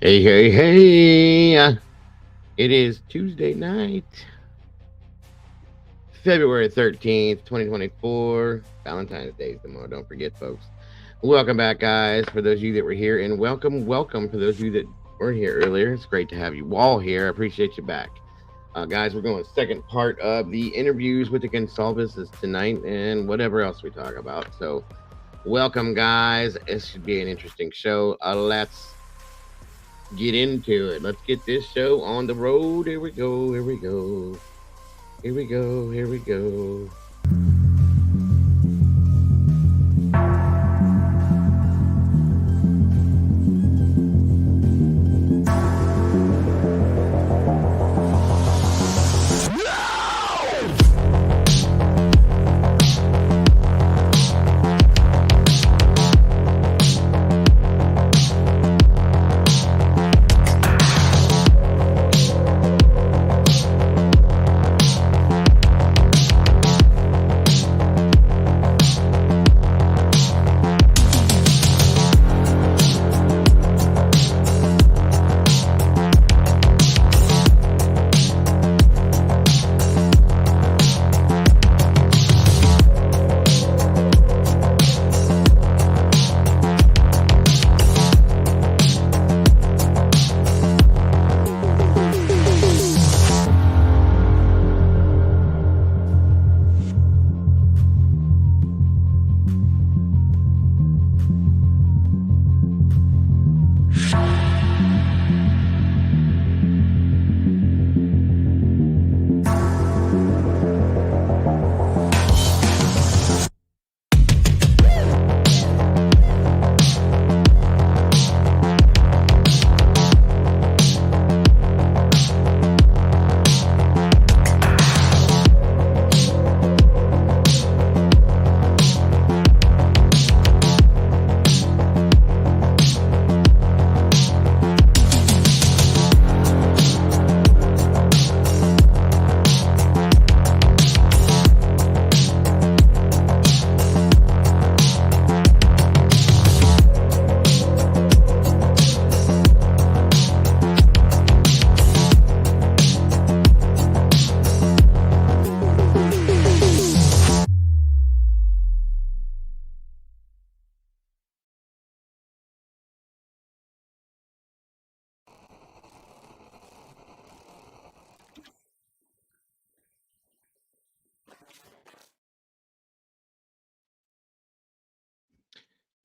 Hey, hey, hey. It is Tuesday night, February 13th, 2024. Valentine's Day is tomorrow. Don't forget, folks. Welcome back, guys. For those of you that were here, and welcome for those of you that weren't here earlier. It's great to have you all here. I appreciate you back. Guys, we're going second part of the interviews with the Goncalves tonight and whatever else we talk about. So, welcome, guys. This should be an interesting show. Let's get into it. Let's get this show on the road. Here we go. Here we go. Here we go. Here we go.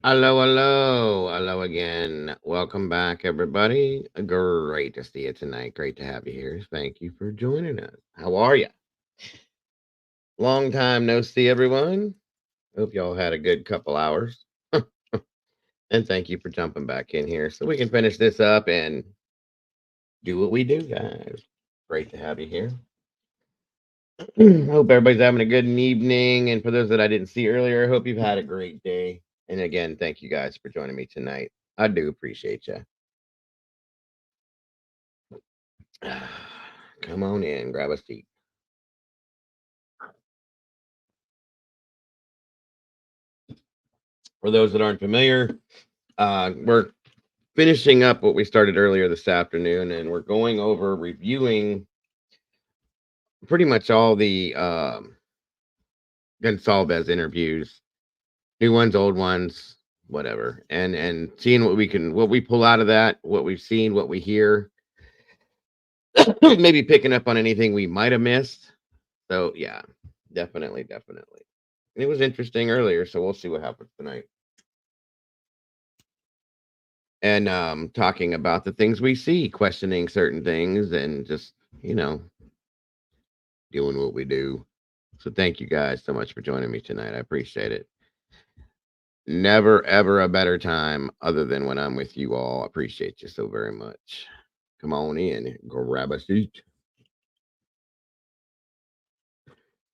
Hello again. Welcome back, everybody. Great to see you tonight. Great to have you here. Thank you for joining us. How are you? Long time no see, everyone. Hope y'all had a good couple hours. And thank you for jumping back in here so we can finish this up and do what we do, guys. Great to have you here. Hope everybody's having a good evening. And for those that I didn't see earlier, I hope you've had a great day. And again, thank you guys for joining me tonight. I do appreciate you. Come on in, grab a seat. For those that aren't familiar, we're finishing up what we started earlier this afternoon, and we're going over reviewing pretty much all the Gonsalves interviews, new ones, old ones, whatever, and seeing what we pull out of that, what we've seen, what we hear, maybe picking up on anything we might have missed. So yeah, definitely. It was interesting earlier, so we'll see what happens tonight. And talking about the things we see, questioning certain things, and just doing what we do. So thank you guys so much for joining me tonight. I appreciate it. Never ever a better time other than when I'm with you all. I appreciate you so very much. Come on in, grab a seat.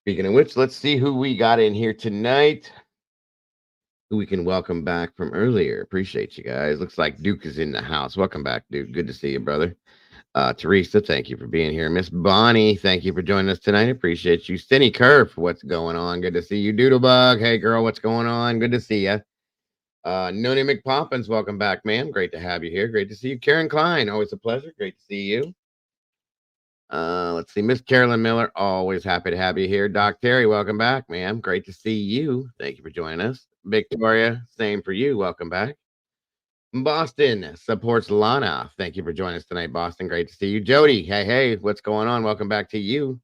Speaking of which, let's see who we got in here tonight. Who we can welcome back from earlier. Appreciate you guys. Looks like Duke is in the house. Welcome back, Duke. Good to see you, brother. Teresa, thank you for being here. Miss Bonnie, thank you for joining us tonight. Appreciate you. Cindy Kerf, what's going on? Good to see you. Doodlebug, hey girl, what's going on? Good to see you. Noni McPoppins, welcome back, ma'am. Great to have you here. Great to see you. Karen Klein, always a pleasure. Great to see you. Let's see, Miss Carolyn Miller, always happy to have you here. Doc Terry, welcome back, ma'am. Great to see you. Thank you for joining us. Victoria, same for you. Welcome back. Boston supports Lana. Thank you for joining us tonight, Boston. Great to see you. Jody, hey, what's going on? Welcome back to you.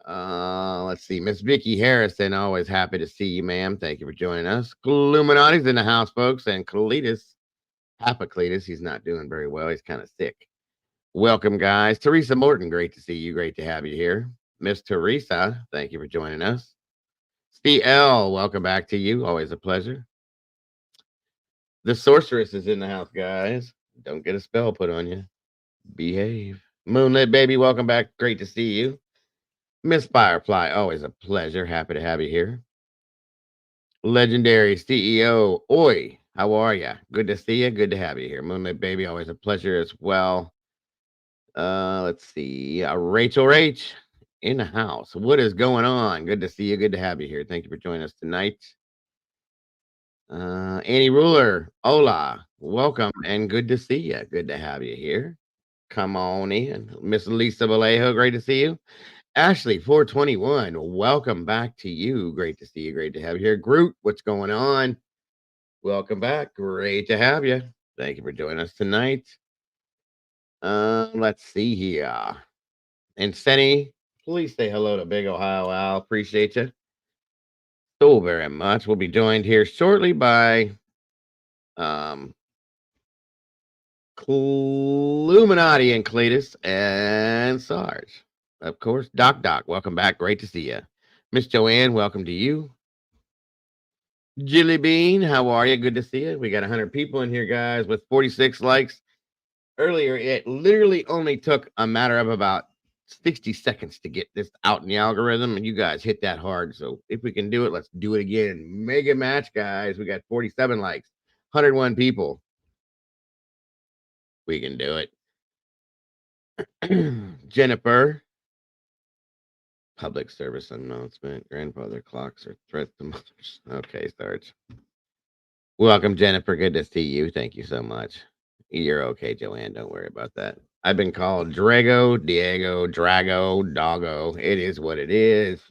Let's see, Miss Vicky Harrison, always happy to see you, ma'am. Thank you for joining us. Illuminati's in the house, folks, and Cletus, Papa Cletus, he's not doing very well. He's kind of sick. Welcome, guys. Teresa Morton, great to see you. Great to have you here. Miss Teresa, thank you for joining us. CL, welcome back to you. Always a pleasure. The sorceress is in the house, guys. Don't get a spell put on you. Behave. Moonlit baby, welcome back. Great to see you. Miss Firefly, always a pleasure. Happy to have you here. Legendary CEO, Oi, how are you? Good to see you. Good to have you here. Moonlit baby, always a pleasure as well. Let's see. Rachel H in the house. What is going on? Good to see you. Good to have you here. Thank you for joining us tonight. Annie Ruler, hola, welcome and good to see you. Good to have you here. Come on in. Miss Lisa Vallejo, great to see you. Ashley 421, welcome back to you. Great to see you. Great to have you here. Groot, what's going on? Welcome back. Great to have you. Thank you for joining us tonight. Let's see here. And Senny, please say hello to Big Ohio Al. Appreciate you so very much. We'll be joined here shortly by Illuminati and Cletus and Sarge. Of course, Doc, welcome back. Great to see you. Miss Joanne, welcome to you. Jilly Bean, how are you? Good to see you. We got 100 people in here, guys, with 46 likes. Earlier, it literally only took a matter of about 60 seconds to get this out in the algorithm, and you guys hit that hard. So if we can do it, let's do it again. Mega match, guys. We got 47 likes, 101 people. We can do it. Jennifer, public service announcement. Grandfather clocks are threats to mothers. Okay, Sarge. Welcome, Jennifer. Good to see you. Thank you so much. You're okay, Joanne. Don't worry about that. I've been called Drago, Diego, Drago, Doggo. It is what it is.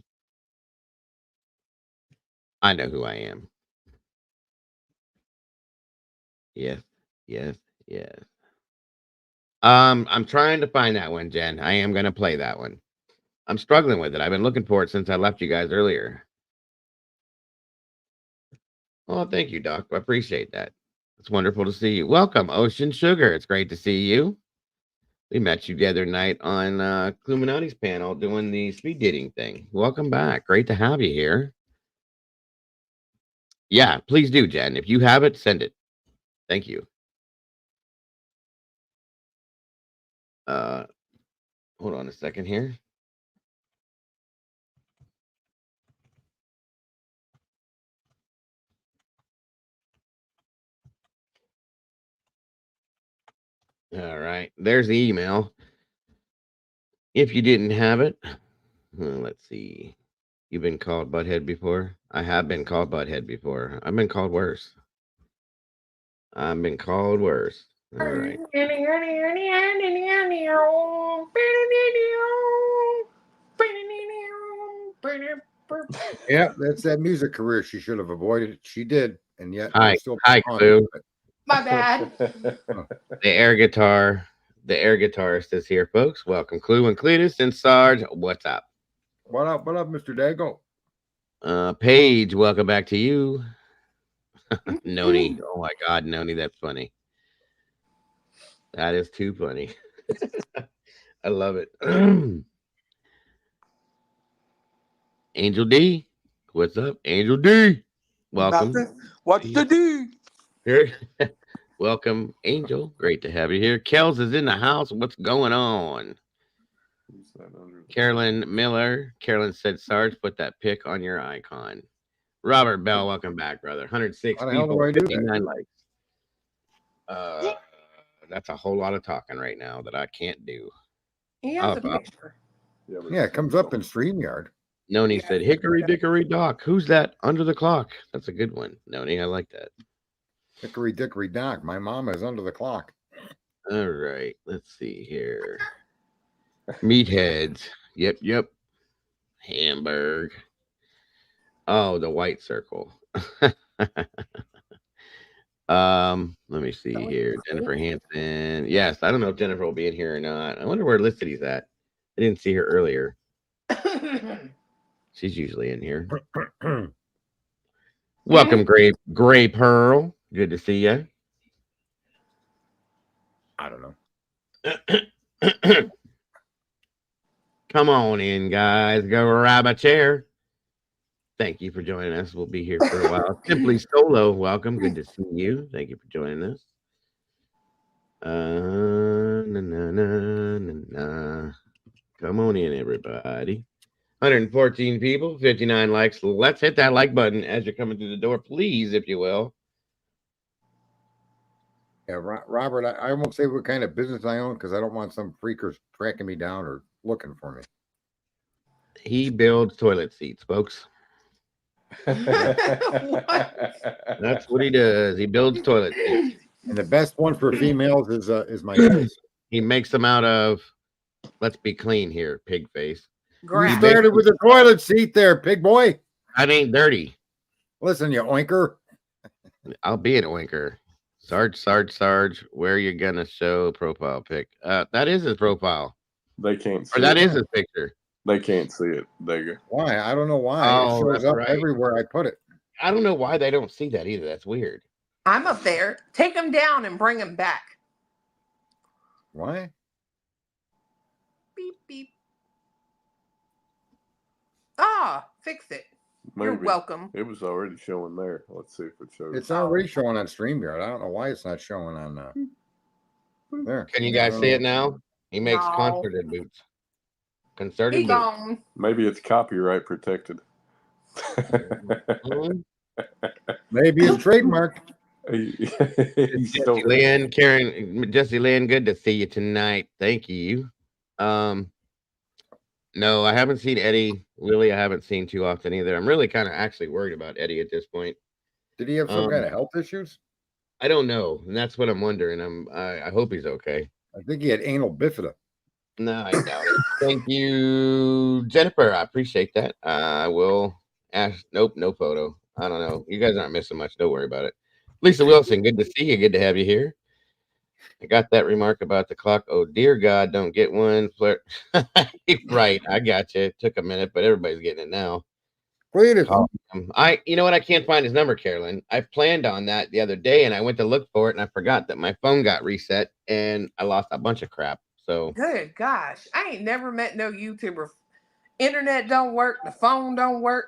I know who I am. Yes, yes, yes. I'm trying to find that one, Jen. I am gonna play that one. I'm struggling with it. I've been looking for it since I left you guys earlier. Oh, thank you, Doc. I appreciate that. It's wonderful to see you. Welcome, Ocean Sugar. It's great to see you. We met you the other night on Illuminati's panel doing the speed dating thing. Welcome back. Great to have you here. Yeah, please do, Jen. If you have it, send it. Thank you. Hold on a second here. All right. There's the email. If you didn't have it, let's see. You've been called butthead before? I have been called butthead before. I've been called worse. I've been called worse. All right. Yeah, that's that music career she should have avoided. She did, and yet Hi, still hi, on Clue. My bad. The air guitarist is here, folks. Welcome, Clue and Cletus and Sarge. What's up? What up, Mr. Dago? Paige, welcome back to you. Noni. Oh my God, Noni, that's funny. That is too funny. I love it. Angel D, what's up? Angel D, welcome. What's the D? Here. Welcome, Angel. Great to have you here. Kels is in the house. What's going on? Carolyn Miller. Carolyn said, Sarge, put that pic on your icon. Robert Bell, welcome back, brother. 106 How the hell do people, I do that? 59 likes. That's a whole lot of talking right now that I can't do. He has a picture. Yeah, it comes up in StreamYard. Noni said, Hickory Dickory Dock. Who's that under the clock? That's a good one, Noni. I like that. Hickory dickory dock. My mama is under the clock. All right. Let's see here. Meatheads. Yep. Hamburg. Oh, the white circle. Let me see here. Jennifer Hansen. Yes, I don't know if Jennifer will be in here or not. I wonder where listed he's at. I didn't see her earlier. She's usually in here. Welcome, Gray Pearl. Good to see you. I don't know. Come on in, guys. Go grab a chair. Thank you for joining us. We'll be here for a while. Simply Solo, welcome. Good to see you. Thank you for joining us. Come on in, everybody. 114 people, 59 likes. Let's hit that like button as you're coming through the door, please, if you will. Yeah, Robert, I won't say what kind of business I own because I don't want some freakers tracking me down or looking for me. He builds toilet seats, folks. That's what he does. He builds toilet seats. And the best one for females is my face. He makes them out of, let's be clean here, pig face. You started with a toilet seat there, pig boy. That ain't dirty. Listen, you oinker. I'll be an oinker. Sarge, where you gonna show profile pic? That is his profile. They can't see or that it. is his picture. They can't see it. There you go. Why? I don't know why. Oh, it shows that's up right. everywhere I put it. I don't know why they don't see that either. That's weird. I'm up there. Take him down and bring him back. Why? Beep, beep. Ah, fix it. You're Maybe. welcome. It was already showing there. Let's see if it shows. It's already showing on StreamYard. I don't know why it's not showing on there. Can you guys see it now? He makes No. concerted boots. Concerted He boots. gone. Maybe it's copyright protected. Maybe it's trademarked. Jesse Lynn, Jesse Lynn, good to see you tonight. Thank you. No, I haven't seen Eddie. Willie, I haven't seen too often either. I'm really kind of actually worried about Eddie at this point. Did he have some kind of health issues? I don't know, and that's what I'm wondering. I hope he's okay. I think he had anal bifida. No, I doubt it. Thank you, Jennifer. I appreciate that. I will ask. Nope, no photo. I don't know. You guys aren't missing much. Don't worry about it. Lisa Wilson, good to see you. Good to have you here. I got that remark about the clock. Oh, dear God, don't get one. Right, I got you. It took a minute, but everybody's getting it now. Cletus. You know what? I can't find his number, Carolyn. I planned on that the other day, and I went to look for it, and I forgot that my phone got reset, and I lost a bunch of crap. So Good gosh. I ain't never met no YouTuber. Internet don't work. The phone don't work.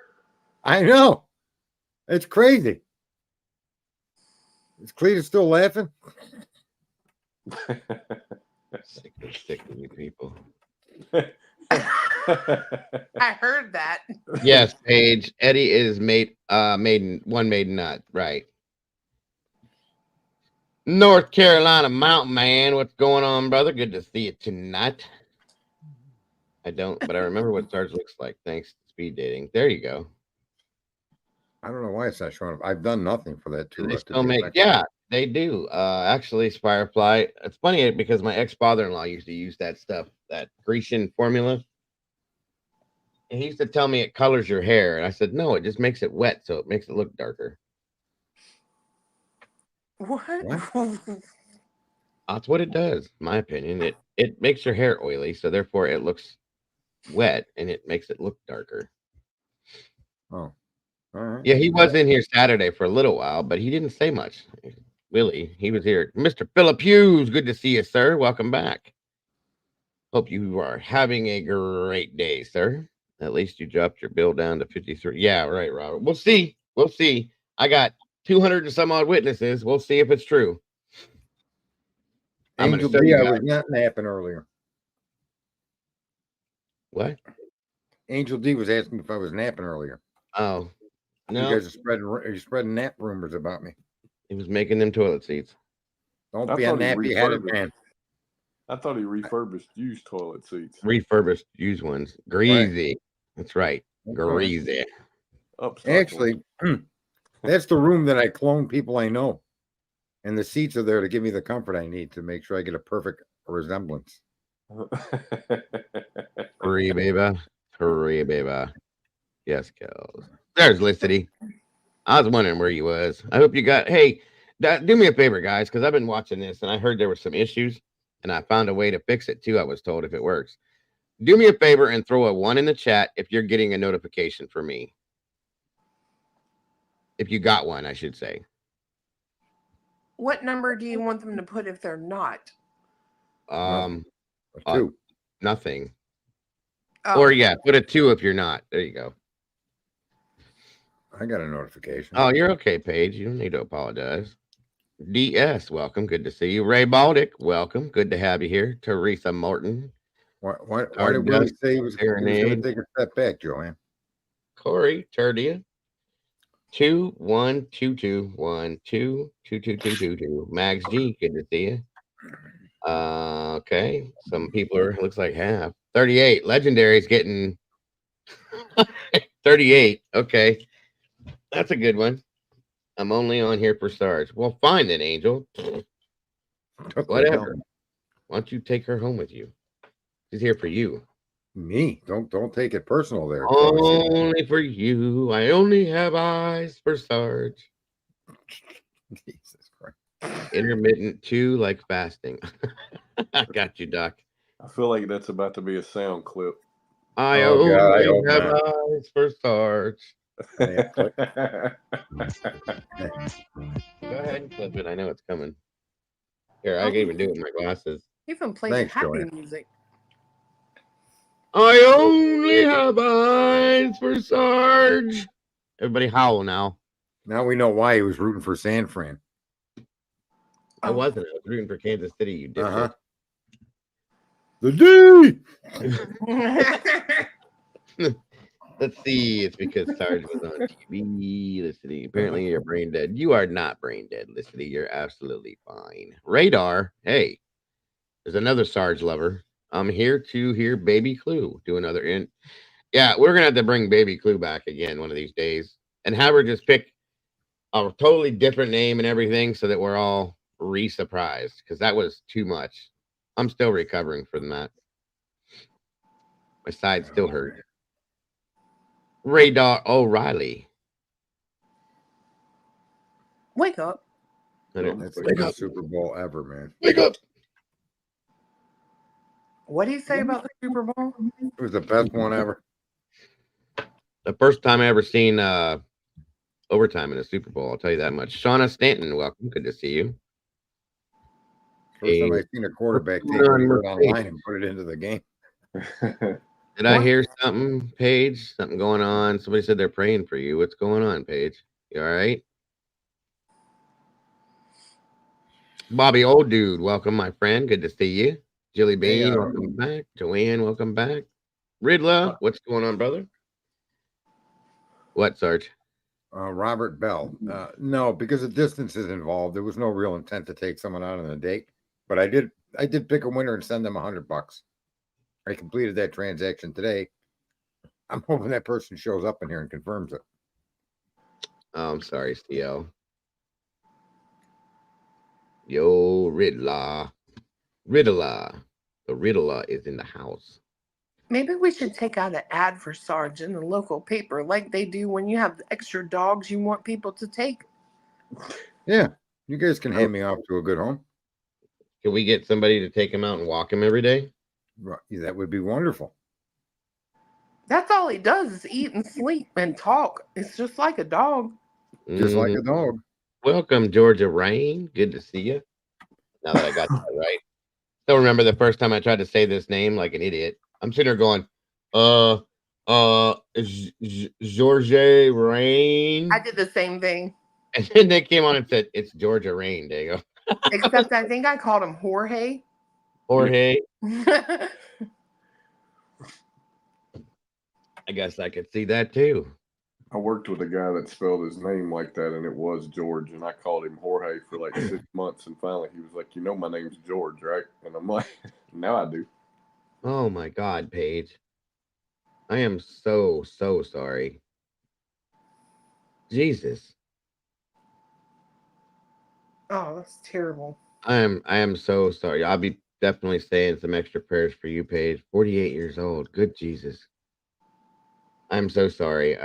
I know. It's crazy. Is Cletus still laughing? sick of you people. I heard that. Yes, Paige. Eddie is maiden nut, right? North Carolina Mountain Man, what's going on, brother? Good to see you tonight. I don't, but I remember what Sarge looks like. Thanks to speed dating. There you go. I don't know why it's not showing up. I've done nothing for that too. They still make, yeah, they do. Actually, Firefly. It's funny because my ex-father-in-law used to use that stuff, that Grecian formula. And he used to tell me it colors your hair, and I said no, it just makes it wet, so it makes it look darker. What? That's what it does, in my opinion. It makes your hair oily, so therefore it looks wet, and it makes it look darker. Oh, all right. Yeah, he was in here Saturday for a little while, but he didn't say much. Willie, he was here. Mr. Philip Hughes, good to see you, sir. Welcome back. Hope you are having a great day, sir. At least you dropped your bill down to 53. Yeah, right, Robert. We'll see. We'll see. I got 200 and some odd witnesses. We'll see if it's true. Angel D, I was not napping earlier. What? Angel D was asking if I was napping earlier. Oh, no. You guys are spreading nap rumors about me. He was making them toilet seats. Don't be a nappy-headed man. I thought he refurbished used toilet seats. Refurbished used ones. Greasy. Right. That's right. Greasy. Actually, that's the room that I clone people I know. And the seats are there to give me the comfort I need to make sure I get a perfect resemblance. Hurry, baby. Hurry, baby. Yes, Kels. There's Licity. I was wondering where you was. I hope you got. Hey, do me a favor, guys, because I've been watching this and I heard there were some issues, and I found a way to fix it too. I was told if it works. Do me a favor and throw a 1 in the chat if you're getting a notification for me. If you got one, I should say. What number do you want them to put if they're not? Two. Nothing. Oh. Or yeah, put a 2 if you're not. There you go. I got a notification. Oh, you're okay, Paige. You don't need to apologize. DS, welcome. Good to see you. Ray Baldick, welcome. Good to have you here. Teresa Morton. Why did Willie say he was going to take a step back, Joanne? Corey Turdia. 2 1 2 2 1 2 2 2 2 2 2. Max G, good to see you. Okay. Some people are looks like half. 38. Legendary's getting 38. Okay. That's a good one. I'm only on here for stars. Well, fine then, Angel. Whatever. Why don't you take her home with you? She's here for you. Me? Don't take it personal there. Only for you. I only have eyes for Sarge. Jesus Christ. Intermittent 2 like fasting. I got you, Doc. I feel like that's about to be a sound clip. I only have eyes for Sarge. Go ahead and clip it. I know it's coming. Here, I can even do it with my glasses. Even play happy music. I only have eyes for Sarge. Everybody howl now. Now we know why he was rooting for San Fran. I wasn't. I was rooting for Kansas City, you dipshit. The D! Let's see. It's because Sarge was on TV. Licity. Apparently, you're brain dead. You are not brain dead, Licity. You're absolutely fine. Radar. Hey, there's another Sarge lover. I'm here to hear Baby Clue do another in. Yeah, we're gonna have to bring Baby Clue back again one of these days, and have her just pick a totally different name and everything, so that we're all re-surprised because that was too much. I'm still recovering from that. My side still hurt. Radar O'Reilly. Wake up. That's the best Super Bowl ever, man. Wake up. What do you say about the Super Bowl? It was the best one ever. The first time I ever seen overtime in a Super Bowl, I'll tell you that much. Shauna Stanton, welcome. Good to see you. First time I seen a quarterback take it online and put it into the game. Did I hear something, Paige? Something going on? Somebody said they're praying for you. What's going on, Paige? You all right? Bobby, old dude, welcome, my friend. Good to see you. Jilly Bean, welcome back. Joanne, welcome back. Riddler, what's going on, brother? What, Sarge? Robert Bell. No, because the distance is involved. There was no real intent to take someone out on a date, but I did pick a winner and send them $100. I completed that transaction today. I'm hoping that person shows up in here and confirms it. Oh, I'm sorry, CL. Yo, Riddler. The Riddler is in the house. Maybe we should take out an ad for Sarge in the local paper like they do when you have extra dogs you want people to take. Yeah, you guys can hand me off to a good home. Can we get somebody to take him out and walk him every day? That would be wonderful. That's all he does is eat and sleep and talk. It's just like a dog. Just like a dog. Welcome, Georgia Rain. Good to see you. Now that I got that right. Still remember the first time I tried to say this name like an idiot. I'm sitting there going, Georgia Rain. I did the same thing. And then they came on and said, it's Georgia Rain. There you go. Except I think I called him Jorge. Jorge. I guess I could see that too. I worked with a guy that spelled his name like that, and it was George, and I called him Jorge for like 6 months, and finally he was like, you know my name's George, right? And I'm like, now I do. Oh my God, Paige. I am so sorry. Jesus. Oh, that's terrible. I am so sorry. I'll be definitely saying some extra prayers for you, Paige. 48 years old. Good Jesus. I'm so sorry.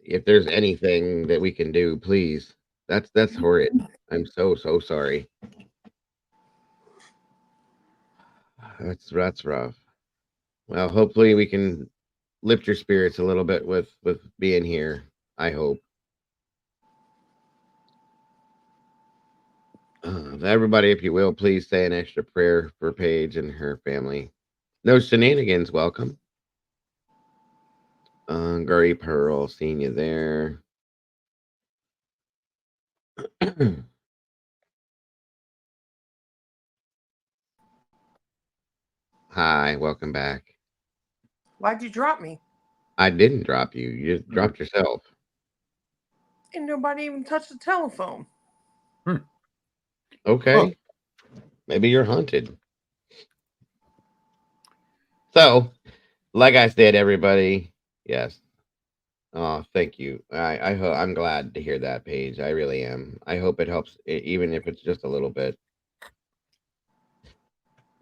If there's anything that we can do, please. That's horrid. I'm so sorry. That's rough. Well, hopefully we can lift your spirits a little bit with being here. I hope. Everybody, if you will, please say an extra prayer for Paige and her family. No shenanigans. Welcome. Gary Pearl, seeing you there. Hi, welcome back. Why'd you drop me? I didn't drop you. You just dropped yourself. And nobody even touched the telephone. Okay. Maybe you're hunted. So, like I said, everybody, yes. Oh, thank you. I'm glad to hear that, Paige. I really am. I hope it helps, even if it's just a little bit.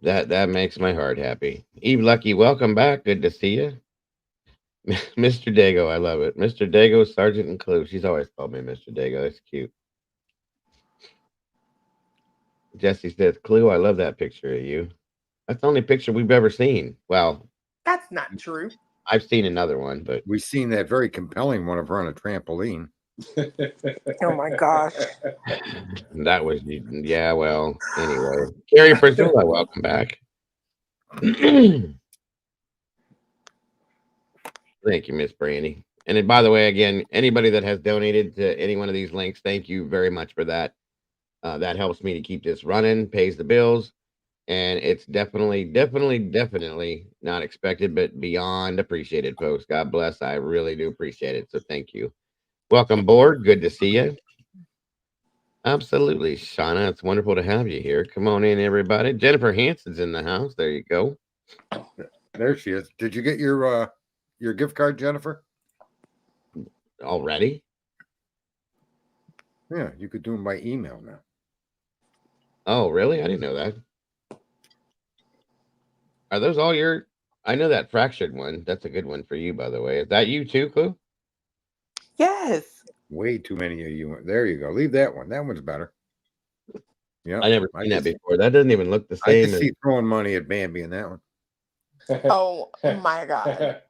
That makes my heart happy. Eve Lucky, welcome back. Good to see you. Mr. Dago, I love it. Mr. Dago, Sergeant and Clue. She's always called me Mr. Dago. That's cute. Jesse says, Clue, I love that picture of you. That's the only picture we've ever seen. Well, That's not true. I've seen another one, but We've seen that very compelling one of her on a trampoline. Oh my gosh. that was, yeah, well, anyway. Carrie Priscilla, welcome back. Thank you, Miss Brandy. And then, by the way, again, anybody that has donated to any one of these links, thank you very much for that. That helps me to keep this running, pays the bills, and it's definitely not expected, but beyond appreciated, folks. God bless. I really do appreciate it. So thank you. Welcome board. Good to see you. Absolutely, Shauna. It's wonderful to have you here. Come on in, everybody. Jennifer Hanson's in the house. There you go. There she is. Did you get your gift card, Jennifer? Already? Yeah, you could do them by email now. Oh, really? I didn't know that. Are those all your? I know that fractured one. That's a good one for you, by the way. Is that you too, Clue? Yes. Way too many of you. There you go. Leave that one. That one's better. Yeah, I never seen that before. That doesn't even look the I same. can see throwing money at Bambi in that one. Oh my God.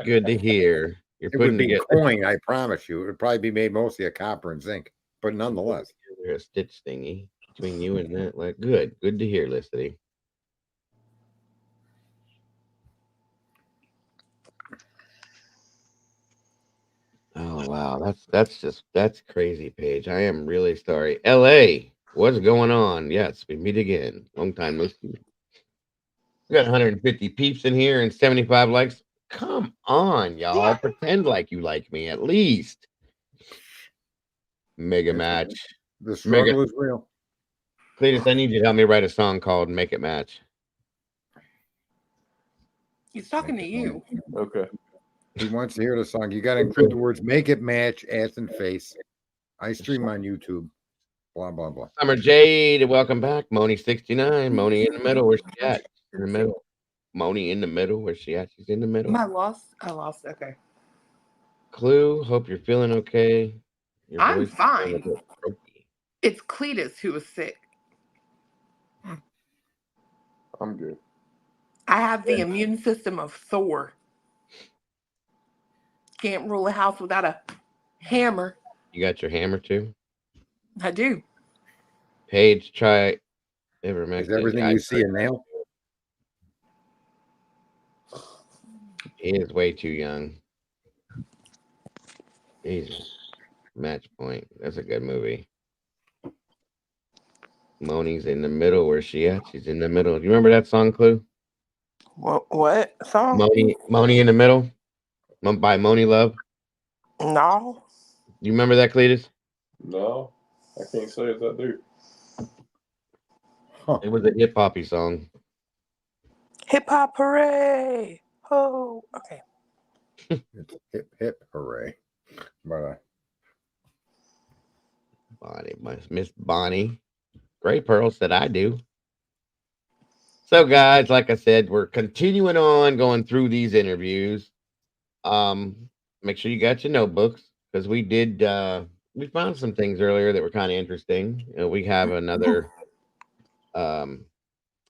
Good to hear. You're It would putting be together coin, I promise you. It would probably be made mostly of copper and zinc, but nonetheless. a stitch thingy between you and that. Like, good to hear, Felicity. Oh wow, that's crazy, Paige. I am really sorry. L.A., what's going on? Yes, we meet again. Long time no see. We got 150 peeps in here and 75 likes. Come on, y'all. Pretend like you like me at least. Mega match. The struggle is real. Cletus, I need you to help me write a song called Make It Match. He's talking to you. Okay. He wants to hear the song. You got to include the words "make it match," ass and face. I stream on YouTube. Blah blah blah. Summer Jade, welcome back. Moni69. Moni in the middle. Where's she at? In the middle. Moni in the middle. Where's she at? She's in the middle. I lost. Okay. Clue, hope you're feeling okay. Your I'm voice fine. is a bit croaky. It's Cletus who is sick. I'm good. I have the immune system of Thor. Can't rule a house without a hammer. You got your hammer too? I do. Paige, try ivermectin. Is everything you see a nail? He is way too young. Jesus. Match Point. That's a good movie. Moni's in the middle. Where's she at? She's in the middle. Do you remember that song, Clue? What song? Moni in the middle by Moni Love. No. You remember that, Cletus? No, I can't say as I do. Huh. It was a hip hoppy song. Hip hop hooray! Oh, okay. It's hip hip hooray! But Bonnie, Miss Bonnie. Gray Pearl said I do. So, guys, like I said, we're continuing on going through these interviews. Make sure you got your notebooks because we found some things earlier that were kind of interesting. We have um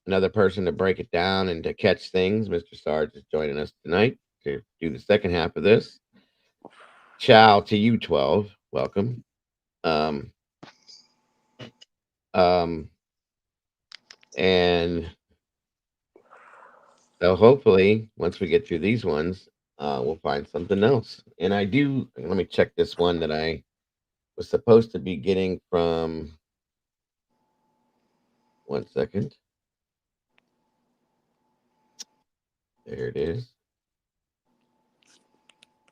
another person to break it down and to catch things. Mr. Sarge is joining us tonight to do the second half of this. Ciao to you, 12. Welcome. Um, um, and so hopefully, once we get through these ones, we'll find something else. And let me check this one that I was supposed to be getting from. One second. There it is.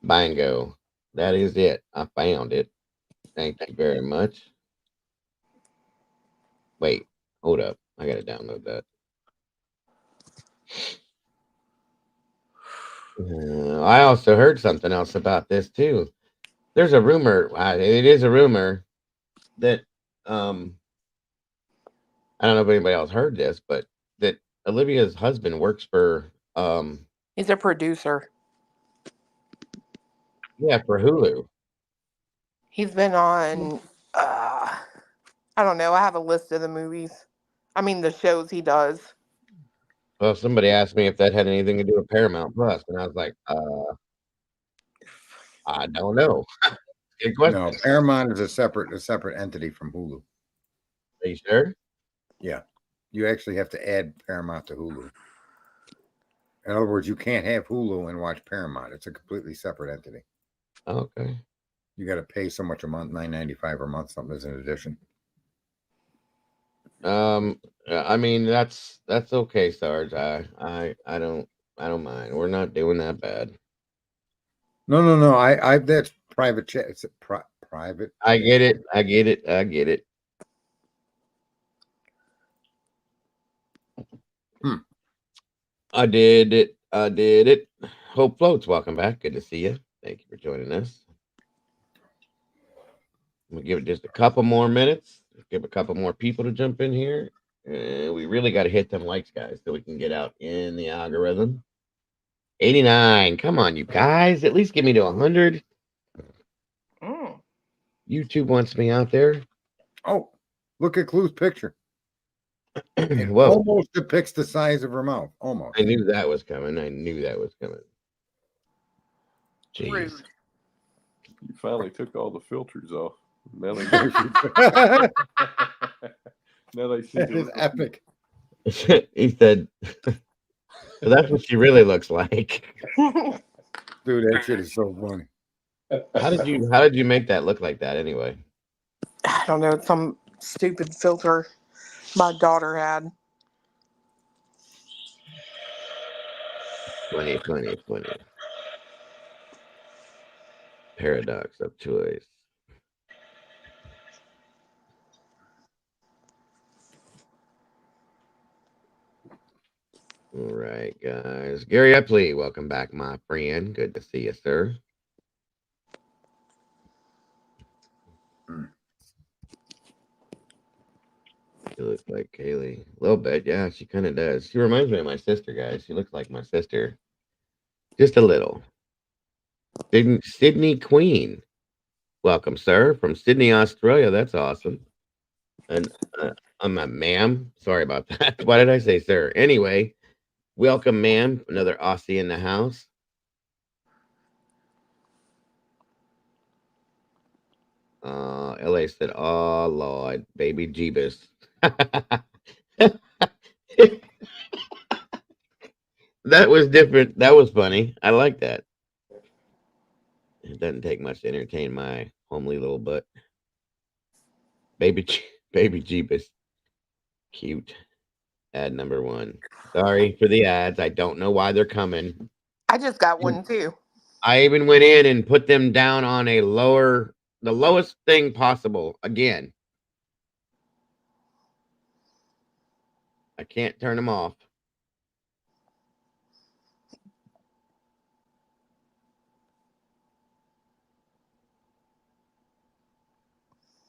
Bingo. That is it. I found it. Thank you very much. Wait, hold up. I got to download that. I also heard something else about this too. There's a rumor. It is a rumor that I don't know if anybody else heard this, but that Olivia's husband works for He's a producer. for Hulu. He's been on, I don't know. I have a list of the movies. I mean, the shows he does. Well, somebody asked me if that had anything to do with Paramount Plus, and I was like, I don't know. Good question. No, Paramount is a separate entity from Hulu. Are you sure? Yeah, you actually have to add Paramount to Hulu. In other words, you can't have Hulu and watch Paramount. It's a completely separate entity. Okay. You got to pay so much a month, $9.95 a month, something as an addition. I mean that's okay, Sarge. I don't mind. We're not doing that bad. No. I that's private chat. It's private. I get it. I get it. I get it. I did it. I did it. Hope Floats, welcome back. Good to see you. Thank you for joining us. We'll give it just a couple more minutes. Give a couple more people to jump in here. And we really got to hit them likes, guys, so we can get out in the algorithm. 89. Come on, you guys. At least get me to 100. YouTube wants me out there. Oh, look at Clue's picture. It Whoa. almost depicts the size of her mouth. Almost. I knew that was coming. Jeez. Rude. You finally took all the filters off. Now they, now they see That is epic. He said, well, that's what she really looks like. Dude, that shit is so funny. How did you make that look like that anyway? I don't know. It's some stupid filter my daughter had. Funny. Paradox of choice. All right, guys. Gary Epley, welcome back, my friend. Good to see you, sir. She looks like Kaylee. A little bit, yeah, she kind of does. She reminds me of my sister, guys. She looks like my sister. Just a little. Sydney Queen. Welcome, sir, from Sydney, Australia. That's awesome. And I'm a ma'am. Sorry about that. Why did I say sir? Anyway, welcome, ma'am. Another Aussie in the house. LA said, "Oh Lord, baby Jeebus." That was different. That was funny. I like that. It doesn't take much to entertain my homely little butt. Baby Jeebus. Cute. Ad number 1. Sorry for the ads. I don't know why they're coming. I just got one too. I even went in and put them down on the lowest thing possible. Again, I can't turn them off.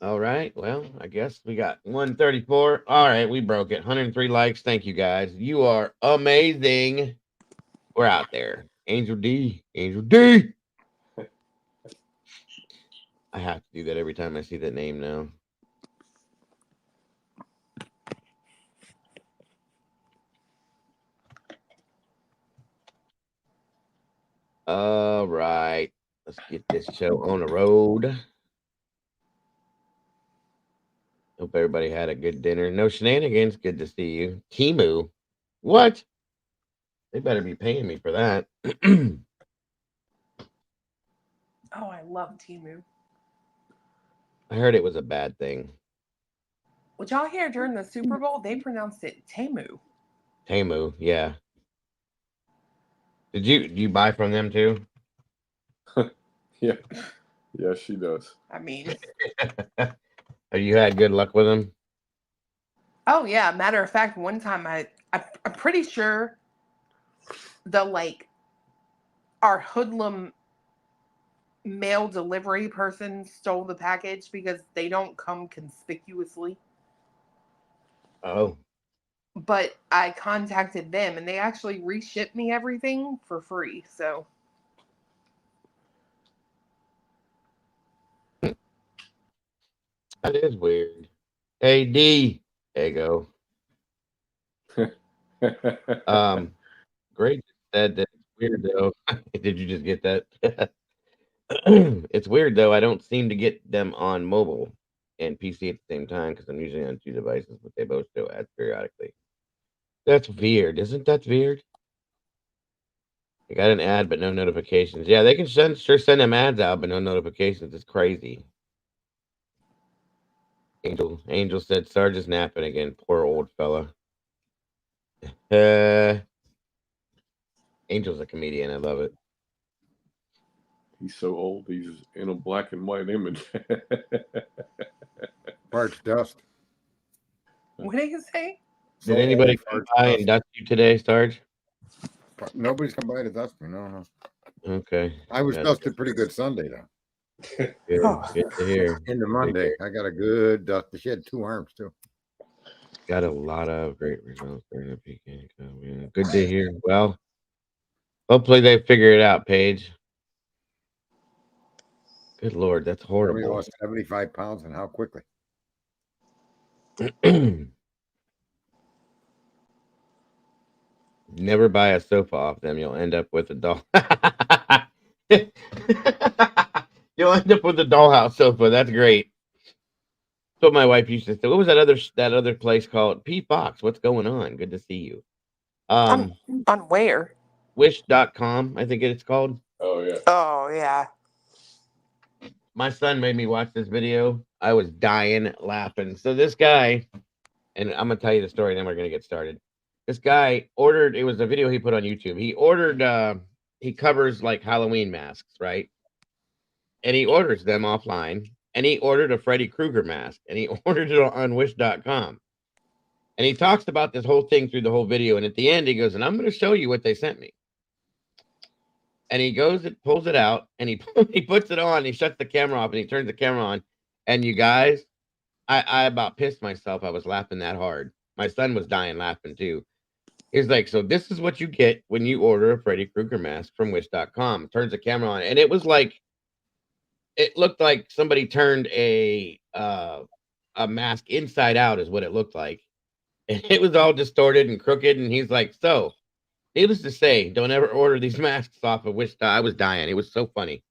All right. Well, I guess we got 134. All right, we broke it. 103 likes. Thank you guys. You are amazing. We're out there. Angel D. Angel D. I have to do that every time I see that name now. All right. Let's get this show on the road. Hope everybody had a good dinner. No shenanigans. Good to see you. Timu. What? They better be paying me for that. Oh, I love Timu. I heard it was a bad thing. What y'all hear during the Super Bowl? They pronounced it Temu. Tamu, yeah. Did you buy from them too? Yeah, yeah, she does. I mean, Have you had good luck with them? oh yeah. Matter of fact, one time I'm pretty sure the our hoodlum mail delivery person stole the package because they don't come conspicuously. Oh, But I contacted them and they actually reshipped me everything for free. So that is weird. Hey D, there you go. Great said that it's weird though. Did you just get that? It's weird though. I don't seem to get them on mobile and PC at the same time because I'm usually on two devices, but they both show ads periodically. That's weird. Isn't that weird? I got an ad, but no notifications. Yeah, they can sure send them ads out, but no notifications. It's crazy. Angel said Sarge is napping again. Poor old fella. Uh, Angel's a comedian. I love it. He's so old. He's in a black and white image. Parts dust. what did you say? So Did anybody old, come parts by dust. and dust you today, Sarge? Nobody's come by to dust me. No, no. Okay. I was That's dusted pretty good Sunday though. good. Oh. Good to hear. Into Good to Monday, hear. I got a good dust. She had 2 arms too. Got a lot of great results during the PK. Yeah. Good to hear. Well, hopefully they figure it out, Paige. Good Lord, that's We horrible. lost 75 pounds and how quickly? Never buy a sofa off them. You'll end up with a doll. You'll end up with a dollhouse sofa. That's great. That's what my wife used to say. What was that other place called? P Fox. What's going on? Good to see you. On on where? Wish.com, I think it's called. Oh yeah. Oh yeah. My son made me watch this video. I was dying laughing. So this guy, and I'm gonna tell you the story, then we're gonna get started. This guy ordered. It was a video he put on YouTube. He ordered. He covers like Halloween masks, right? And he orders them offline. And he ordered a Freddy Krueger mask, and he ordered it on Wish.com. And he talks about this whole thing through the whole video. And at the end, he goes, "And I'm going to show you what they sent me." And he goes and pulls it out, and he he puts it on. He shuts the camera off, and he turns the camera on. And you guys, I about pissed myself. I was laughing that hard. My son was dying laughing too. He's like, "So this is what you get when you order a Freddy Krueger mask from Wish.com." Turns the camera on, and it was like, it looked like somebody turned a mask inside out, is what it looked like, and it was all distorted and crooked. And he's like, "So, needless to say, don't ever order these masks off of Wish." I was dying. It was so funny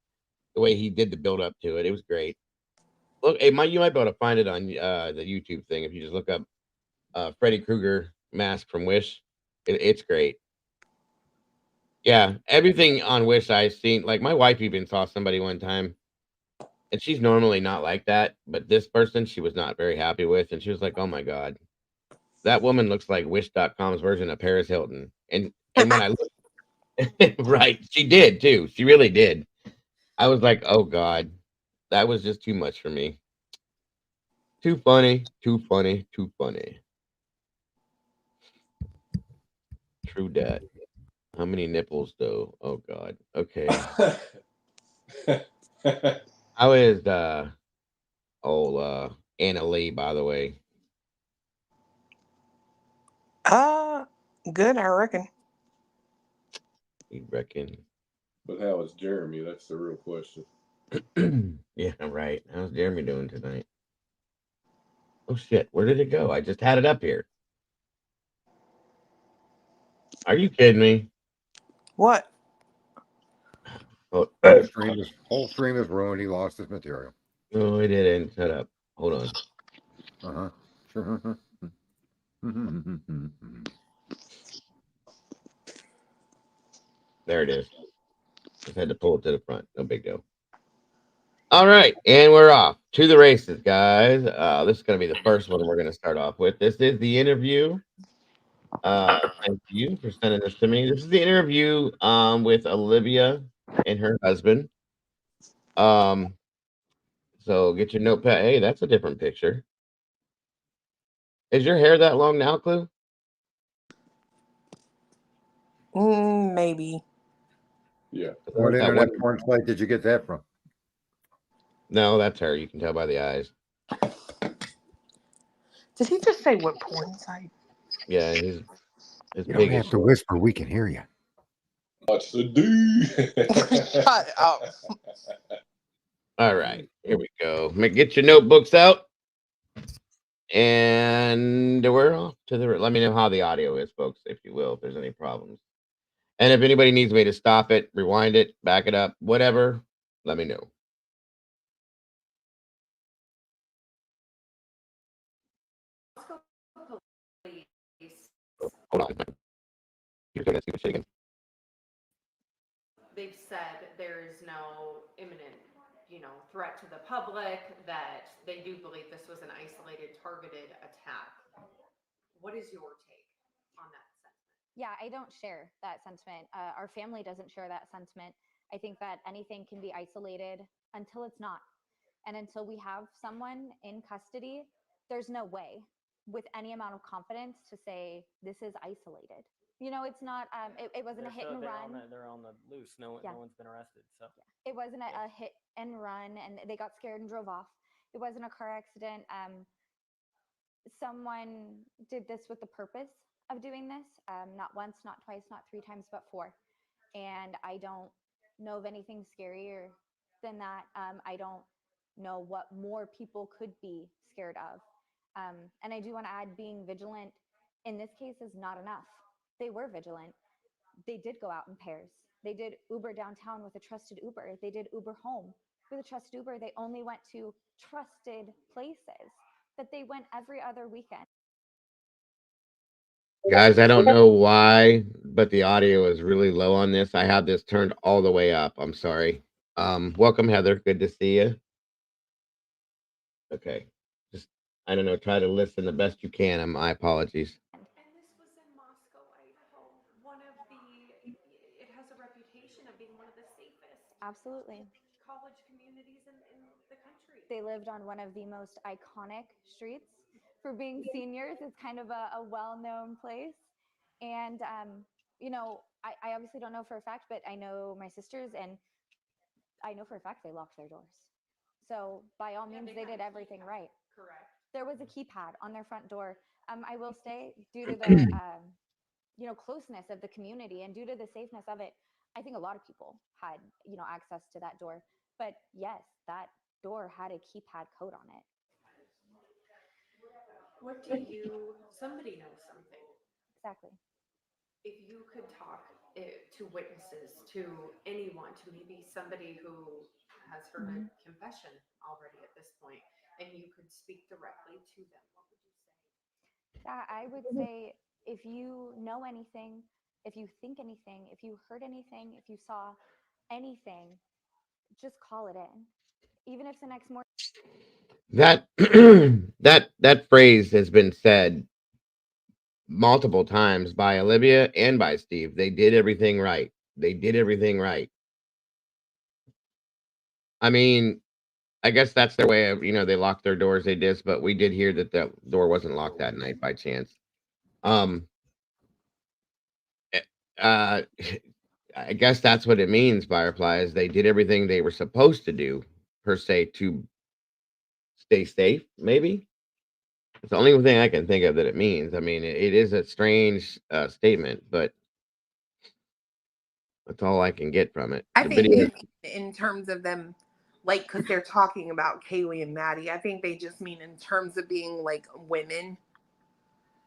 the way he did the build up to it. It was great. Look, you might be able to find it on the YouTube thing if you just look up Freddy Krueger mask from Wish. It's great. Yeah, everything on Wish I've seen. Like my wife even saw somebody one time, and she's normally not like that, but this person she was not very happy with, and she was like, "Oh my god, that woman looks like Wish.com's version of Paris Hilton." And when I looked, right, she did too. She really did. I was like, "Oh god, that was just too much for me. Too funny, too funny, too funny." True dat. How many nipples though? Oh god. Okay. How is old Anna Lee, by the way? Good, I reckon. You reckon? But how is Jeremy? That's the real question. Yeah, right. How's Jeremy doing tonight? Oh shit, where did it go? I just had it up here. Are you kidding me? What? Oh, Whole stream is ruined. He lost his material. no, it didn't. Shut up. Hold on. Uh-huh. There it is. Just had to pull it to the front. No big deal. All right, and we're off to the races, guys. This is going to be the first one we're going to start off with. This is the interview. Thank you for sending this to me. This is the interview with Olivia and her husband. So get your notepad. Hey, that's a different picture. Is your hair that long now, Clue? Maybe. Yeah. What internet porn site did you get that from? No, that's her. You can tell by the eyes. Did he just say what porn site? Yeah, his You don't have to whisper. We can hear you. What's the D? Shut up. All right, here we go. Get your notebooks out. And we're off to the. Let me know how the audio is, folks, if you will, if there's any problems. And if anybody needs me to stop it, rewind it, back it up, whatever, let me know. Hold on. You're doing that stupid shit again. They've said there's no imminent, threat to the public, that they do believe this was an isolated, targeted attack. What is your take on that sentiment? Yeah, I don't share that sentiment. Our family doesn't share that sentiment. I think that anything can be isolated until it's not. And until we have someone in custody, there's no way with any amount of confidence to say this is isolated. It's not, it wasn't a hit and run. They're on the loose. No one's been arrested. So it wasn't a hit and run and they got scared and drove off. It wasn't a car accident. Someone did this with the purpose of doing this. Not once, not twice, not 3 times, but 4. And I don't know of anything scarier than that. I don't know what more people could be scared of. And I do want to add, being vigilant in this case is not enough. They were vigilant. They did go out in pairs. They did Uber downtown with a trusted Uber. They did Uber home with a trusted Uber. They only went to trusted places that they went every other weekend. Guys, I don't know why, but the audio is really low on this. I have this turned all the way up. I'm sorry. Welcome, Heather. Good to see you. Okay. Just, I don't know, try to listen the best you can. My apologies. And this was in Moscow, Idaho. It has a reputation of being one of the safest. Absolutely. College communities in the country. They lived on one of the most iconic streets for being seniors. It's kind of a well-known place. And, I obviously don't know for a fact, but I know my sisters and I know for a fact they locked their doors. So by all means, they did everything right. Correct. There was a keypad on their front door. I will say, due to the, closeness of the community and due to the safeness of it, I think a lot of people had, access to that door. But yes, that door had a keypad code on it. Somebody knows something. Exactly. If you could talk to witnesses, to anyone, to maybe somebody who has heard a confession already at this point, and you could speak directly to them, what would you say? Yeah, I would say if you know anything, if you think anything, if you heard anything, if you saw anything, just call it in. Even if the next morning. That that phrase has been said multiple times by Olivia and by Steve. They did everything right. They did everything right. I mean, I guess that's their way of, they locked their doors. They did, but we did hear that the door wasn't locked that night by chance. I guess that's what it means, Fireflies. They did everything they were supposed to do, per se, to stay safe, maybe. It's the only thing I can think of that it means. I mean, it is a strange statement, but that's all I can get from it. I The think video, in terms of them, like, because they're talking about Kaylee and Maddie, I think they just mean in terms of being like women.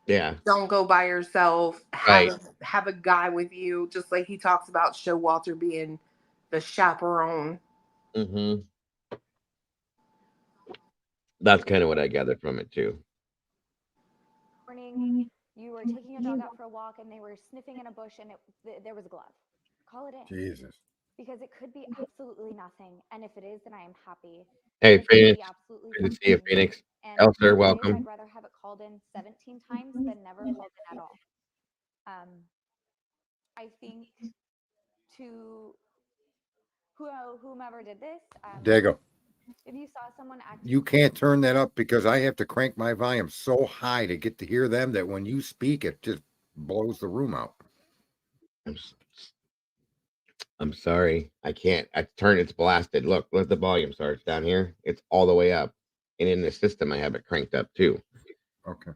yeah, Don't go by yourself. right. Have a guy with you, just like he talks about Showalter being the chaperone. Hmm. That's kind of what I gathered from it too. Morning, you were taking your dog out for a walk and they were sniffing in a bush and there was a glove. Call it in. Jesus. Because it could be absolutely nothing. And if it is, then I am happy. Hey, And if it could be Phoenix, absolutely good to see you, something. Phoenix. And Elser, some days I'd welcome. rather have it called in 17 times than never called in at all. I think to whomever did this, Dago, if you saw someone acting, you can't turn that up because I have to crank my volume so high to get to hear them that when you speak, it just blows the room out. I'm sorry. I can't. I turn it's blasted. Look at the volume starts down here. It's all the way up. And in the system I have it cranked up too. Okay.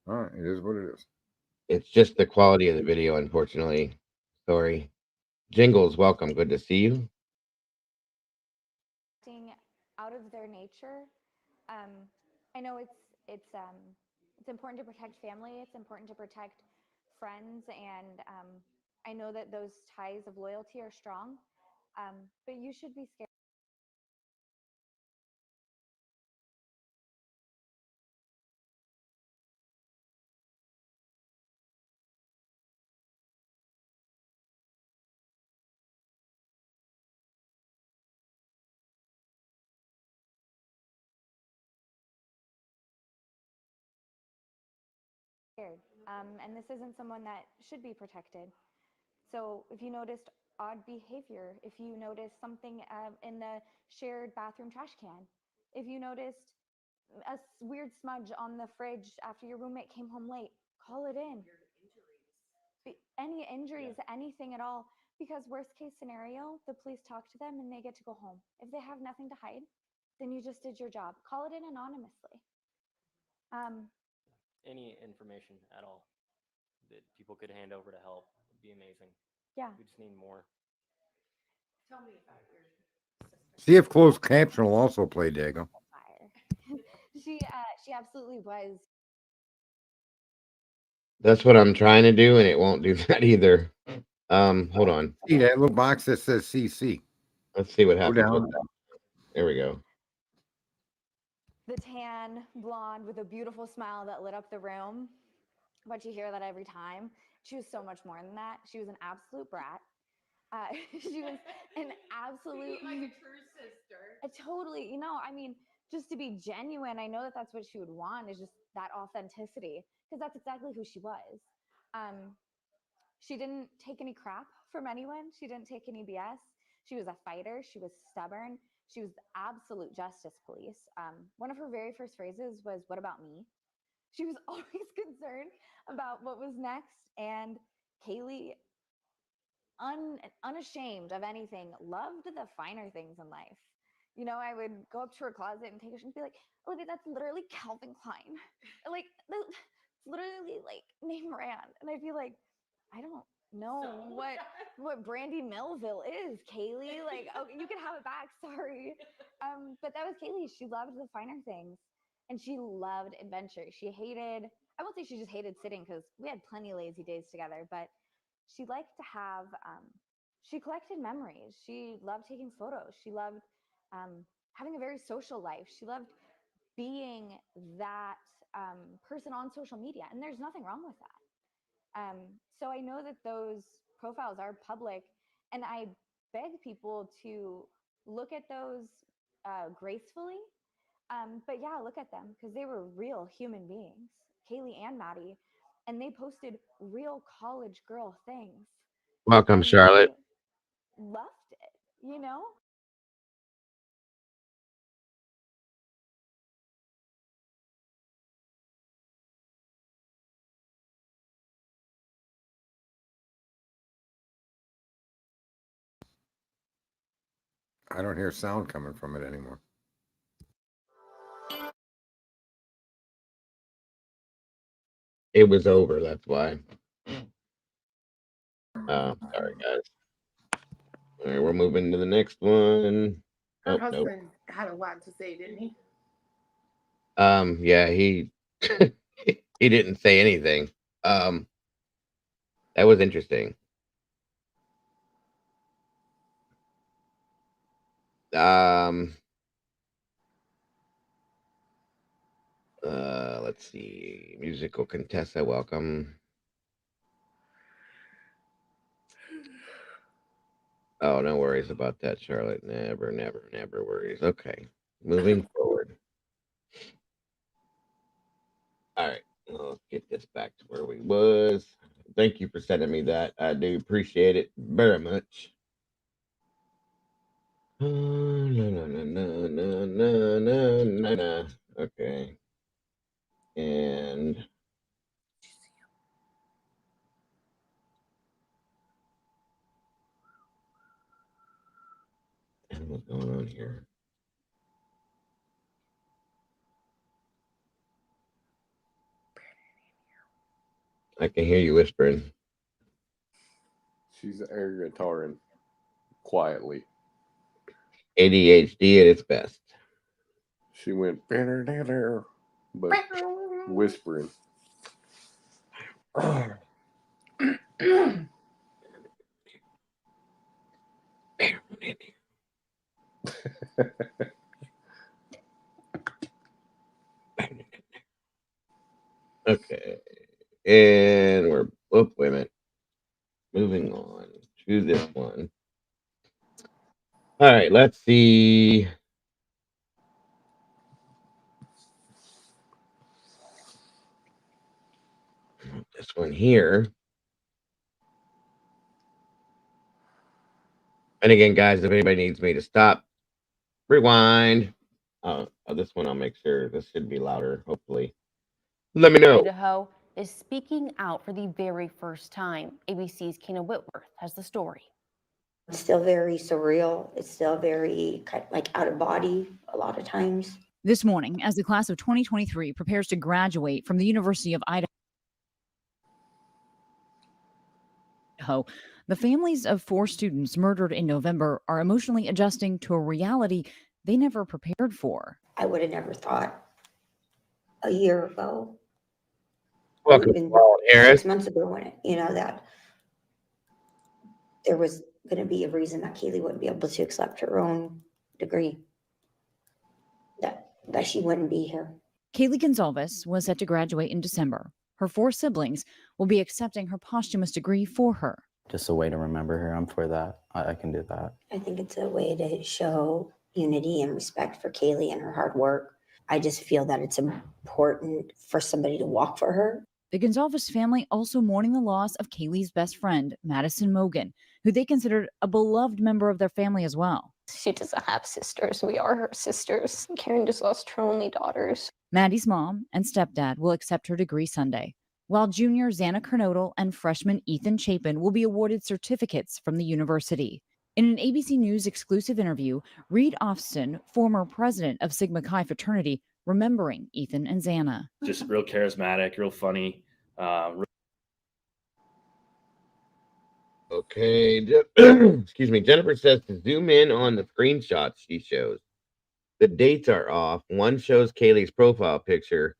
All right. It is what it is. It's just the quality of the video, unfortunately. Sorry. Jingles, welcome. Good to see you. out of their nature. I know it's important to protect family. It's important to protect friends, and I know that those ties of loyalty are strong. But you should be scared. And this isn't someone that should be protected. So if you noticed odd behavior, if you noticed something in the shared bathroom trash can, if you noticed a weird smudge on the fridge after your roommate came home late, call it in. Any injuries, anything at all. Because worst case scenario, the police talk to them and they get to go home. If they have nothing to hide, then you just did your job. Call it in anonymously. Any information at all that people could hand over to help would be amazing. Yeah. We just need more. Tell me about your sister. See if closed caption will also play, Dago. She absolutely was. That's what I'm trying to do, and it won't do that either. Hold on. See that little box that says CC. Let's see what Go happens. down. There we go. The tan blonde with a beautiful smile that lit up the room. But you hear that every time. She was so much more than that. She was an absolute brat. She was an absolute like a true sister. Totally. I mean, just to be genuine, I know that that's what she would want, is just that authenticity, because that's exactly who she was. She didn't take any crap from anyone. She didn't take any BS. She was a fighter. She was stubborn. She was the absolute justice police. One of her very first phrases was, "What about me?" She was always concerned about what was next. And Kaylee, unashamed of anything, loved the finer things in life. I would go up to her closet and take her and be like, "Olivia, that's literally Calvin Klein." Like, it's literally like name brand. And I'd be like, "I don't know what Brandy Melville is, Kaylee. Like, oh, you can have it back. Sorry." But that was Kaylee. She loved the finer things, and she loved adventure. I won't say she just hated sitting, because we had plenty of lazy days together, but she liked to have, she collected memories. She loved taking photos. She loved having a very social life. She loved being that person on social media. And there's nothing wrong with that. So I know that those profiles are public, and I beg people to look at those gracefully. But yeah, look at them, because they were real human beings, Kaylee and Maddie, and they posted real college girl things. Welcome, And Charlotte. they loved it. I don't hear sound coming from it anymore. It was over. That's why. Sorry, guys. All right, we're moving to the next one. Her Oh, nope. husband had a lot to say, didn't he? Yeah, he he didn't say anything. Um, that was interesting. Um, let's see. Musical Contessa, welcome. Oh, no worries about that, Charlotte. Never, never, never worries. Okay, moving forward. All right, let's get this back to where we was. Thank you for sending me that. I do appreciate it very much. No, no, no, no, no, no, no, no, no. Okay, and what's going on here? I can hear you whispering. She's air guitaring quietly. ADHD at its best. She went, but whispering. Okay, and we're wait a minute. Moving on to this one. All right, let's see. This one here. And again, guys, if anybody needs me to stop, rewind. This one I'll make sure this should be louder, hopefully. Let me know. Idaho is speaking out for the very first time. ABC's Kena Whitworth has the story. It's still very surreal. It's still very like out of body a lot of times. This morning, as the class of 2023 prepares to graduate from the University of Idaho, the families of 4 students murdered in November are emotionally adjusting to a reality they never prepared for. I would have never thought a year ago, Welcome, or even Paul Harris. 6 months ago, when that there was going to be a reason that Kaylee wouldn't be able to accept her own degree, that she wouldn't be here. Kaylee Goncalves was set to graduate in December. Her 4 siblings will be accepting her posthumous degree for her. Just a way to remember her. I'm for that. I can do that. I think it's a way to show unity and respect for Kaylee and her hard work. I just feel that it's important for somebody to walk for her. The Goncalves family also mourning the loss of Kaylee's best friend, Madison Mogan, who they considered a beloved member of their family as well. She doesn't have sisters. We are her sisters. Karen just lost her only daughters. Maddie's mom and stepdad will accept her degree Sunday, while junior Xana Kernodle and freshman Ethan Chapin will be awarded certificates from the university. In an ABC News exclusive interview, Reed Austin, former president of Sigma Chi fraternity, remembering Ethan and Xana. Just real charismatic, real funny. Okay. Excuse me. Jennifer says to zoom in on the screenshots she shows. The dates are off. One shows Kaylee's profile picture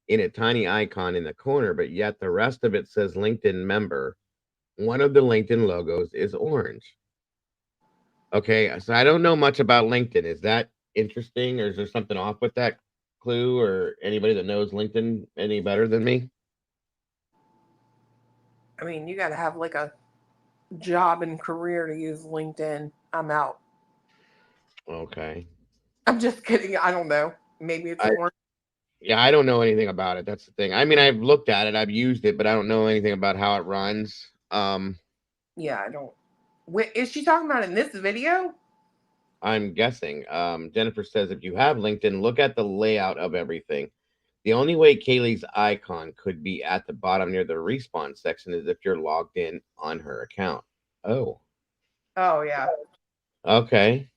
in a tiny icon in the corner, but yet the rest of it says LinkedIn member. One of the LinkedIn logos is orange. Okay, so I don't know much about LinkedIn. Is that interesting, or is there something off with that clue, or anybody that knows LinkedIn any better than me? I mean, you got to have like a job and career to use LinkedIn. I'm out. Okay. I'm just kidding. I don't know. Maybe it's orange. Yeah, I don't know anything about it. That's the thing. I mean, I've looked at it, I've used it, but I don't know anything about how it runs. Yeah, I don't. Is she talking about in this video? I'm guessing. Jennifer says if you have LinkedIn, look at the layout of everything. The only way Kaylee's icon could be at the bottom near the respawn section is if you're logged in on her account. Oh. Oh, yeah. Okay.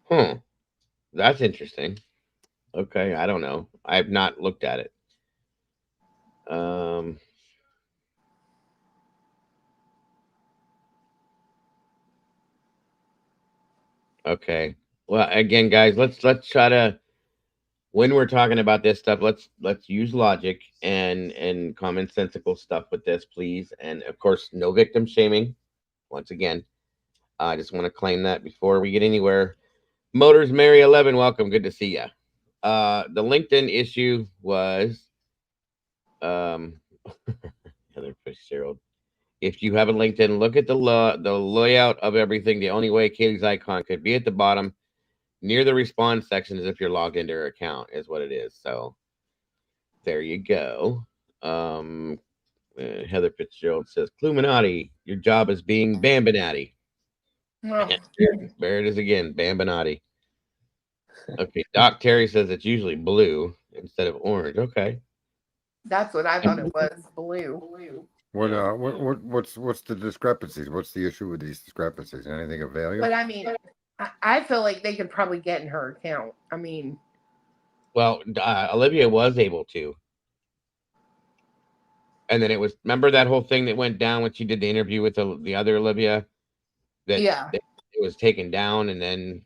Huh. That's interesting. Okay, I don't know. I've not looked at it. Um, okay. Well, again, guys, let's try to when we're talking about this stuff, let's use logic and commonsensical stuff with this, please. And of course, no victim shaming. Once again, I just want to claim that before we get anywhere. Motors Mary 11, welcome. Good to see you. The LinkedIn issue was um Heather Fitzgerald. If you have a LinkedIn, look at the layout of everything. The only way Kaylee's icon could be at the bottom near the response section is if you're logged into her account, is what it is. So there you go. Heather Fitzgerald says, Cluminati, your job is being Bambinati. Oh, There it is again, Bambinati. Okay, Doc Terry says it's usually blue instead of orange. Okay. that's what I thought it was. Blue. What's the discrepancies? What's the issue with these discrepancies? Anything of value? But I mean, I feel like they could probably get in her account. I mean, Well, Olivia was able to. And then it was, remember that whole thing that went down when she did the interview with the other Olivia? That, yeah. that it was taken down and then.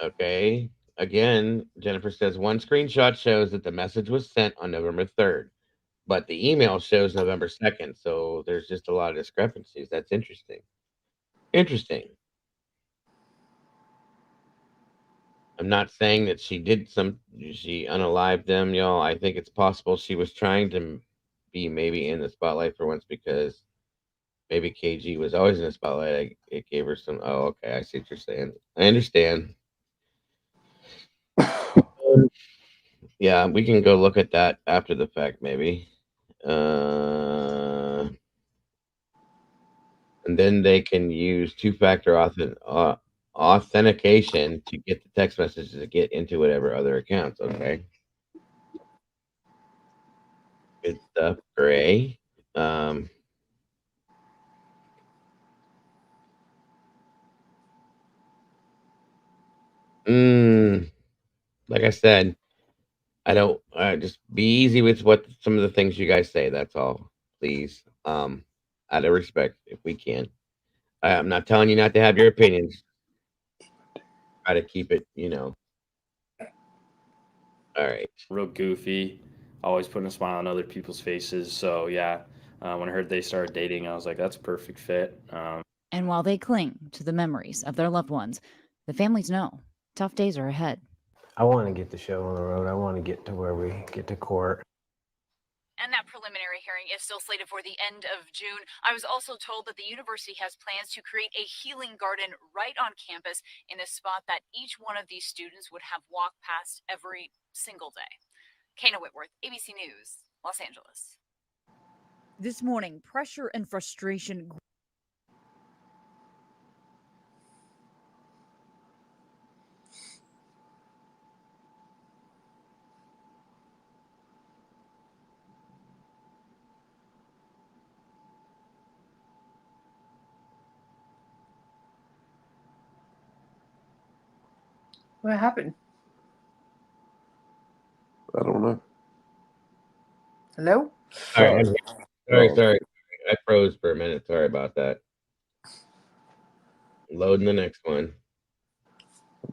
Okay. Again, Jennifer says one screenshot shows that the message was sent on November 3rd, but the email shows November 2nd. So there's just a lot of discrepancies. That's interesting. Interesting. I'm not saying that she unalived them, y'all. I think it's possible she was trying to be maybe in the spotlight for once because maybe KG was always in the spotlight. It gave her some. Oh, okay. I see what you're saying. I understand. Yeah, we can go look at that after the fact, maybe. And then they can use two-factor authentication to get the text messages to get into whatever other accounts. Okay. Good stuff, Gray. Like I said, I don't just be easy with what some of the things you guys say. That's all, please. Out of respect, if we can. I'm not telling you not to have your opinions. Try to keep it, All right. Real goofy, always putting a smile on other people's faces. So yeah, when I heard they started dating, I was like, that's a perfect fit. And while they cling to the memories of their loved ones, the families know tough days are ahead. I want to get the show on the road. I want to get to where we get to court. And that preliminary hearing is still slated for the end of June. I was also told that the university has plans to create a healing garden right on campus in a spot that each one of these students would have walked past every single day. Kana Whitworth, ABC News, Los Angeles. This morning, pressure and frustration. What happened? I don't know. Hello? Sorry. I froze for a minute. Sorry about that. Loading the next one.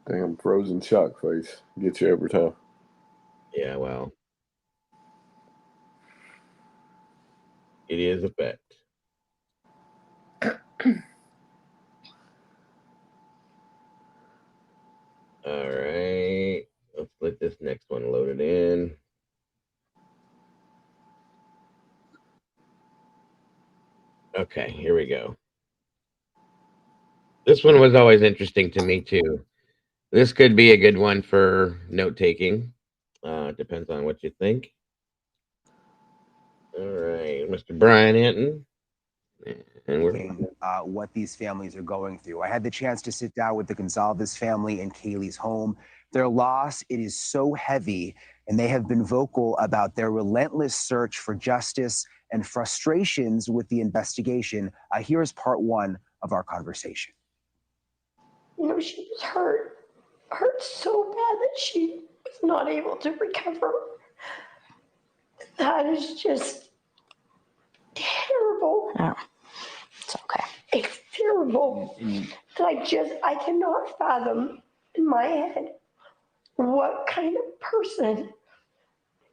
Damn frozen shock face. Gets you every time. Yeah, well. It is a bet. All right. Let's let this next one load it in. Okay, here we go. This one was always interesting to me too. This could be a good one for note taking. Depends on what you think. All right, Mr. Brian Hinton. And we're what these families are going through. I had the chance to sit down with the Goncalves family in Kaylee's home. Their loss, it is so heavy, and they have been vocal about their relentless search for justice and frustrations with the investigation. Here is part one of our conversation. She was hurt. hurt so bad that she was not able to recover. That is just terrible. Oh, it's okay. It's terrible. I cannot fathom in my head what kind of person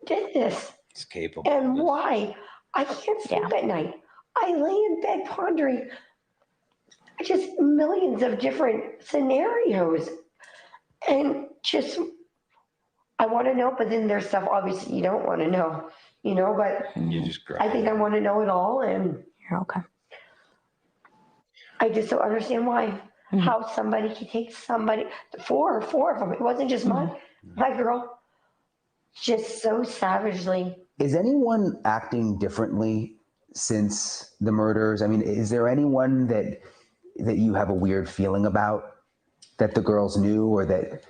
did this. It's capable. And why. I can't sleep at night. I lay in bed pondering just millions of different scenarios. And just, I want to know, but then there's stuff obviously you don't want to know, but You just cry. I think I want to know it all. And You're okay. I just don't understand why, how somebody can take somebody, four of them. It wasn't just my girl, just so savagely. Is anyone acting differently since the murders? I mean, is there anyone that you have a weird feeling about that the girls knew or that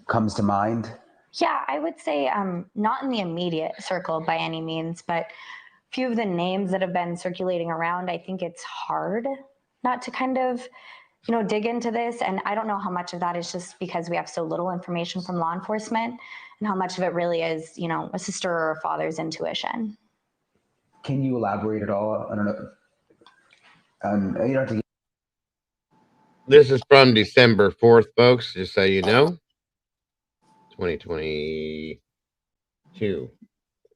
comes to mind? Yeah, I would say not in the immediate circle by any means, but a few of the names that have been circulating around, I think it's hard not to kind of, dig into this. And I don't know how much of that is just because we have so little information from law enforcement and how much of it really is, a sister or a father's intuition. Can you elaborate at all? I don't know. You don't have to. This is from December 4th, folks, just so you know. 2022,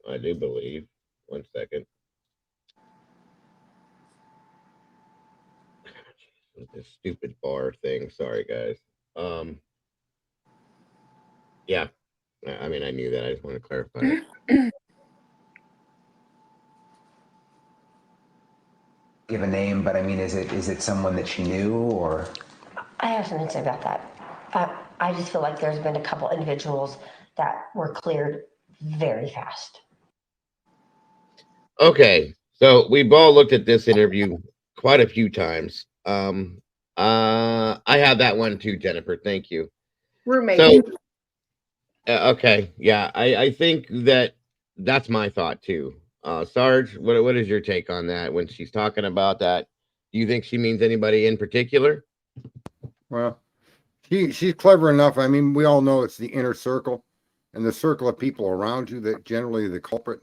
I do believe. 1 second. This stupid bar thing. Sorry, guys. Yeah. I mean, I knew that. I just want to clarify it. Give a name, but I mean, is it someone that she knew or? I have something to say about that. I just feel like there's been a couple individuals that were cleared very fast. Okay, so we've all looked at this interview quite a few times. I have that one too, Jennifer. Thank you. Roommate. So, okay, yeah, I think that's my thought too. Sarge, what is your take on that when she's talking about that? Do you think she means anybody in particular? Well, she's clever enough. I mean, we all know it's the inner circle and the circle of people around you that generally the culprit.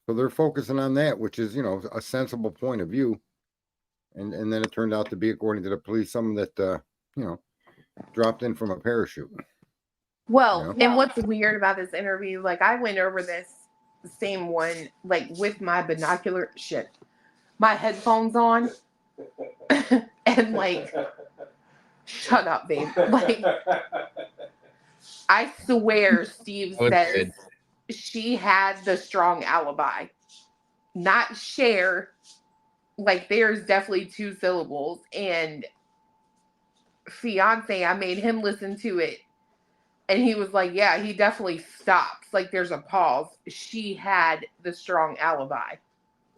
So they're focusing on that, which is, a sensible point of view. And then it turned out to be, according to the police, someone that, dropped in from a parachute. Well, and what's weird about this interview, I went over this same one, with my binocular my headphones on, and shut up, babe. I swear Steve says she had the strong alibi, not share. There's definitely 2 syllables, and fiance, I made him listen to it, and he was like, yeah, he definitely stops. There's a pause. She had the strong alibi.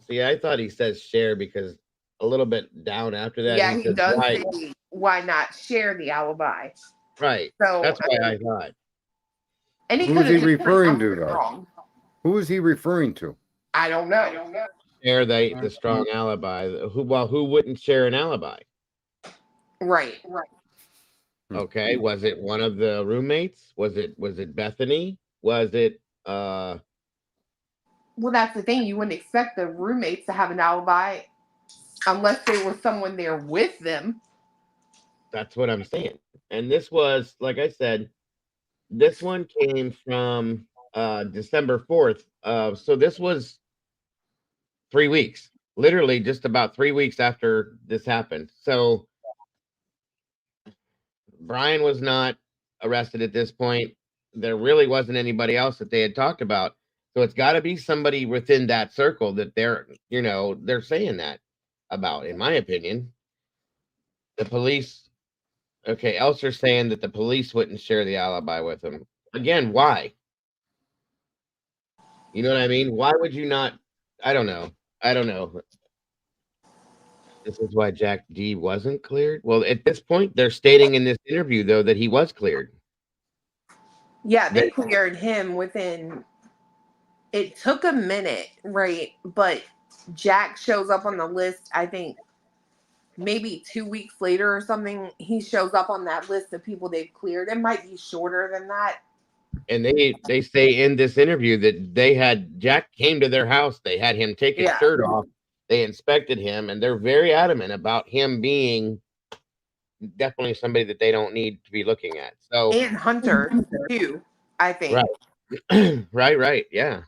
See, I thought he says share because a little bit down after that. Yeah, he does why, say, why not share the alibi? Right. So that's why I thought. And who is he referring to, though? Who is he referring to? I don't know. Share the strong alibi. Who wouldn't share an alibi? Right. Okay. Was it one of the roommates? Was it Bethany? Was it Well, that's the thing. You wouldn't expect the roommates to have an alibi unless there was someone there with them. That's what I'm saying. And this was, like I said, this one came from December 4th. So this was 3 weeks, literally just about 3 weeks after this happened. So Brian was not arrested at this point. There really wasn't anybody else that they had talked about. So it's got to be somebody within that circle that they're saying that about, in my opinion. The police, okay, Elser's saying that the police wouldn't share the alibi with him. Again, why? You know what I mean? Why would you not? I don't know. This is why Jack D wasn't cleared. Well, at this point, they're stating in this interview, though, that he was cleared. Yeah, they cleared him within. It took a minute, right? But Jack shows up on the list, I think, maybe 2 weeks later or something, he shows up on that list of people they've cleared. It might be shorter than that. And they say in this interview that they had Jack came to their house. They had him take his shirt off. They inspected him, and they're very adamant about him being definitely somebody that they don't need to be looking at. So and Hunter too, I think. Right. right. Yeah,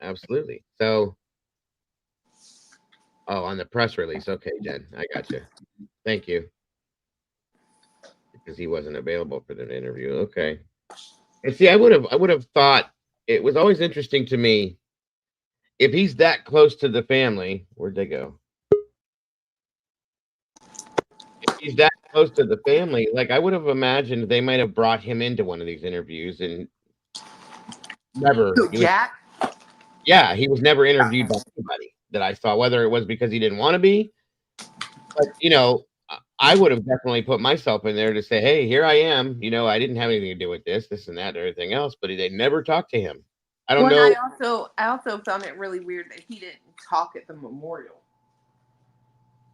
absolutely. So, on the press release. Okay, Jen, I got you. Thank you. Because he wasn't available for the interview. Okay. And see, I would have thought it was always interesting to me if he's that close to the family. Where'd they go? If he's that close to the family, like I would have imagined they might have brought him into one of these interviews and never. Jack? Yeah, he was never interviewed by anybody that I saw, whether it was because he didn't want to be. But, I would have definitely put myself in there to say, hey, here I am. I didn't have anything to do with this and that, and everything else, but they never talked to him. I don't know. I also found it really weird that he didn't talk at the memorial.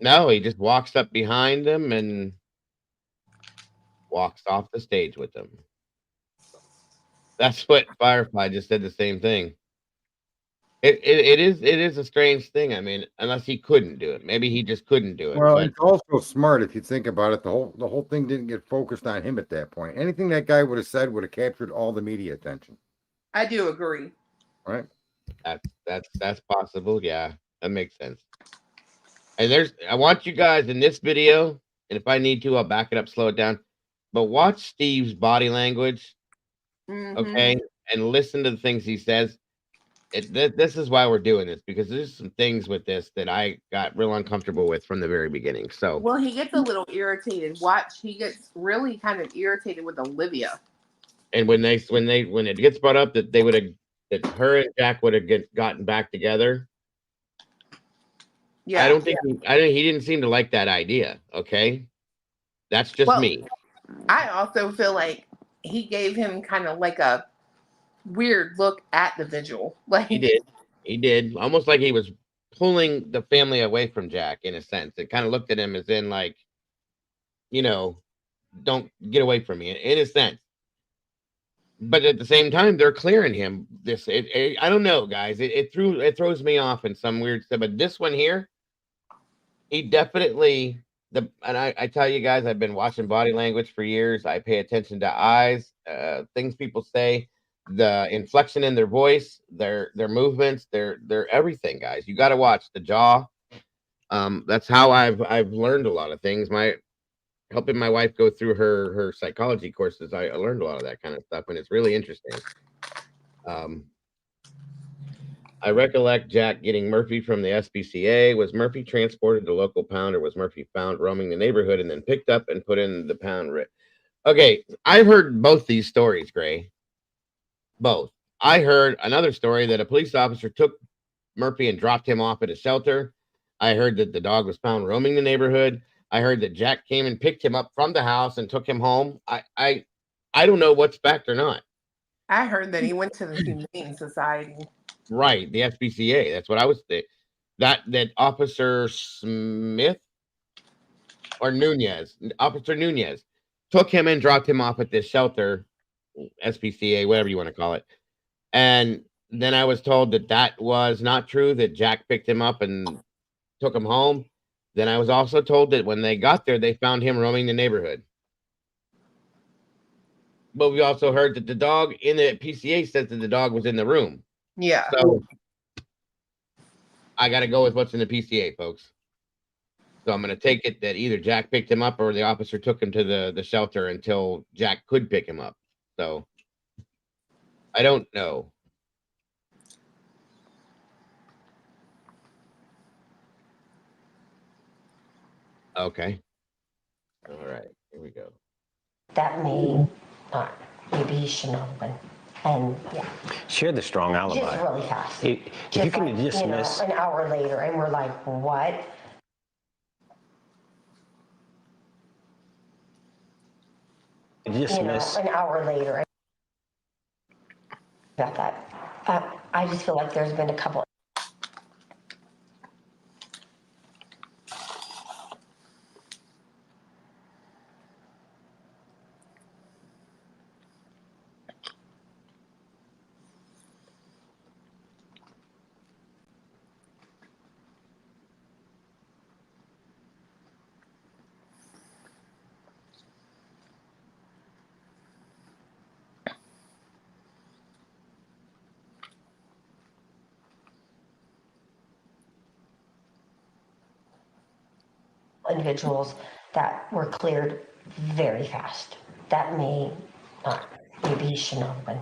No, he just walks up behind them and walks off the stage with them. That's what Firefly just said, the same thing. It is a strange thing. I mean, unless he couldn't do it. Maybe he just couldn't do it. Well, but it's also smart if you think about it. The whole thing didn't get focused on him at that point. Anything that guy would have said would have captured all the media attention. I do agree. Right. That's possible. Yeah, that makes sense. And I want you guys in this video, and if I need to, I'll back it up, slow it down. But watch Steve's body language, okay, and listen to the things he says. This is why we're doing this, because there's some things with this that I got real uncomfortable with from the very beginning. So, well, he gets a little irritated. Watch, he gets really kind of irritated with Olivia. And when it gets brought up that that her and Jack would have gotten back together. Yeah, I don't think he didn't seem to like that idea. Okay, that's just me. I also feel like he gave him kind of like a weird look at the vigil. Like he did almost like he was pulling the family away from Jack in a sense. It kind of looked at him as in like, don't get away from me in a sense. But at the same time, they're clearing him. I don't know, guys. It throws me off in some weird stuff. But this one here, he definitely and I tell you guys, I've been watching body language for years. I pay attention to eyes, things people say, the inflection in their voice, their movements, their everything, guys. You got to watch the jaw. That's how I've learned a lot of things. Helping my wife go through her psychology courses, I learned a lot of that kind of stuff, and it's really interesting. I recollect Jack getting Murphy from the SPCA. Was Murphy transported to local pound, or was Murphy found roaming the neighborhood and then picked up and put in the pound? Okay, I've heard both these stories, Gray. Both. I heard another story that a police officer took Murphy and dropped him off at a shelter. I heard that the dog was found roaming the neighborhood. I heard that Jack came and picked him up from the house and took him home. I don't know what's fact or not. I heard that he went to the Humane Society. Right, the SPCA. That's what I was thinking. That Officer Smith or Officer Nunez took him and dropped him off at this shelter, SPCA, whatever you want to call it. And then I was told that was not true, that Jack picked him up and took him home. Then I was also told that when they got there, they found him roaming the neighborhood. But we also heard that the dog in the PCA says that the dog was in the room. Yeah. So I got to go with what's in the PCA, folks. So I'm going to take it that either Jack picked him up or the officer took him to the shelter until Jack could pick him up. So I don't know. Okay. All right. Here we go. That may not. Maybe he shouldn't have been. And yeah. She had the strong alibi. Just really fast. If you can dismiss. An hour later, and we're like, what? Dismiss. An hour later. About that. I just feel like there's been a couple. individuals that were cleared very fast. That may not, maybe he shouldn't have been.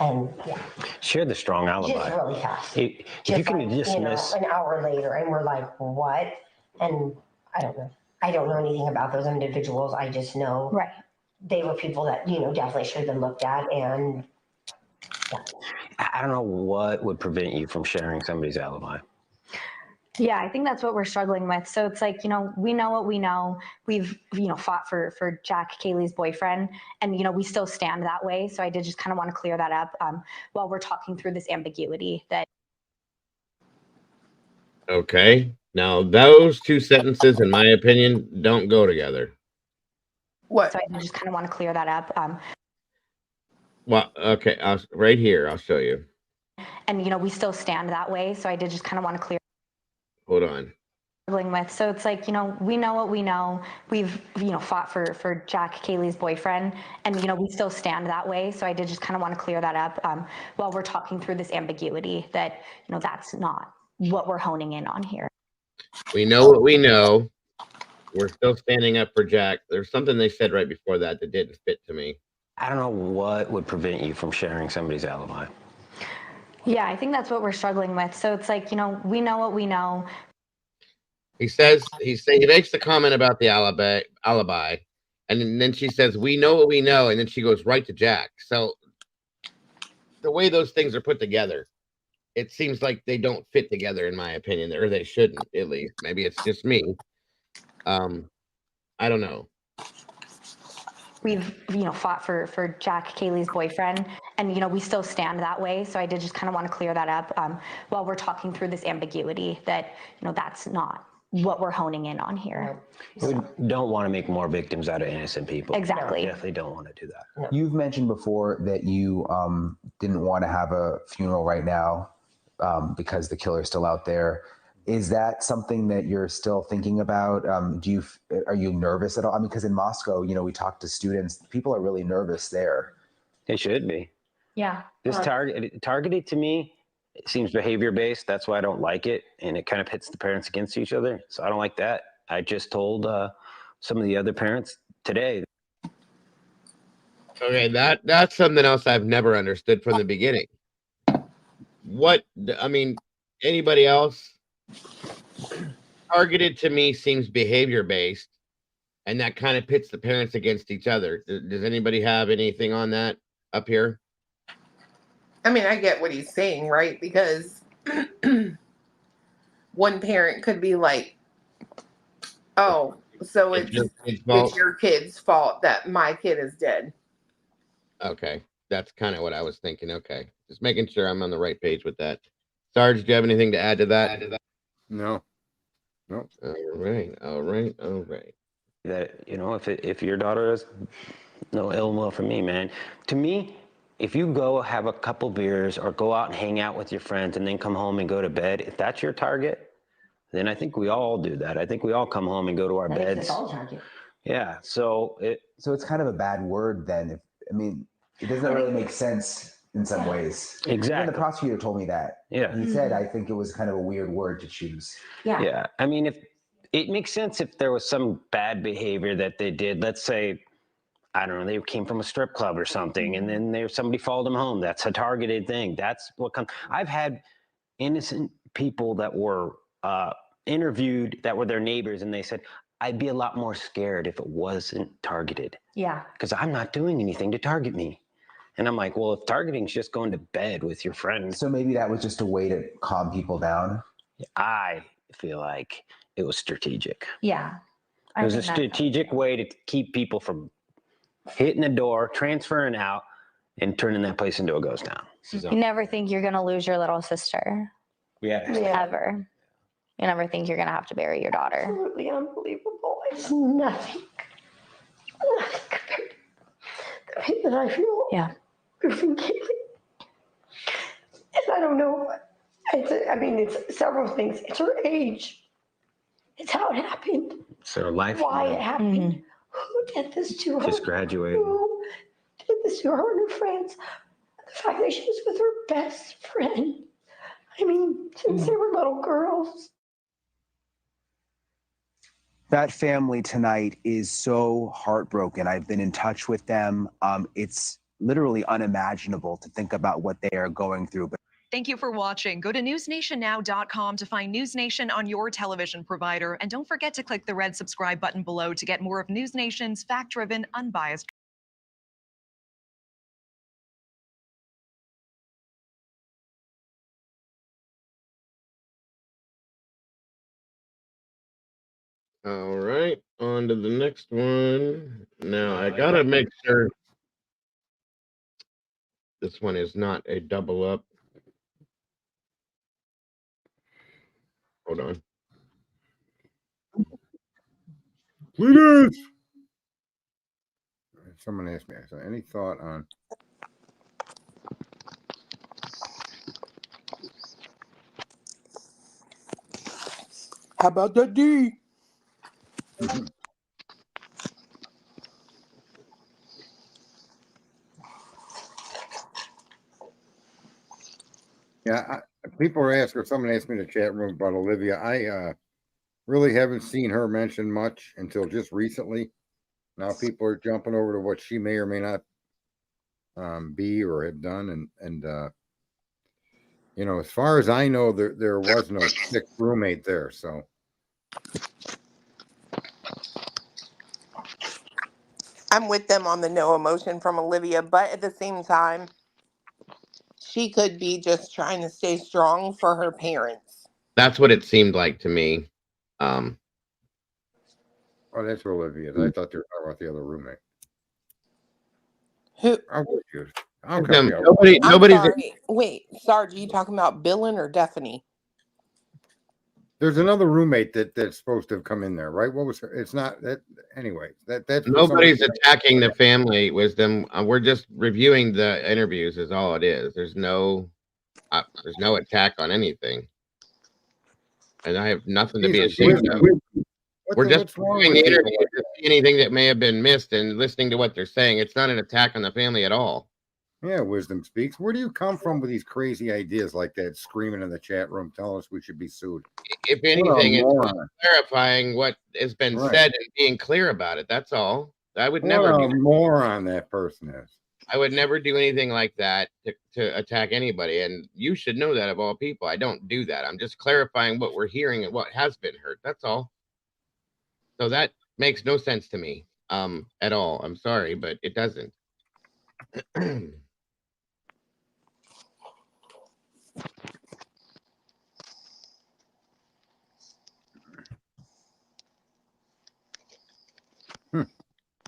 And yeah, Share the strong alibi. just really fast. If Just you can like, dismiss, an hour later, and we're like, what? And I don't know. I don't know anything about those individuals. I just know they were people that, definitely should have been looked at. And I don't know what would prevent you from sharing somebody's alibi. Yeah, I think that's what we're struggling with. So it's like, we know what we know. We've, fought for Jack, Kaylee's boyfriend, and, we still stand that way. So I did just kind of want to clear that up while we're talking through this ambiguity that. Okay. Now, those two sentences, in my opinion, don't go together. What? So I just kind of want to clear that up. Well, okay. Right here, I'll show you. And, we still stand that way. So I did just kind of want to clear. Hold on. With. So it's like, we know what we know. We've, fought for Jack, Kaylee's boyfriend, and, we still stand that way. So I did just kind of want to clear that up while we're talking through this ambiguity that, that's not what we're honing in on here. We know what we know. We're still standing up for Jack. There's something they said right before that didn't fit to me. I don't know what would prevent you from sharing somebody's alibi. Yeah, I think that's what we're struggling with. So it's like, we know what we know. He makes the comment about the alibi, and then she says, "We know what we know," and then she goes right to Jack. So the way those things are put together, it seems like they don't fit together, in my opinion, or they shouldn't, at least. Maybe it's just me. I don't know. We've, fought for Jack, Kaylee's boyfriend, and, we still stand that way. So I did just kind of want to clear that up while we're talking through this ambiguity that, that's not what we're honing in on here. We don't want to make more victims out of innocent people. Exactly. Definitely don't want to do that. You've mentioned before that you didn't want to have a funeral right now because the killer's still out there. Is that something that you're still thinking about? Are you nervous at all? I mean, because in Moscow, we talked to students. People are really nervous there. They should be. Yeah. This targeted to me, it seems behavior based. That's why I don't like it, and it kind of pits the parents against each other. So I don't like that. I just told some of the other parents today. Okay, that's something else I've never understood from the beginning. Anybody else? Targeted to me seems behavior based, and that kind of pits the parents against each other. Does anybody have anything on that up here? I mean, I get what he's saying, right? Because one parent could be like, oh, so it's your kid's fault that my kid is dead. Okay, that's kind of what I was thinking. Okay, just making sure I'm on the right page with that. Sarge, do you have anything to add to that? No. All right. That, if your daughter is no ill will for me, man. To me, if you go have a couple beers or go out and hang out with your friends and then come home and go to bed, if that's your target, then I think we all do that. I think we all come home and go to our beds. It's all target. Yeah. So it's kind of a bad word then. It doesn't really make sense in some ways. Exactly. Even the prosecutor told me that. Yeah. He said, I think it was kind of a weird word to choose. Yeah. Yeah. I mean, if it makes sense if there was some bad behavior that they did, let's say, I don't know, they came from a strip club or something, and then somebody followed them home. That's a targeted thing. That's what comes. I've had innocent people that were interviewed that were their neighbors, and they said, I'd be a lot more scared if it wasn't targeted. Yeah. Because I'm not doing anything to target me. And I'm like, well, if targeting's just going to bed with your friends. So maybe that was just a way to calm people down? I feel like it was strategic. Yeah. It was a strategic way to keep people from hitting the door, transferring out, and turning that place into a ghost town. So, You never think you're going to lose your little sister. Yeah. Ever. You never think you're going to have to bury your daughter. Absolutely unbelievable. It's nothing compared to the pain that I feel. Yeah. Losing Kaylee. And I don't know. It's several things. It's her age. It's how it happened. It's her life. Why it happened. Who did this to her? Just graduated. Who did this to her and her friends? The fact that she was with her best friend. Since they were little girls. That family tonight is so heartbroken. I've been in touch with them. It's literally unimaginable to think about what they are going through. But thank you for watching. Go to newsnationnow.com to find News Nation on your television provider. And don't forget to click the red subscribe button below to get more of News Nation's fact-driven, unbiased. All right, on to the next one. Now I gotta make sure this one is not a double up. Hold on. Please. Someone asked me, so any thought on How about that D? Yeah, people are asking, or someone asked me in the chat room about Olivia. I really haven't seen her mentioned much until just recently. Now people are jumping over to what she may or may not be or have done, and you know, as far as I know, there was no sick roommate there. So I'm with them on the no emotion from Olivia, but at the same time, she could be just trying to stay strong for her parents. That's what it seemed like to me. Oh, that's Olivia. I thought they were talking about the other roommate. Who? I'm confused. Nobody's. Sorry. Wait, Sarge, are you talking about Billin or Daphne? There's another roommate that's supposed to have come in there, right? What was her? It's not that anyway. That's Nobody's attacking the family wisdom. We're just reviewing the interviews. Is all it is. There's no attack on anything, and I have nothing to be ashamed of. We're just reviewing the interview to see anything that may have been missed and listening to what they're saying. It's not an attack on the family at all. Yeah, wisdom speaks. Where do you come from with these crazy ideas like that? Screaming in the chat room, telling us we should be sued. If anything, it's clarifying what has been said and being clear about it. That's all. I would never. What a moron that person is. I would never do anything like that to attack anybody, and you should know that of all people. I don't do that. I'm just clarifying what we're hearing and what has been heard. That's all. So that makes no sense to me at all. I'm sorry, but it doesn't.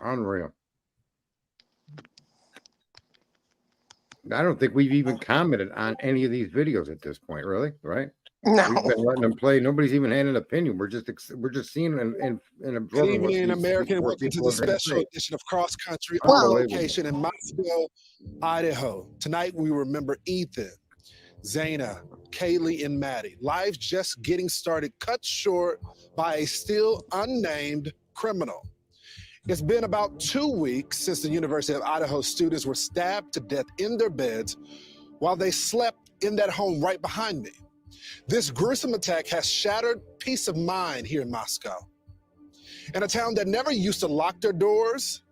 Unreal. I don't think we've even commented on any of these videos at this point, really, right? No. We've been letting them play. Nobody's even had an opinion. We're just seeing and absorbing. Good evening, American. Welcome to the special edition of Cross Country on location in Mossville, Idaho. Tonight we remember Ethan, Zayna, Kaylee, and Maddie. Lives just getting started, cut short by a still unnamed criminal. It's been about 2 weeks since the University of Idaho students were stabbed to death in their beds while they slept in that home right behind me. This gruesome attack has shattered peace of mind here in Moscow. In a town that never used to lock their doors,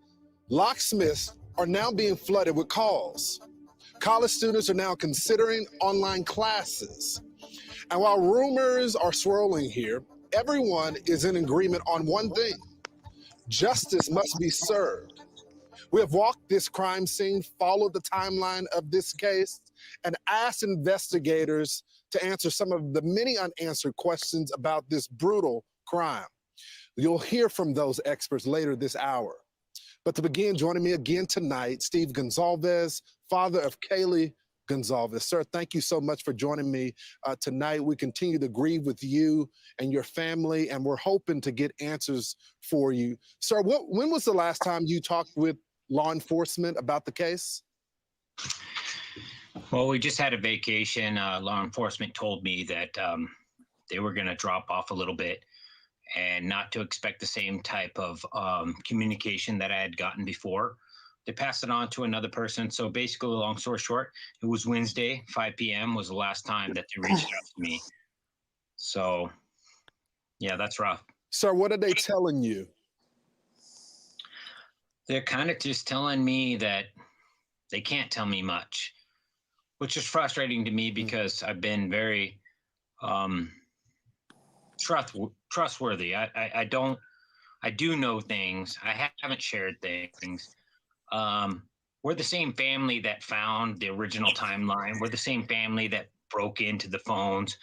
locksmiths are now being flooded with calls. College students are now considering online classes. And while rumors are swirling here, everyone is in agreement on one thing. Justice must be served. We have walked this crime scene, followed the timeline of this case, and asked investigators to answer some of the many unanswered questions about this brutal crime. You'll hear from those experts later this hour. But to begin, joining me again tonight, Steve Goncalves, father of Kaylee Goncalves. Sir, thank you so much for joining me tonight. We continue to grieve with you and your family, and we're hoping to get answers for you. Sir, when was the last time you talked with law enforcement about the case? Well, we just had a vacation. Law enforcement told me that they were going to drop off a little bit and not to expect the same type of communication that I had gotten before. They passed it on to another person. So basically, long story short, it was Wednesday, 5 p.m. was the last time that they reached out to me. So, yeah, that's rough. Sir, what are they telling you? They're kind of just telling me that they can't tell me much, which is frustrating to me because I've been very trustworthy. I do know things. I haven't shared things. We're the same family that found the original timeline. We're the same family that broke into the phones.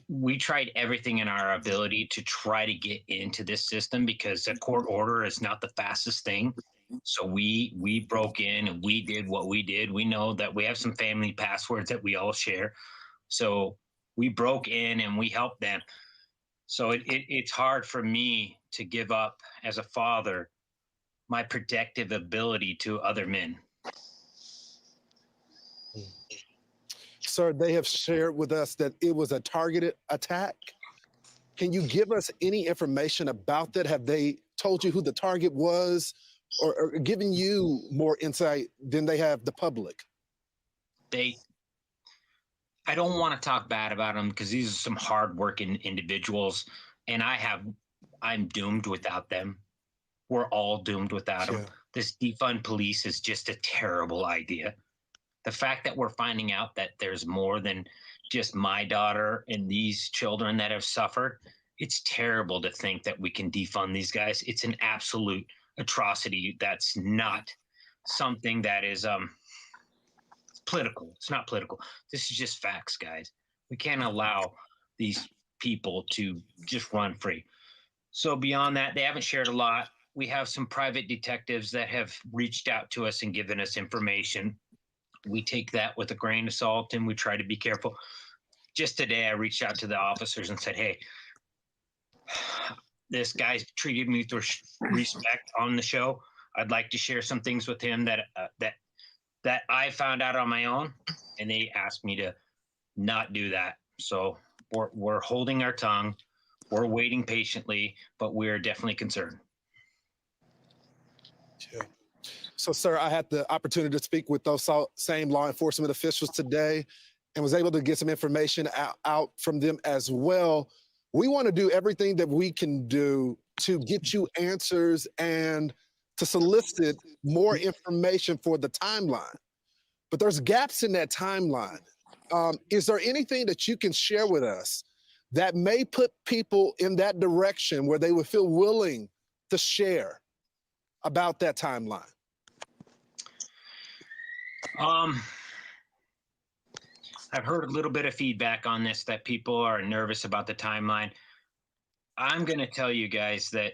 We tried everything in our ability to try to get into this system because a court order is not the fastest thing. So we broke in and we did what we did. We know that we have some family passwords that we all share. So we broke in and we helped them. So it's hard for me to give up as a father my protective ability to other men. Sir, they have shared with us that it was a targeted attack. Can you give us any information about that? Have they told you who the target was or given you more insight than they have the public? I don't want to talk bad about them because these are some hardworking individuals, and I'm doomed without them. We're all doomed without them. This defund police is just a terrible idea. The fact that we're finding out that there's more than just my daughter and these children that have suffered, it's terrible to think that we can defund these guys. It's an absolute atrocity. That's not something that is political. It's not political. This is just facts, guys. We can't allow these people to just run free. So beyond that, they haven't shared a lot. We have some private detectives that have reached out to us and given us information. We take that with a grain of salt and we try to be careful. Just today, I reached out to the officers and said, hey, this guy's treated me with respect on the show. I'd like to share some things with him that I found out on my own, and they asked me to not do that. So we're holding our tongue. We're waiting patiently, but we're definitely concerned. Yeah. So, sir, I had the opportunity to speak with those same law enforcement officials today and was able to get some information out from them as well. We want to do everything that we can do to get you answers and to solicit more information for the timeline. But there's gaps in that timeline. Is there anything that you can share with us that may put people in that direction where they would feel willing to share about that timeline? I've heard a little bit of feedback on this that people are nervous about the timeline. I'm going to tell you guys that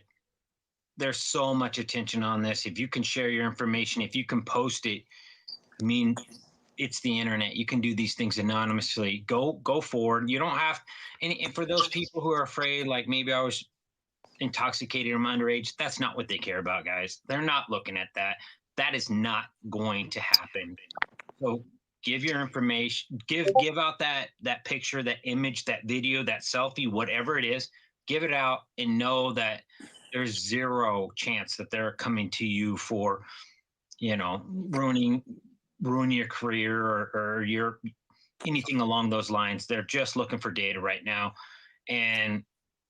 there's so much attention on this. If you can share your information, if you can post it, I mean, it's the internet. You can do these things anonymously. Go forward. You don't have, and for those people who are afraid, like maybe I was intoxicated or I'm underage, that's not what they care about, guys. They're not looking at that. That is not going to happen. So give your information, give out that picture, that image, that video, that selfie, whatever it is, give it out and know that there's zero chance that they're coming to you for, ruining your career or your anything along those lines. They're just looking for data right now. And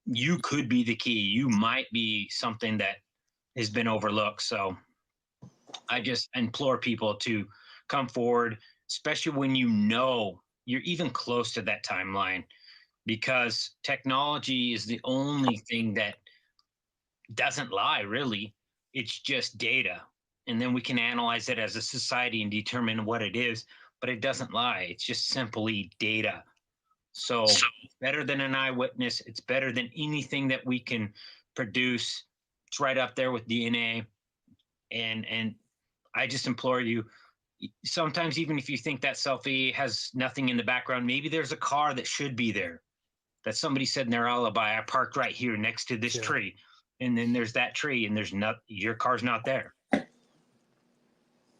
you could be the key. You might be something that has been overlooked. So I just implore people to come forward, especially when you're even close to that timeline, because technology is the only thing that doesn't lie, really. It's just data. And then we can analyze it as a society and determine what it is, but it doesn't lie. It's just simply data. So it's better than an eyewitness. It's better than anything that we can produce. It's right up there with DNA. And I just implore you, sometimes even if you think that selfie has nothing in the background, maybe there's a car that should be there, that somebody said in their alibi, I parked right here next to this tree. And then there's that tree and your car's not there.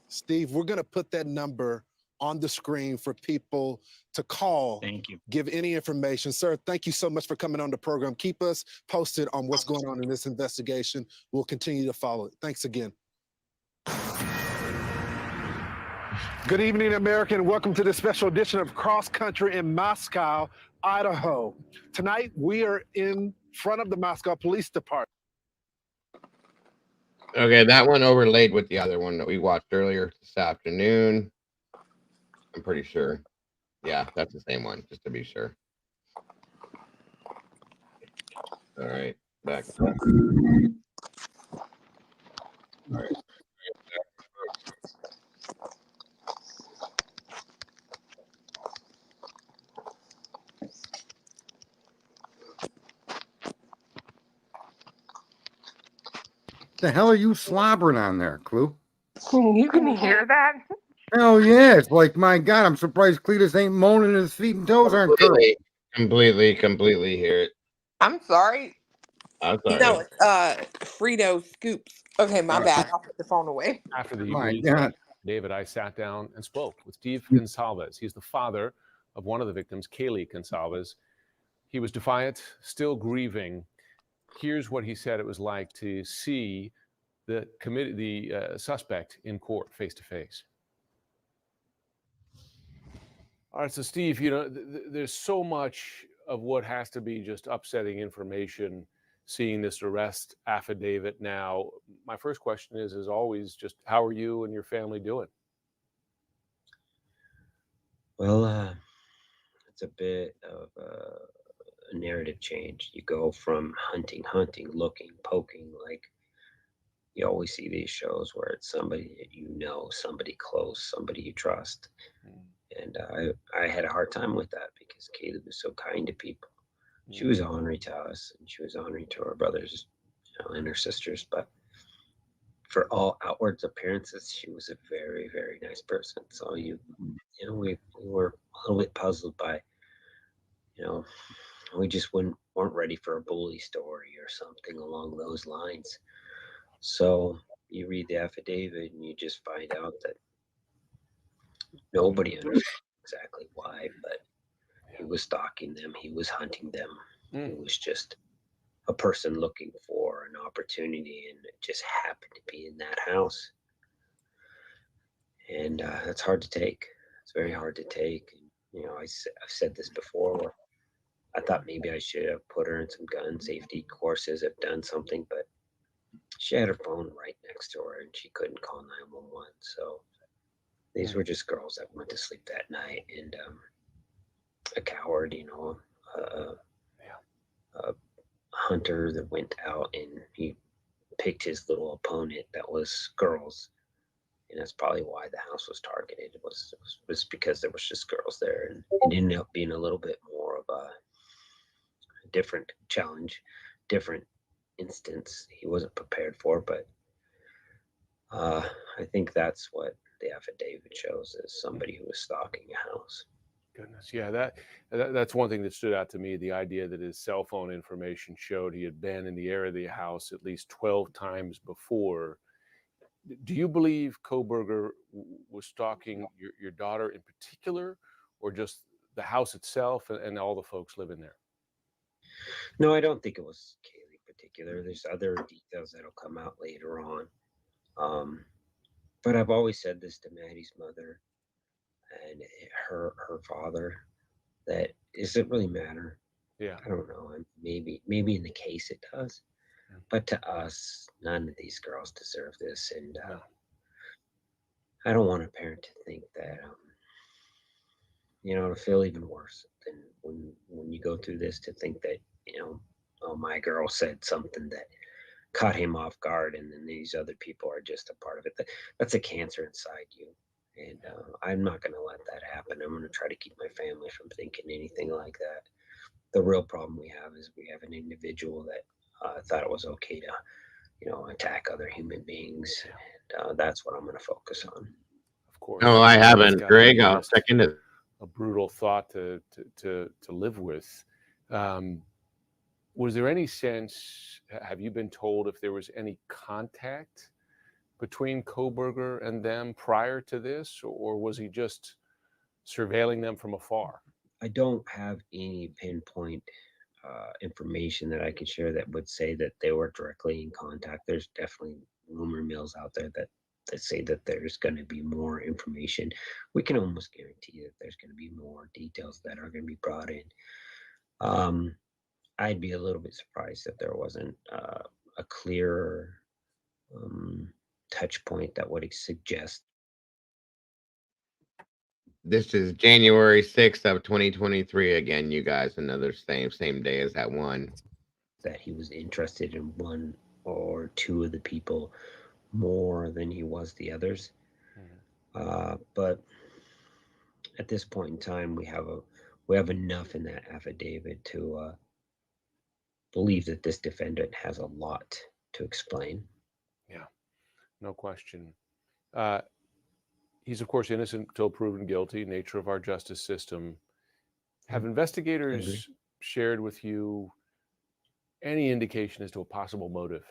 Steve, we're going to put that number on the screen for people to call. Thank you. Give any information. Sir, thank you so much for coming on the program. Keep us posted on what's going on in this investigation. We'll continue to follow it. Thanks again. Good evening, America, and welcome to this special edition of Cross Country in Moscow, Idaho. Tonight, we are in front of the Moscow Police Department. Okay, that one overlaid with the other one that we watched earlier this afternoon. I'm pretty sure. Yeah, that's the same one, just to be sure. All right, back. All right. The hell are you slobbering on there, Clue? You can hear that? Hell yeah. It's like, my God, I'm surprised Cletus ain't moaning his feet and toes aren't curled. Completely hear it. I'm sorry. I'm sorry. No, it's Frito Scoops. Okay, my bad. I'll put the phone away. After the My release, God. David, I sat down and spoke with Steve Goncalves. He's the father of one of the victims, Kaylee Goncalves. He was defiant, still grieving. Here's what he said it was like to see the suspect in court face to face. All right, so Steve, you know, there's so much of what has to be just upsetting information seeing this arrest affidavit now. My first question is, as always, just how are you and your family doing? Well, it's a bit of a narrative change. You go from hunting, looking, poking, like you always see these shows where it's somebody that you know, somebody close, somebody you trust. And I had a hard time with that because Kaylee was so kind to people. She was honoring to us, and she was honoring to her brothers, you know, and her sisters. But for all outward appearances, she was a very, very nice person. So we were a little bit puzzled by, you know, we just weren't ready for a bully story or something along those lines. So you read the affidavit and you just find out that nobody understood exactly why, but he was stalking them, he was hunting them. He was just a person looking for an opportunity, and it just happened to be in that house. And that's hard to take. It's very hard to take. And, you know, I've said this before, where I thought maybe I should have put her in some gun safety courses, have done something, but she had her phone right next to her and she couldn't call 911. So these were just girls that went to sleep that night, and a coward, you know, a hunter that went out and he picked his little opponent that was girls. And that's probably why the house was targeted. It was because there was just girls there, and it ended up being a little bit more of a different challenge, different instance he wasn't prepared for. But I think that's what the affidavit shows, is somebody who was stalking a house. Goodness, yeah, that's one thing that stood out to me, the idea that his cell phone information showed he had been in the area of the house at least 12 times before. Do you believe Kohberger was stalking your daughter in particular, or just the house itself and all the folks living there? No, I don't think it was Kaylee in particular. There's other details that'll come out later on. But I've always said this to Maddie's mother and her father, that does it really matter? Yeah. I don't know. Maybe in the case it does. But to us, none of these girls deserve this. And I don't want a parent to think that, you know, to feel even worse than when you go through this, to think that, you know, oh, my girl said something that caught him off guard, and then these other people are just a part of it. That's a cancer inside you. And I'm not going to let that happen. I'm going to try to keep my family from thinking anything like that. The real problem we have is we have an individual that thought it was okay to, you know, attack other human beings. And that's what I'm going to focus on. Of course. No, I haven't. Greg, I'll second it. A brutal thought to live with. Was there any sense, have you been told if there was any contact between Kohberger and them prior to this, or was he just surveilling them from afar? I don't have any pinpoint information that I can share that would say that they were directly in contact. There's definitely rumor mills out there that say that there's going to be more information. We can almost guarantee that there's going to be more details that are going to be brought in. I'd be a little bit surprised if there wasn't a clearer touch point that would suggest. This is January 6th of 2023 again, you guys. Another same day as that one. That he was interested in one or two of the people more than he was the others. But at this point in time, we have enough in that affidavit to believe that this defendant has a lot to explain. Yeah, no question. He's, of course, innocent until proven guilty, nature of our justice system. Have investigators shared with you any indication as to a possible motive?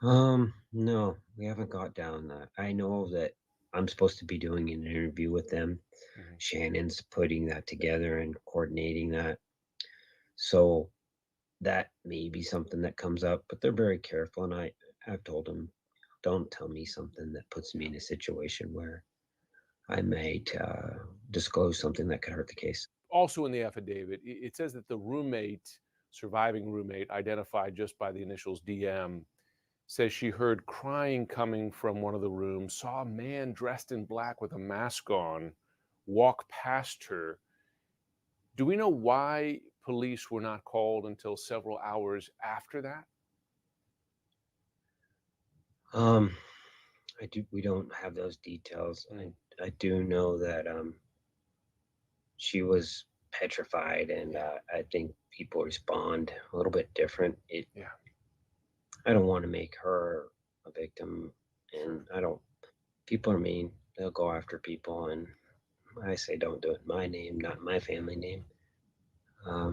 No, we haven't got down that. I know that I'm supposed to be doing an interview with them. Shannon's putting that together and coordinating that. So that may be something that comes up, but they're very careful. And I've told them, don't tell me something that puts me in a situation where I might disclose something that could hurt the case. Also in the affidavit, it says that the surviving roommate, identified just by the initials DM, says she heard crying coming from one of the rooms, saw a man dressed in black with a mask on walk past her. Do we know why police were not called until several hours after that? We don't have those details. I do know that she was petrified, and I think people respond a little bit different. I don't want to make her a victim, and people are mean. They'll go after people, and I say don't do it in my name, not my family name. I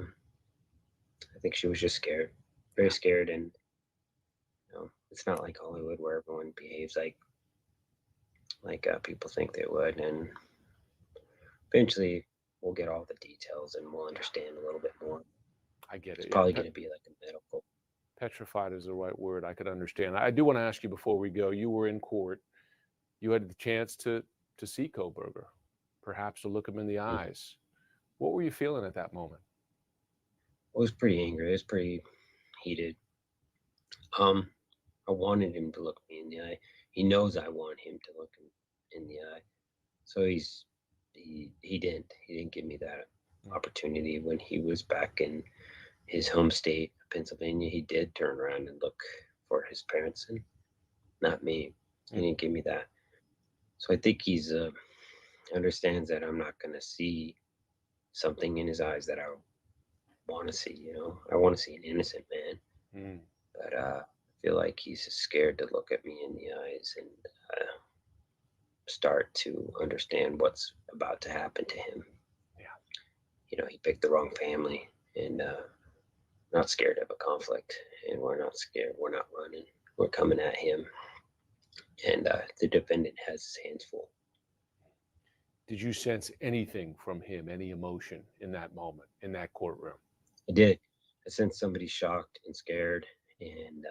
think she was just scared, very scared, and it's not like Hollywood where everyone behaves like people think they would, and eventually we'll get all the details and we'll understand a little bit more. I get it. It's probably going to be like a medical. Petrified is the right word. I could understand. I do want to ask you before we go, you were in court. You had the chance to see Kohberger, perhaps to look him in the eyes. What were you feeling at that moment? I was pretty angry. I was pretty heated. I wanted him to look me in the eye. He knows I want him to look in the eye. So he didn't give me that opportunity. When he was back in his home state, Pennsylvania, he did turn around and look for his parents, and not me. He didn't give me that. So I think he's understands that I'm not going to see something in his eyes that I want to see. I want to see an innocent man, but I feel like he's scared to look at me in the eyes and start to understand what's about to happen to him. He picked the wrong family, and not scared of a conflict, and we're not scared. We're not running. We're coming at him, and the defendant has his hands full. Did you sense anything from him, any emotion in that moment, in that courtroom? I did. I sensed somebody shocked and scared and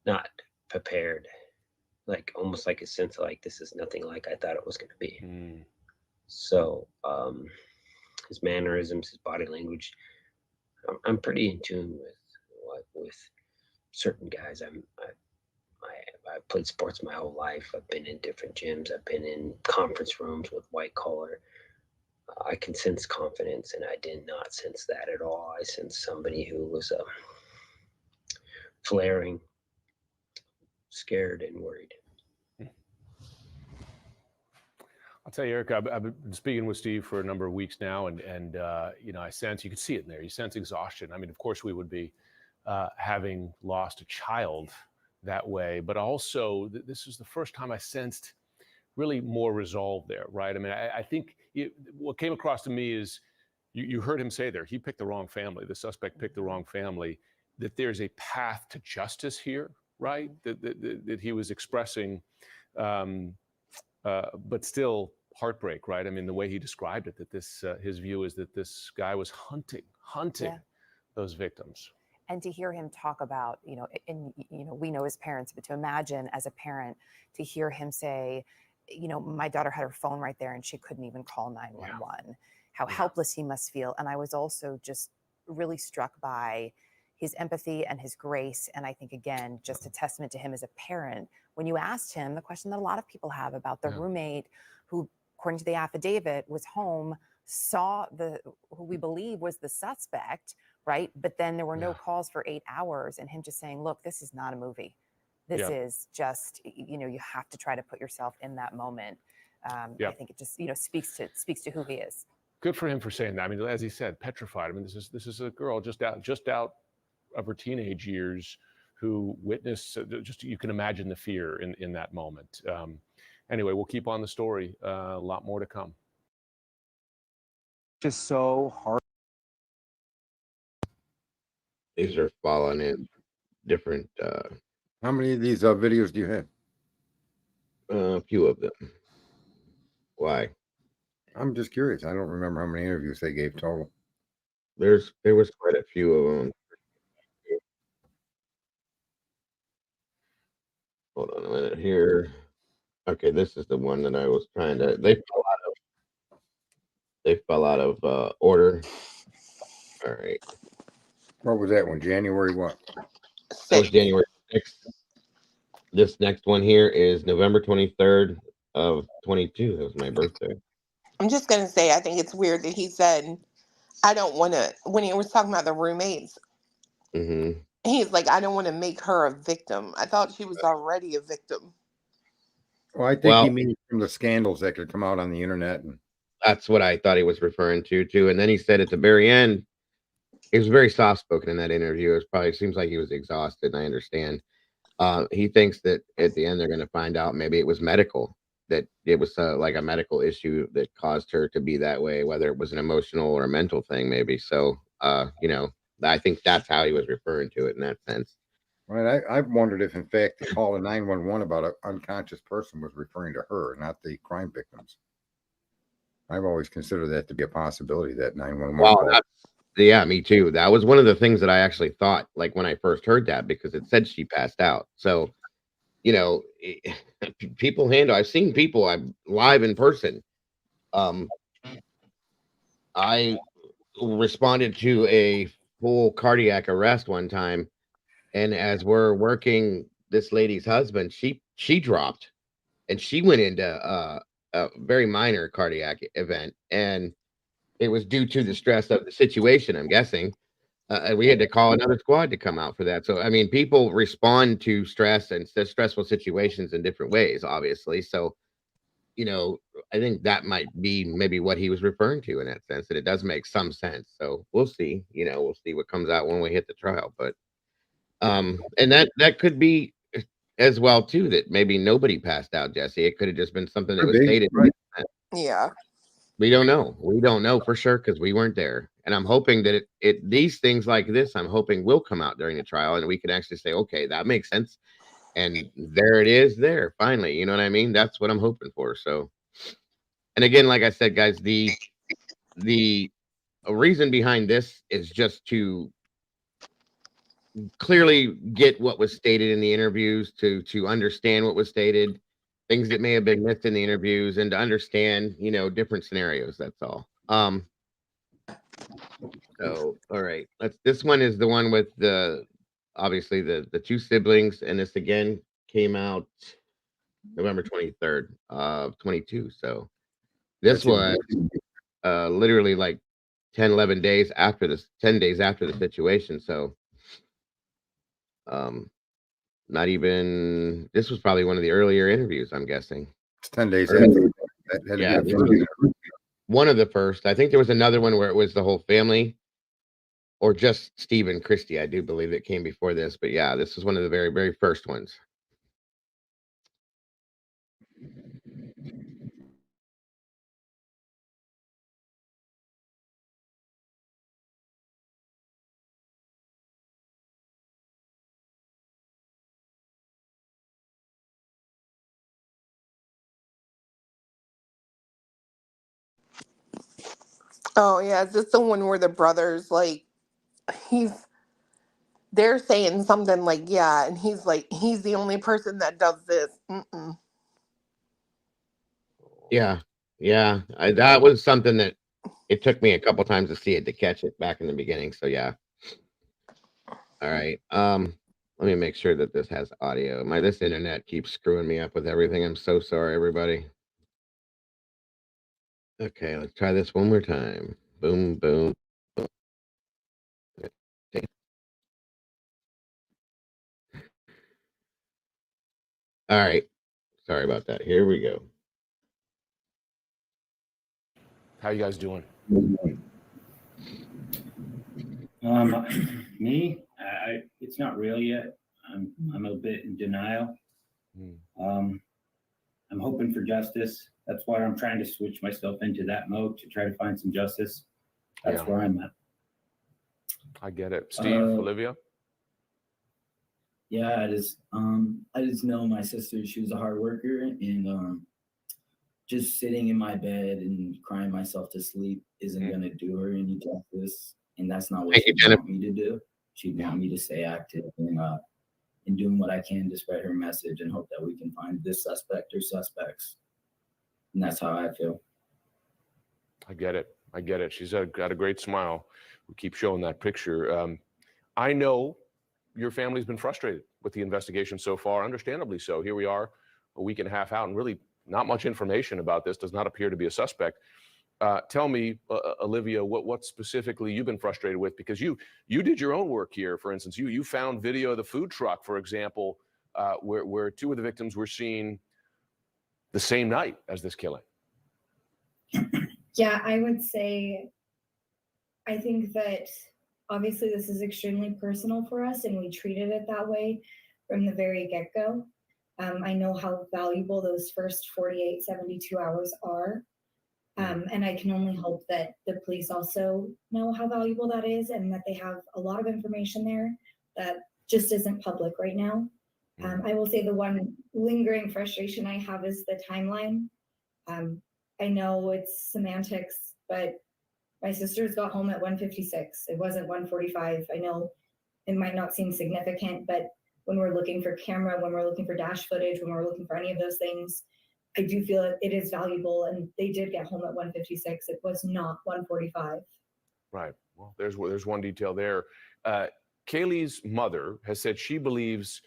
not prepared, almost like a sense of this is nothing like I thought it was going to be. So his mannerisms, his body language, I'm pretty in tune with certain guys. I've played sports my whole life. I've been in different gyms. I've been in conference rooms with white collar. I can sense confidence, and I did not sense that at all. I sensed somebody who was flaring, scared, and worried. I'll tell you, Eric, I've been speaking with Steve for a number of weeks now, and I sense, you can see it in there, you sense exhaustion. I mean, of course we would be having lost a child that way, but also this is the first time I sensed really more resolve there, right? I mean, I think what came across to me is, you heard him say there, he picked the wrong family, the suspect picked the wrong family, that there's a path to justice here, right? That he was expressing, but still heartbreak, right? I mean, the way he described it, that his view is that this guy was hunting those victims. And to hear him talk about, we know his parents, but to imagine as a parent, to hear him say, my daughter had her phone right there and she couldn't even call 911. how helpless he must feel. And I was also just really struck by his empathy and his grace. And I think, again, just a testament to him as a parent. When you asked him the question that a lot of people have about the roommate who, according to the affidavit, was home, saw who we believe was the suspect, right? But then there were no calls for 8 hours, and him just saying, look, this is not a movie. This is just, you have to try to put yourself in that moment. I think it just, speaks to who he is. Good for him for saying that. I mean, as he said, petrified. I mean, this is a girl just out of her teenage years who witnessed, just you can imagine the fear in that moment. Anyway, we'll keep on the story. A lot more to come. Just so hard. These are falling in different. How many of these videos do you have? A few of them. Why? I'm just curious. I don't remember how many interviews they gave total. There was quite a few of them. Hold on a minute here. Okay, this is the one that I was trying to. They fell out of order. All right. What was that one? January what? That was January 6th. This next one here is November 23rd of 22. That was my birthday. I'm just going to say, I think it's weird that he said, I don't want to, when he was talking about the roommates, he's like, I don't want to make her a victim. I thought she was already a victim. Well, I think he means from the scandals that could come out on the internet. And that's what I thought he was referring to, too. And then he said at the very end, he was very soft-spoken in that interview. It probably seems like he was exhausted, and I understand. He thinks that at the end they're going to find out maybe it was medical, that it was like a medical issue that caused her to be that way, whether it was an emotional or a mental thing, maybe. So, I think that's how he was referring to it in that sense. Right. I've wondered if, in fact, the call to 911 about an unconscious person was referring to her, not the crime victims. I've always considered that to be a possibility, that 911 call. Yeah, me too. That was one of the things that I actually thought, like when I first heard that, because it said she passed out. So, people handle. I've seen people I'm live in person. I responded to a full cardiac arrest one time, and as we're working this lady's husband, she dropped, and she went into a very minor cardiac event, and it was due to the stress of the situation, I'm guessing. We had to call another squad to come out for that. So, I mean, people respond to stress and stressful situations in different ways, obviously. So, I think that might be maybe what he was referring to in that sense, that it does make some sense. So we'll see, we'll see what comes out when we hit the trial. But, and that could be as well, too, that maybe nobody passed out, Jesse. It could have just been something that was stated. Right. Yeah. We don't know. We don't know for sure because we weren't there. And I'm hoping that these things like this, I'm hoping will come out during the trial and we can actually say, okay, that makes sense. And there it is there, finally. You know what I mean? That's what I'm hoping for. So, and again, like I said, guys, the reason behind this is just to clearly get what was stated in the interviews, to understand what was stated, things that may have been missed in the interviews, and to understand, different scenarios. That's all. So, all right. This one is the one with obviously the two siblings, and this again came out November 23rd of 22. So this was literally like 11 days after this, 10 days after the situation. So, not even, this was probably one of the earlier interviews, I'm guessing. It's 10 days after. Yeah, one of the first. I think there was another one where it was the whole family, or just Steve and Christy, I do believe it came before this. But yeah, this is one of the very, very first ones. Oh, yeah. Is this the one where the brothers, like, they're saying something like, yeah, and he's like, he's the only person that does this. Yeah. Yeah. That was something that It took me a couple times to see it to catch it back in the beginning. So yeah. All right. Let me make sure that this has audio. This internet keeps screwing me up with everything. I'm so sorry, everybody. Okay, let's try this one more time. Boom, boom. boom. Okay. All right. Sorry about that. Here we go. How you guys doing? Me, it's not real yet. I'm a bit in denial. I'm hoping for justice. That's why I'm trying to switch myself into that mode to try to find some justice. That's where I'm at. I get it. Steve, Olivia? Yeah, I just know my sister, she was a hard worker, and just sitting in my bed and crying myself to sleep isn't gonna do her any justice. And that's not what she want me to do. She'd want me to stay active and doing what I can to spread her message and hope that we can find this suspect or suspects. And that's how I feel. I get it. I get it. She's got a great smile. We keep showing that picture. I know your family's been frustrated with the investigation so far, understandably so. Here we are a week and a half out, and really not much information about this. Does not appear to be a suspect. Tell me, Olivia, what specifically you've been frustrated with, because you did your own work here. For instance, you found video of the food truck, for example, where two of the victims were seen the same night as this killing. Yeah, I would say, I think that obviously this is extremely personal for us, and we treated it that way from the very get-go. I know how valuable those first 48, 72 hours are. And I can only hope that the police also know how valuable that is, and that they have a lot of information there that just isn't public right now. I will say the one lingering frustration I have is the timeline. I know it's semantics, but my sisters got home at 1:56. It wasn't 1:45. I know it might not seem significant, but when we're looking for camera, when we're looking for dash footage, when we're looking for any of those things, I do feel it is valuable, and they did get home at 1:56. It was not 1:45. Right. Well, there's one detail there. Kaylee's mother has said she believes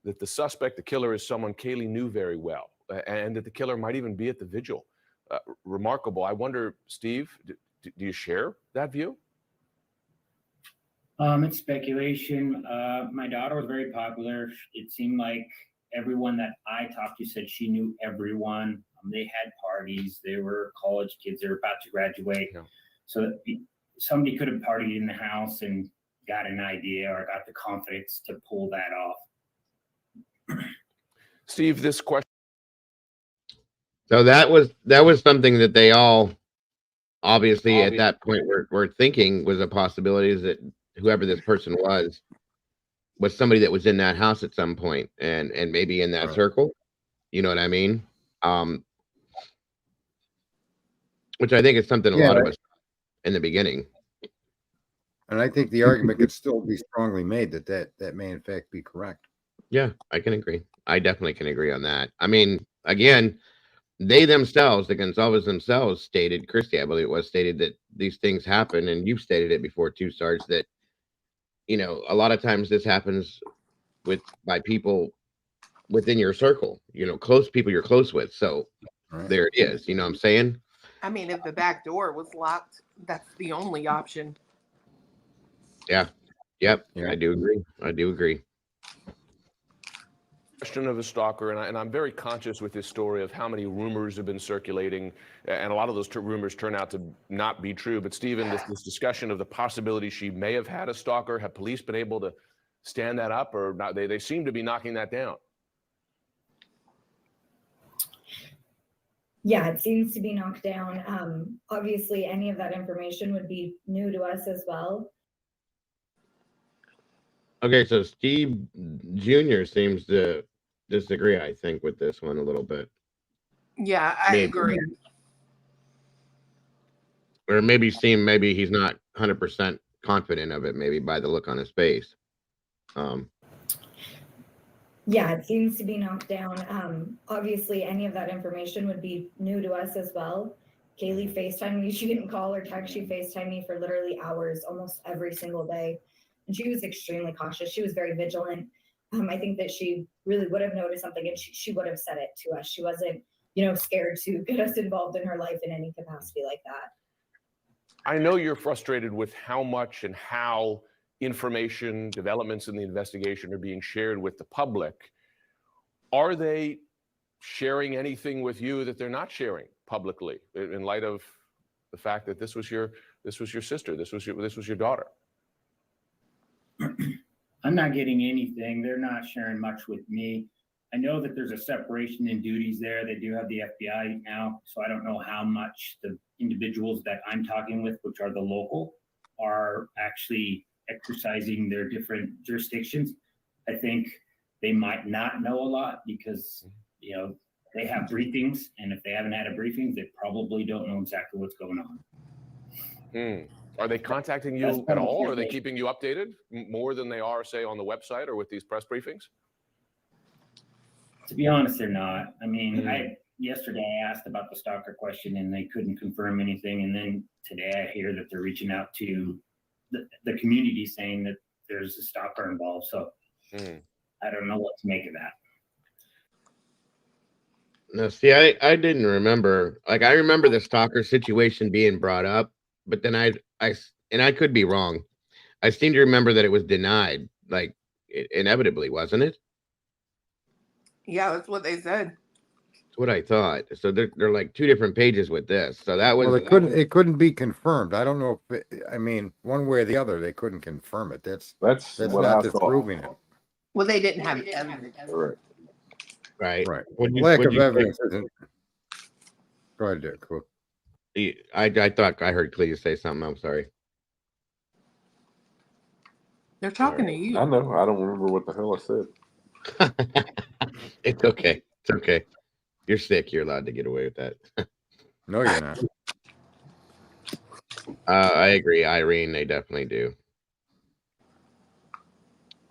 that the suspect, the killer, is someone Kaylee knew very well, and that the killer might even be at the vigil. Remarkable. I wonder, Steve, do you share that view? It's speculation. My daughter was very popular. It seemed like everyone that I talked to said she knew everyone. They had parties. They were college kids. They were about to graduate. Yeah. So that somebody could have partied in the house and got an idea or got the confidence to pull that off. Steve, this question. So that was something that they all obviously at that point were thinking was a possibility, is that whoever this person was somebody that was in that house at some point and maybe in that circle. You know what I mean? Which I think is something a lot of us in the beginning. And I think the argument could still be strongly made that may in fact be correct. Yeah, I can agree. I definitely can agree on that. I mean, again, they themselves, the Goncalves themselves stated, Christy, I believe it was, stated that these things happen, and you've stated it before too, Sarge, that, you know, a lot of times this happens by people within your circle, you know, close people you're close with. So there it is. You know what I'm saying? I mean, if the back door was locked, that's the only option. Yeah. Yep. Yeah. I do agree. Question of a stalker, and I'm very conscious with this story of how many rumors have been circulating, and a lot of those rumors turn out to not be true. But Stephen, this discussion of the possibility she may have had a stalker, have police been able to stand that up, or not? They seem to be knocking that down. Yeah, it seems to be knocked down. Obviously, any of that information would be new to us as well. Okay, so Steve Jr. seems to disagree, I think, with this one a little bit. Yeah, I agree. Or maybe he's not 100% confident of it, maybe by the look on his face. Yeah, it seems to be knocked down. Obviously, any of that information would be new to us as well. Kaylee FaceTimed me. She didn't call or text. She FaceTimed me for literally hours, almost every single day. And she was extremely cautious. She was very vigilant. I think that she really would have noticed something and she would have said it to us. She wasn't, scared to get us involved in her life in any capacity like that. I know you're frustrated with how much and how information, developments in the investigation are being shared with the public. Are they sharing anything with you that they're not sharing publicly in light of the fact that this was your sister, this was your daughter? I'm not getting anything. They're not sharing much with me. I know that there's a separation in duties there. They do have the FBI now, so I don't know how much the individuals that I'm talking with, which are the local, are actually exercising their different jurisdictions. I think they might not know a lot because, they have briefings, and if they haven't had a briefing, they probably don't know exactly what's going on. Are they contacting you at all? Are they keeping you updated more than they are, say, on the website or with these press briefings? To be honest, they're not. I mean, yesterday I asked about the stalker question and they couldn't confirm anything. And then today I hear that they're reaching out to the community saying that there's a stalker involved. So I don't know what to make of that. No, see, I didn't remember. Like, I remember the stalker situation being brought up, but then I could be wrong. I seem to remember that it was denied, like inevitably, wasn't it? Yeah, that's what they said. That's what I thought. So they're like two different pages with this. So that was. Well, it couldn't be confirmed. I don't know if one way or the other, they couldn't confirm it. That's what not I disproving it. Well, they didn't have evidence. Right. Lack of evidence isn't. Go ahead, Dick. Cool. I thought I heard Clea say something. I'm sorry. They're talking to you. I know. I don't remember what the hell I said. It's okay. It's okay. You're sick. You're allowed to get away with that. No, you're not. I agree, Irene. They definitely do.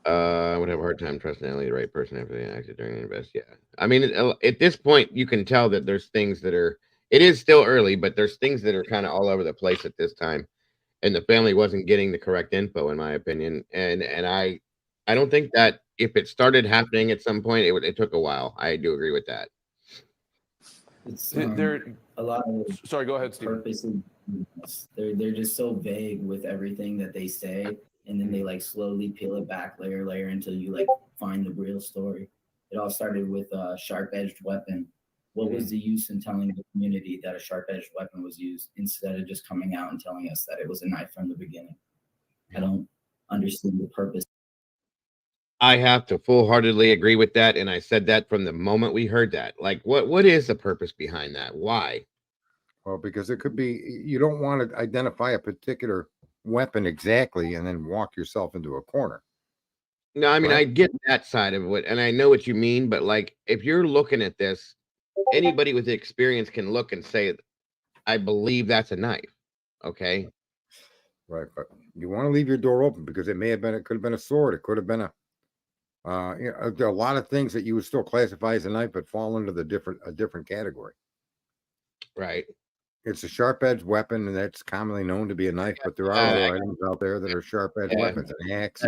I would have a hard time trusting Ellie, the right person after they acted during the invest. Yeah. I mean, at this point, you can tell that there's things that are. It is still early, but there's things that are kind of all over the place at this time, and the family wasn't getting the correct info, in my opinion. And I don't think that if it started happening at some point, it took a while. I do agree with that. It's a lot of sorry, go ahead, Steve. Purposely, they're just so vague with everything that they say, and then they like slowly peel it back layer until you like find the real story. It all started with a sharp-edged weapon. What was the use in telling the community that a sharp-edged weapon was used instead of just coming out and telling us that it was a knife from the beginning? I don't understand the purpose. I have to full-heartedly agree with that, and I said that from the moment we heard that. Like, what is the purpose behind that? Why? Well, because it could be you don't want to identify a particular weapon exactly and then walk yourself into a corner. No, I mean, I get that side of it, and I know what you mean, but like, if you're looking at this, anybody with experience can look and say, I believe that's a knife. Okay. Right. But you want to leave your door open because it could have been a sword. It could have been there are a lot of things that you would still classify as a knife, but fall into a different category. Right. It's a sharp-edged weapon, and that's commonly known to be a knife, but there are other items out there that are sharp-edged weapons, an axe,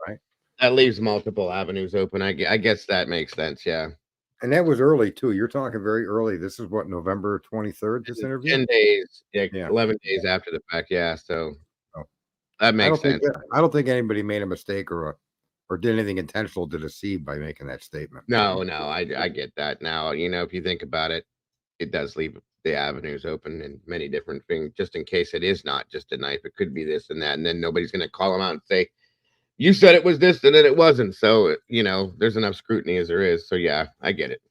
right? That leaves multiple avenues open. I guess that makes sense. Yeah. And that was early too. You're talking very early. This is what, November 23rd, this interview? 10 days, 11 days after the fact. Yeah. So that makes sense. I don't think anybody made a mistake or did anything intentional to deceive by making that statement. No, I get that. Now, if you think about it, it does leave the avenues open and many different things, just in case it is not just a knife. It could be this and that. And then nobody's going to call them out and say, you said it was this and then it wasn't. So, there's enough scrutiny as there is. So, yeah, I get it.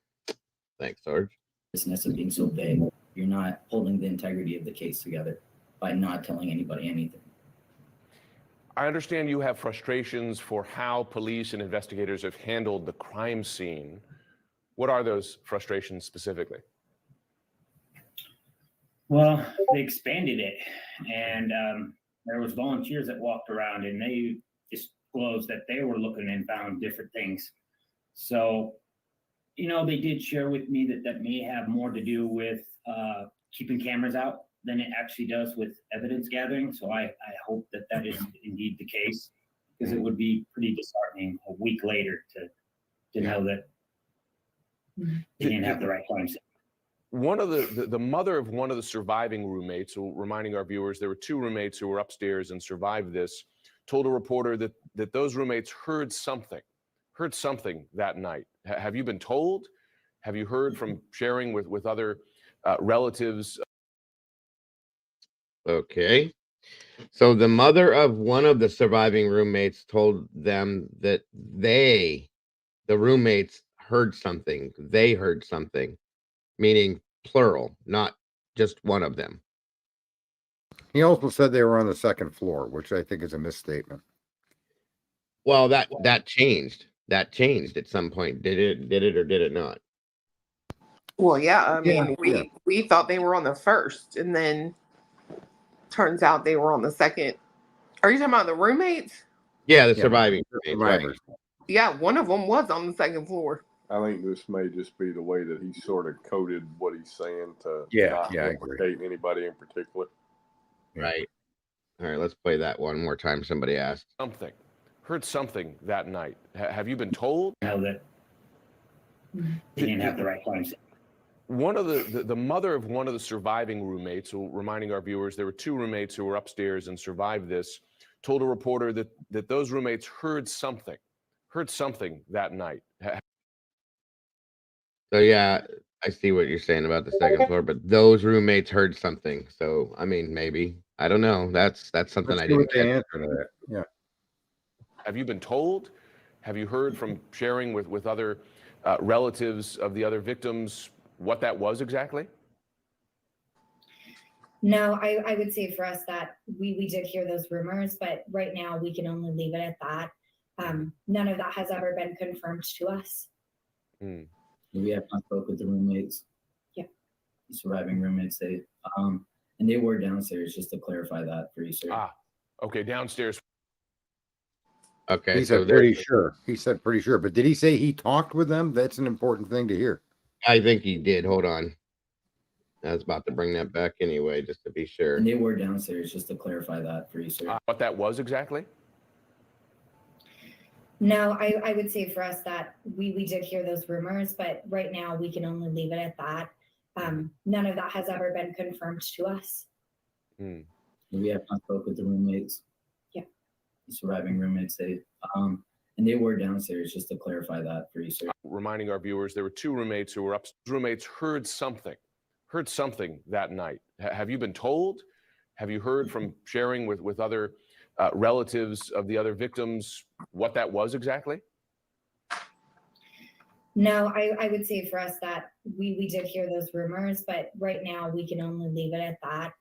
Thanks, Sarge. Business of being so vague. You're not holding the integrity of the case together by not telling anybody anything. I understand you have frustrations for how police and investigators have handled the crime scene. What are those frustrations specifically? Well, they expanded it, and there was volunteers that walked around, and they disclosed that they were looking and found different things. So, they did share with me that may have more to do with keeping cameras out than it actually does with evidence gathering. So I hope that that is indeed the case, because it would be pretty disheartening a week later to know that they didn't have the right claims. One of the mother of one of the surviving roommates, so reminding our viewers, there were 2 roommates who were upstairs and survived this, told a reporter that those roommates heard something that night. Have you been told? Have you heard from sharing with other relatives? Okay. So the mother of one of the surviving roommates told them that the roommates, heard something. They heard something, meaning plural, not just one of them. He also said they were on the 2nd floor, which I think is a misstatement. Well, that changed. That changed at some point. Did it or did it not? Well, yeah. I mean, Yeah. we thought they were on the 1st, and then turns out they were on the 2nd. Are you talking about the roommates? Yeah, the surviving roommates, right. Yeah, one of them was on the 2nd floor. I think this may just be the way that he sort of coded what he's saying to not I agree. implicate anybody in particular. Right. All right, let's play that one more time. Somebody asked. Heard something that night. Have you been told? Know that they didn't have the right claims. One of the mother of one of the surviving roommates, so reminding our viewers, there were 2 roommates who were upstairs and survived this, told a reporter that those roommates heard something that night. So yeah, I see what you're saying about the 2nd floor, but those roommates heard something. So I mean, maybe, I don't know. That's something Let's I see what didn't the catch. answer to that. Yeah. Have you been told? Have you heard from sharing with other relatives of the other victims what that was exactly? No, I would say for us that we did hear those rumors, but right now we can only leave it at that. None of that has ever been confirmed to us. We have not spoke with the roommates. Yeah. The surviving roommates, and they were downstairs, just to clarify that for you, sir. Okay, downstairs. Okay, He said pretty sure. He said pretty sure. But did he say he talked with them? That's an important thing to hear. I think he did. Hold on. I was about to bring that back anyway, just to be sure. And they were downstairs, just to clarify that for you, sir. What that was exactly? No, I would say for us that we did hear those rumors, but right now we can only leave it at that. None of that has ever been confirmed to us. We have not spoke with the roommates. Yeah. The surviving roommates, and they were downstairs, just to clarify that for you, sir. Reminding our viewers, there were 2 roommates who were upstairs. Roommates heard something that night. Have you been told? Have you heard from sharing with other relatives of the other victims what that was exactly? No, I would say for us that we did hear those rumors, but right now we can only leave it at that.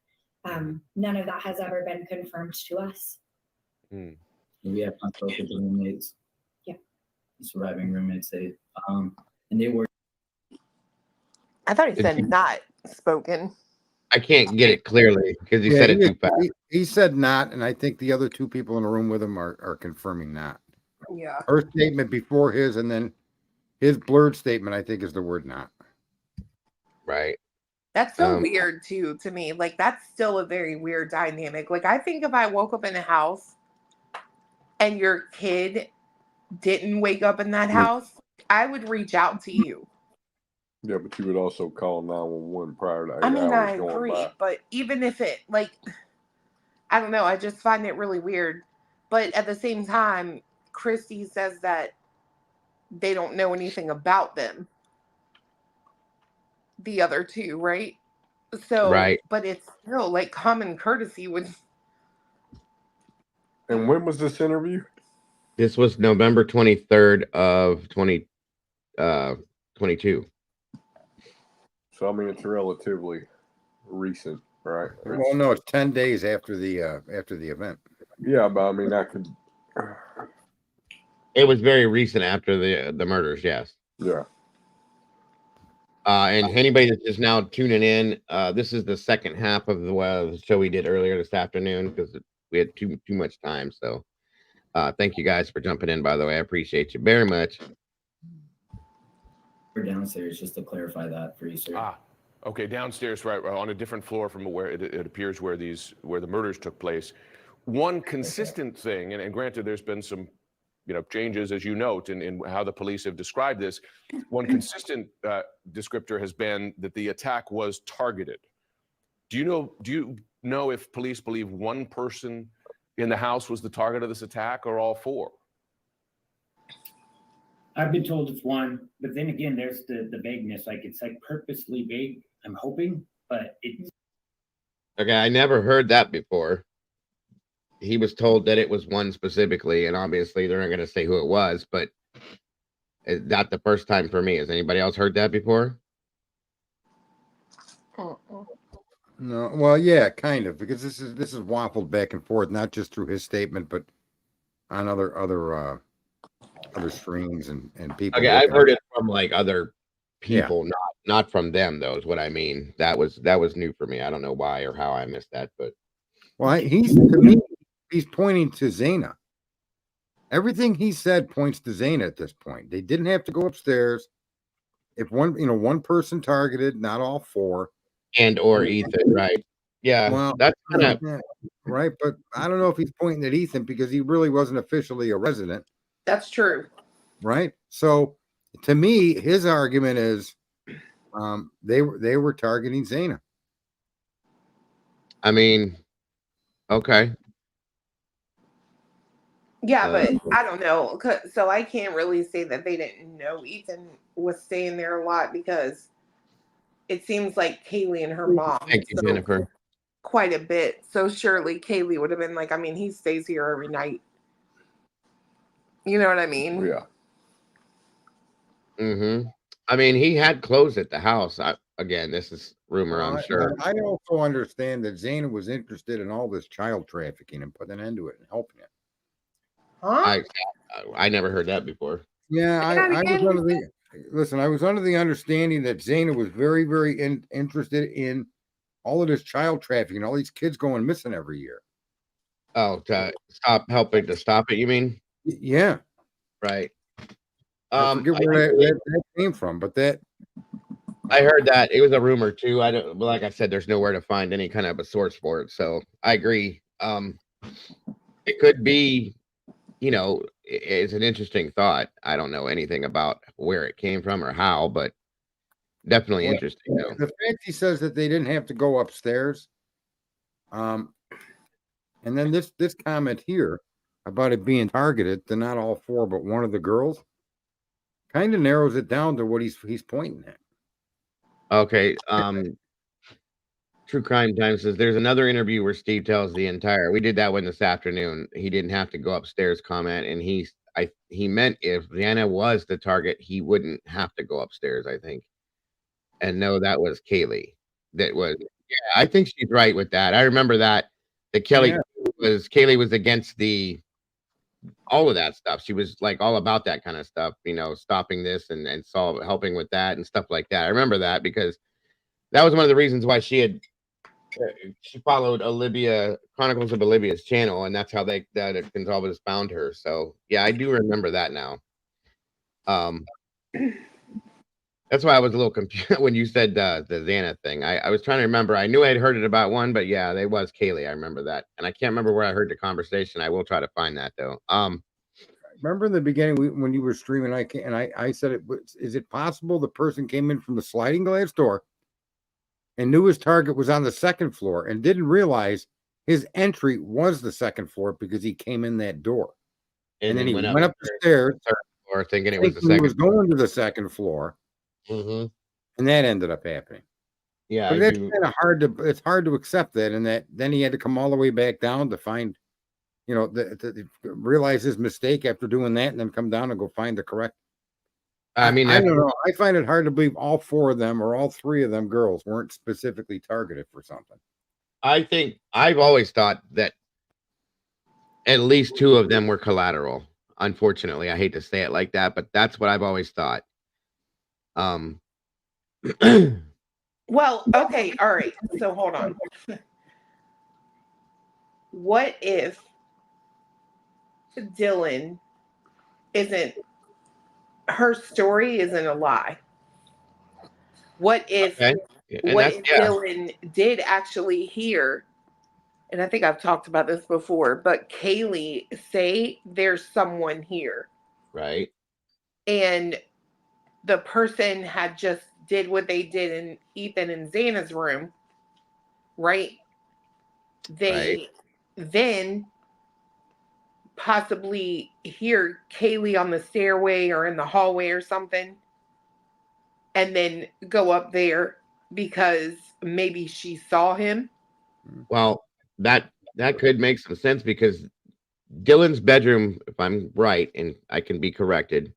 None of that has ever been confirmed to us. We have not spoke with the roommates. Yeah. The surviving roommates, and they were. I thought he said not spoken. I can't get it clearly because he said it too fast. He said not, and I think the other 2 people in the room with him are confirming not. Yeah. Her statement before his, and then his blurred statement, I think, is the word not. Right. That's so weird too to me. Like, that's still a very weird dynamic. Like, I think if I woke up in a house and your kid didn't wake up in that house, I would reach out to you. Yeah, but you would also call 911 prior to 8 I mean, I hours going agree, by. but even if it, like, I don't know, I just find it really weird. But at the same time, Christy says that they don't know anything about them. The other 2, right? So, right. But it's still like common courtesy would. And when was this interview? This was November 23rd of 2022. So I mean, it's relatively recent, right? Well, no, it's 10 days after the event. Yeah, but I mean, I could. It was very recent after the murders. Yes. Yeah. And anybody that's just now tuning in, this is the second half of the show we did earlier this afternoon because we had too much time. So, thank you guys for jumping in. By the way, I appreciate you very much. We're downstairs, just to clarify that for you, sir. Okay, downstairs, right, on a different floor from where it appears where the murders took place. One consistent thing, and granted, there's been some, changes as you note in how the police have described this. One consistent descriptor has been that the attack was targeted. Do you know if police believe one person in the house was the target of this attack, or all four? I've been told it's one, but then again, there's the vagueness. Like it's like purposely vague. I'm hoping, but it's Okay, I never heard that before. He was told that it was one specifically, and obviously they're not going to say who it was, but not the first time for me. Has anybody else heard that before? No, well, yeah, kind of, because this is waffled back and forth, not just through his statement, but on other streams and people. Okay, I've heard it from like other people, not from them, though, is what I mean. That was new for me. I don't know why or how I missed that, but well, to me, he's pointing to Zaina. Everything he said points to Zaina at this point. They didn't have to go upstairs. If one person targeted, not all four. And or Ethan, right? Yeah, well, that's kind of right. But I don't know if he's pointing at Ethan because he really wasn't officially a resident. That's true. Right. So to me, his argument is they were targeting Zaina. I mean, okay. Yeah, but I don't know. So I can't really say that they didn't know Ethan was staying there a lot because it seems like Kaylee and her mom. Thank you, Jennifer. Quite a bit. So surely Kaylee would have been like, I mean, he stays here every night. You know what I mean? Yeah. Mm-hmm. I mean, he had clothes at the house. Again, this is rumor, I'm sure. I also understand that Zaina was interested in all this child trafficking and putting an end to it and helping it. Huh? I never heard that before. Yeah, I was under the understanding that Zaina was very, very interested in all of this child trafficking, all these kids going missing every year. Oh, to stop it, you mean? Yeah. Right. I forget where that came from, but I heard that it was a rumor too. Like I said, there's nowhere to find any kind of a source for it. So I agree. It could be, it's an interesting thought. I don't know anything about where it came from or how, but definitely interesting. Though. The fact he says that they didn't have to go upstairs. And then this comment here about it being targeted to not all four, but one of the girls, kind of narrows it down to what he's pointing at. Okay. True Crime Time says there's another interview where Steve tells the entire. We did that one this afternoon. He didn't have to go upstairs comment, and he meant if Rihanna was the target, he wouldn't have to go upstairs. I think, and no, that was Kaylee. That was I think she's right with that. I remember that Kaylee was against all of that stuff. She was like all about that kind of stuff, stopping this and helping with that and stuff like that. I remember that because that was one of the reasons why she followed Chronicles of Olivia's channel, and that's how Goncalves found her. So yeah, I do remember that now. That's why I was a little confused when you said the Xana thing. I was trying to remember. I knew I had heard it about one, but yeah, it was Kaylee. I remember that, and I can't remember where I heard the conversation. I will try to find that though. Remember in the beginning when you were streaming, I said, is it possible the person came in from the sliding glass door and knew his target was on the second floor and didn't realize his entry was the second floor because he came in that door, and then he went up the stairs, or thinking it was the second. He was going to the second floor. Mm-hmm. And that ended up happening. Yeah, but that's kind of hard to. It's hard to accept that, and that then he had to come all the way back down to find, to realize his mistake after doing that, and then come down and go find the correct. I mean, I don't know. I find it hard to believe all four of them or all three of them girls weren't specifically targeted for something. I think I've always thought that at least two of them were collateral. Unfortunately, I hate to say it like that, but that's what I've always thought. Well, okay, all right. So hold on. What if Dylan her story isn't a lie? What if And what that's Dylan did actually hear, and I think I've talked about this before, but Kaylee say there's someone here. Right. And the person had just did what they did in Ethan and Xana's room, right? They then possibly hear Kaylee on the stairway or in the hallway or something, and then go up there because maybe she saw him. Well, that could make some sense because Dylan's bedroom, if I'm right, and I can be corrected.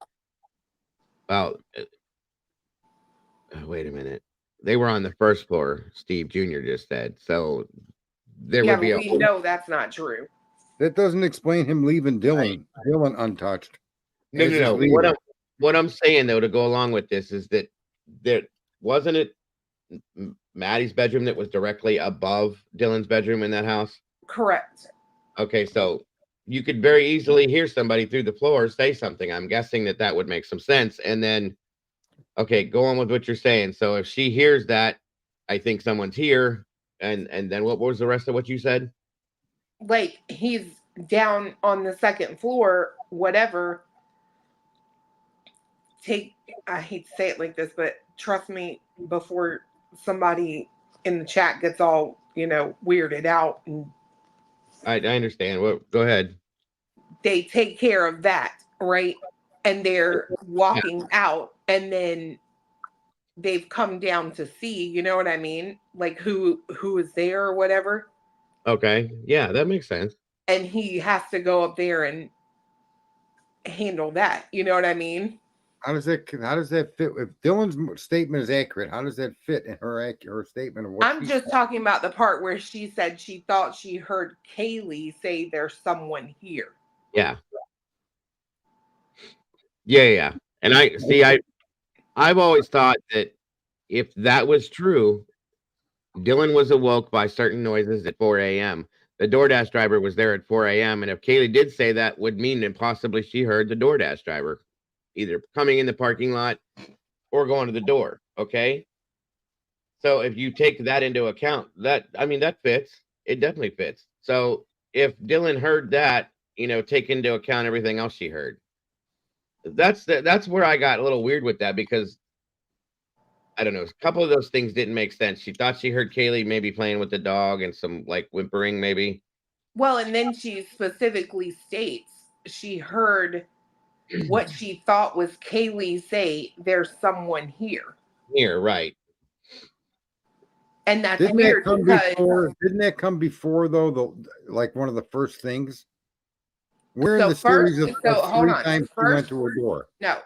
Well, wait a minute. They were on the first floor, Steve Jr. just said. So there would be we know that's not true. That doesn't explain him leaving Dylan untouched. No. What I'm saying though, to go along with this, is that there wasn't it Maddie's bedroom that was directly above Dylan's bedroom in that house? Correct. Okay, so you could very easily hear somebody through the floor say something. I'm guessing that would make some sense. And then, okay, go on with what you're saying. So if she hears that, I think someone's here. And then what was the rest of what you said? Like he's down on the second floor, whatever. I hate to say it like this, but trust me, before somebody in the chat gets all, weirded out, and I understand. Well, go ahead. they take care of that, right? And they're walking out, and then they've come down to see, you know what I mean? Like who is there or whatever. Okay. Yeah, that makes sense. And he has to go up there and handle that. You know what I mean? How does that fit? If Dylan's statement is accurate, how does that fit in her statement of what I'm just talking about the part where she said she thought she heard Kaylee say there's someone here. Yeah. And I've always thought that if that was true, Dylan was awoke by certain noises at 4 a.m. The DoorDash driver was there at 4 a.m. And if Kaylee did say that, would mean that possibly she heard the DoorDash driver either coming in the parking lot or going to the door. Okay. So if you take that into account, that fits. It definitely fits. So if Dylan heard that, take into account everything else she heard. That's where I got a little weird with that, because I don't know, a couple of those things didn't make sense. She thought she heard Kaylee maybe playing with the dog and some like whimpering maybe. Well, and then she specifically states she heard what she thought was Kaylee say, there's someone here. Here, right. And that's didn't weird didn't that come before though, like one of the first things? We're in the series of three times she went to a door. No.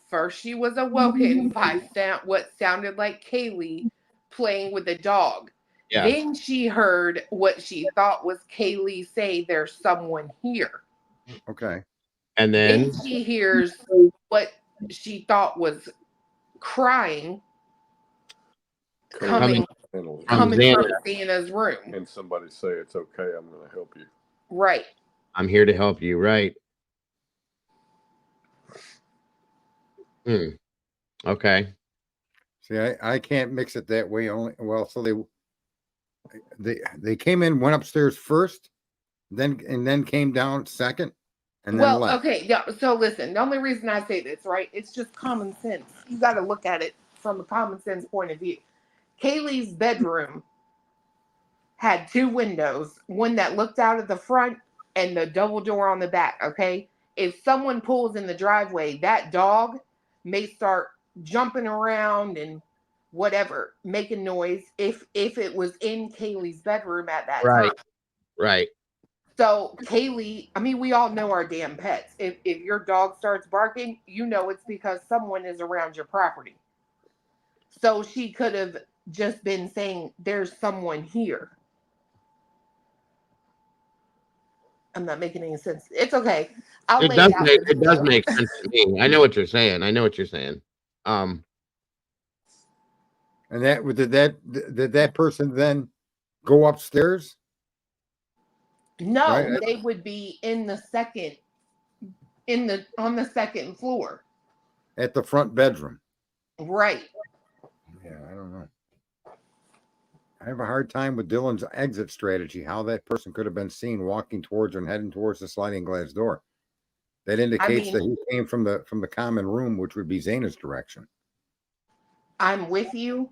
First, she was awoken by what sounded like Kaylee playing with a dog. Yeah. Then she heard what she thought was Kaylee say, there's someone here. Okay. And then she hears what she thought was crying coming from Xana's room. And somebody say, it's okay, I'm going to help you. Right. I'm here to help you, right? Okay. See, I can't mix it that way. So they came in, went upstairs first, then came down second, and then left. Okay, yeah. So listen, the only reason I say this, right? It's just common sense. You got to look at it from a common sense point of view. Kaylee's bedroom had two windows, one that looked out at the front and the double door on the back. Okay, if someone pulls in the driveway, that dog may start jumping around and whatever, making noise if it was in Kaylee's bedroom at that time. Right. So Kaylee, we all know our damn pets. If your dog starts barking, it's because someone is around your property. So she could have just been saying, there's someone here. I'm not making any sense. It's okay. It does make sense to me. I know what you're saying. And did that person then go upstairs? No, right? They would be on the second floor. At the front bedroom. Right. Yeah, I don't know. I have a hard time with Dylan's exit strategy, how that person could have been seen walking towards and heading towards the sliding glass door. That indicates that he came from the common room, which would be Zaina's direction. I'm with you,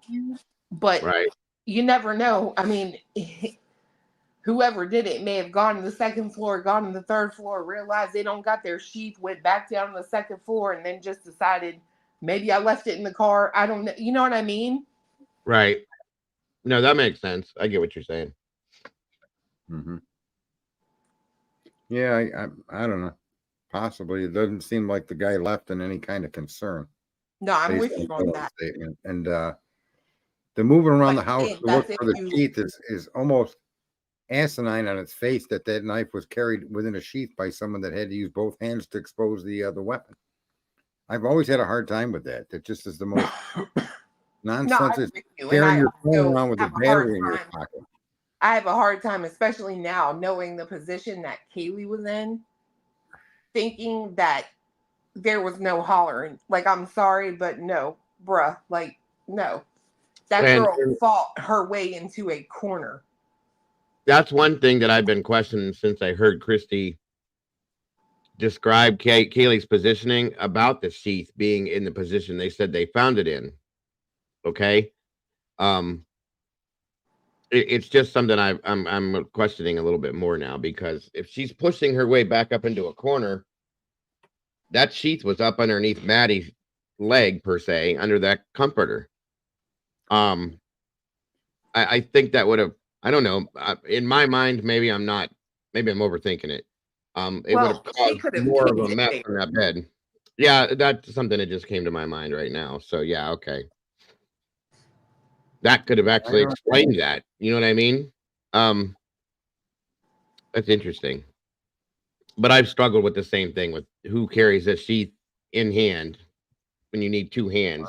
but you never know. I mean, whoever did it may have gone to the second floor, gone to the third floor, realized they don't got their sheath, went back down to the second floor, and then just decided maybe I left it in the car. I don't know. You know what I mean? Right. No, that makes sense. I get what you're saying. Mm-hmm. Yeah, I don't know. Possibly. It doesn't seem like the guy left in any kind of concern. No, I'm with you on that. Statement. And the moving around the house to look for the sheath is almost asinine on its face that knife was carried within a sheath by someone that had to use both hands to expose the weapon. I've always had a hard time with that. That just is the most nonsense. Carrying your phone around with a battery in your pocket. I have a hard time, especially now, knowing the position that Kaylee was in, thinking that there was no hollering. Like, I'm sorry, but no, bruh. Like, no. That girl fought her way into a corner. That's one thing that I've been questioning since I heard Christy describe Kaylee's positioning about the sheath being in the position they said they found it in. Okay. It's just something I'm questioning a little bit more now, because if she's pushing her way back up into a corner, that sheath was up underneath Maddie's leg, per se, under that comforter. I think that would have, I don't know, in my mind, maybe I'm overthinking it. It would have caused more of a mess on that bed. Yeah, that's something that just came to my mind right now. So yeah, okay. That could have actually explained that. You know what I mean? That's interesting. But I've struggled with the same thing with who carries a sheath in hand when you need two hands.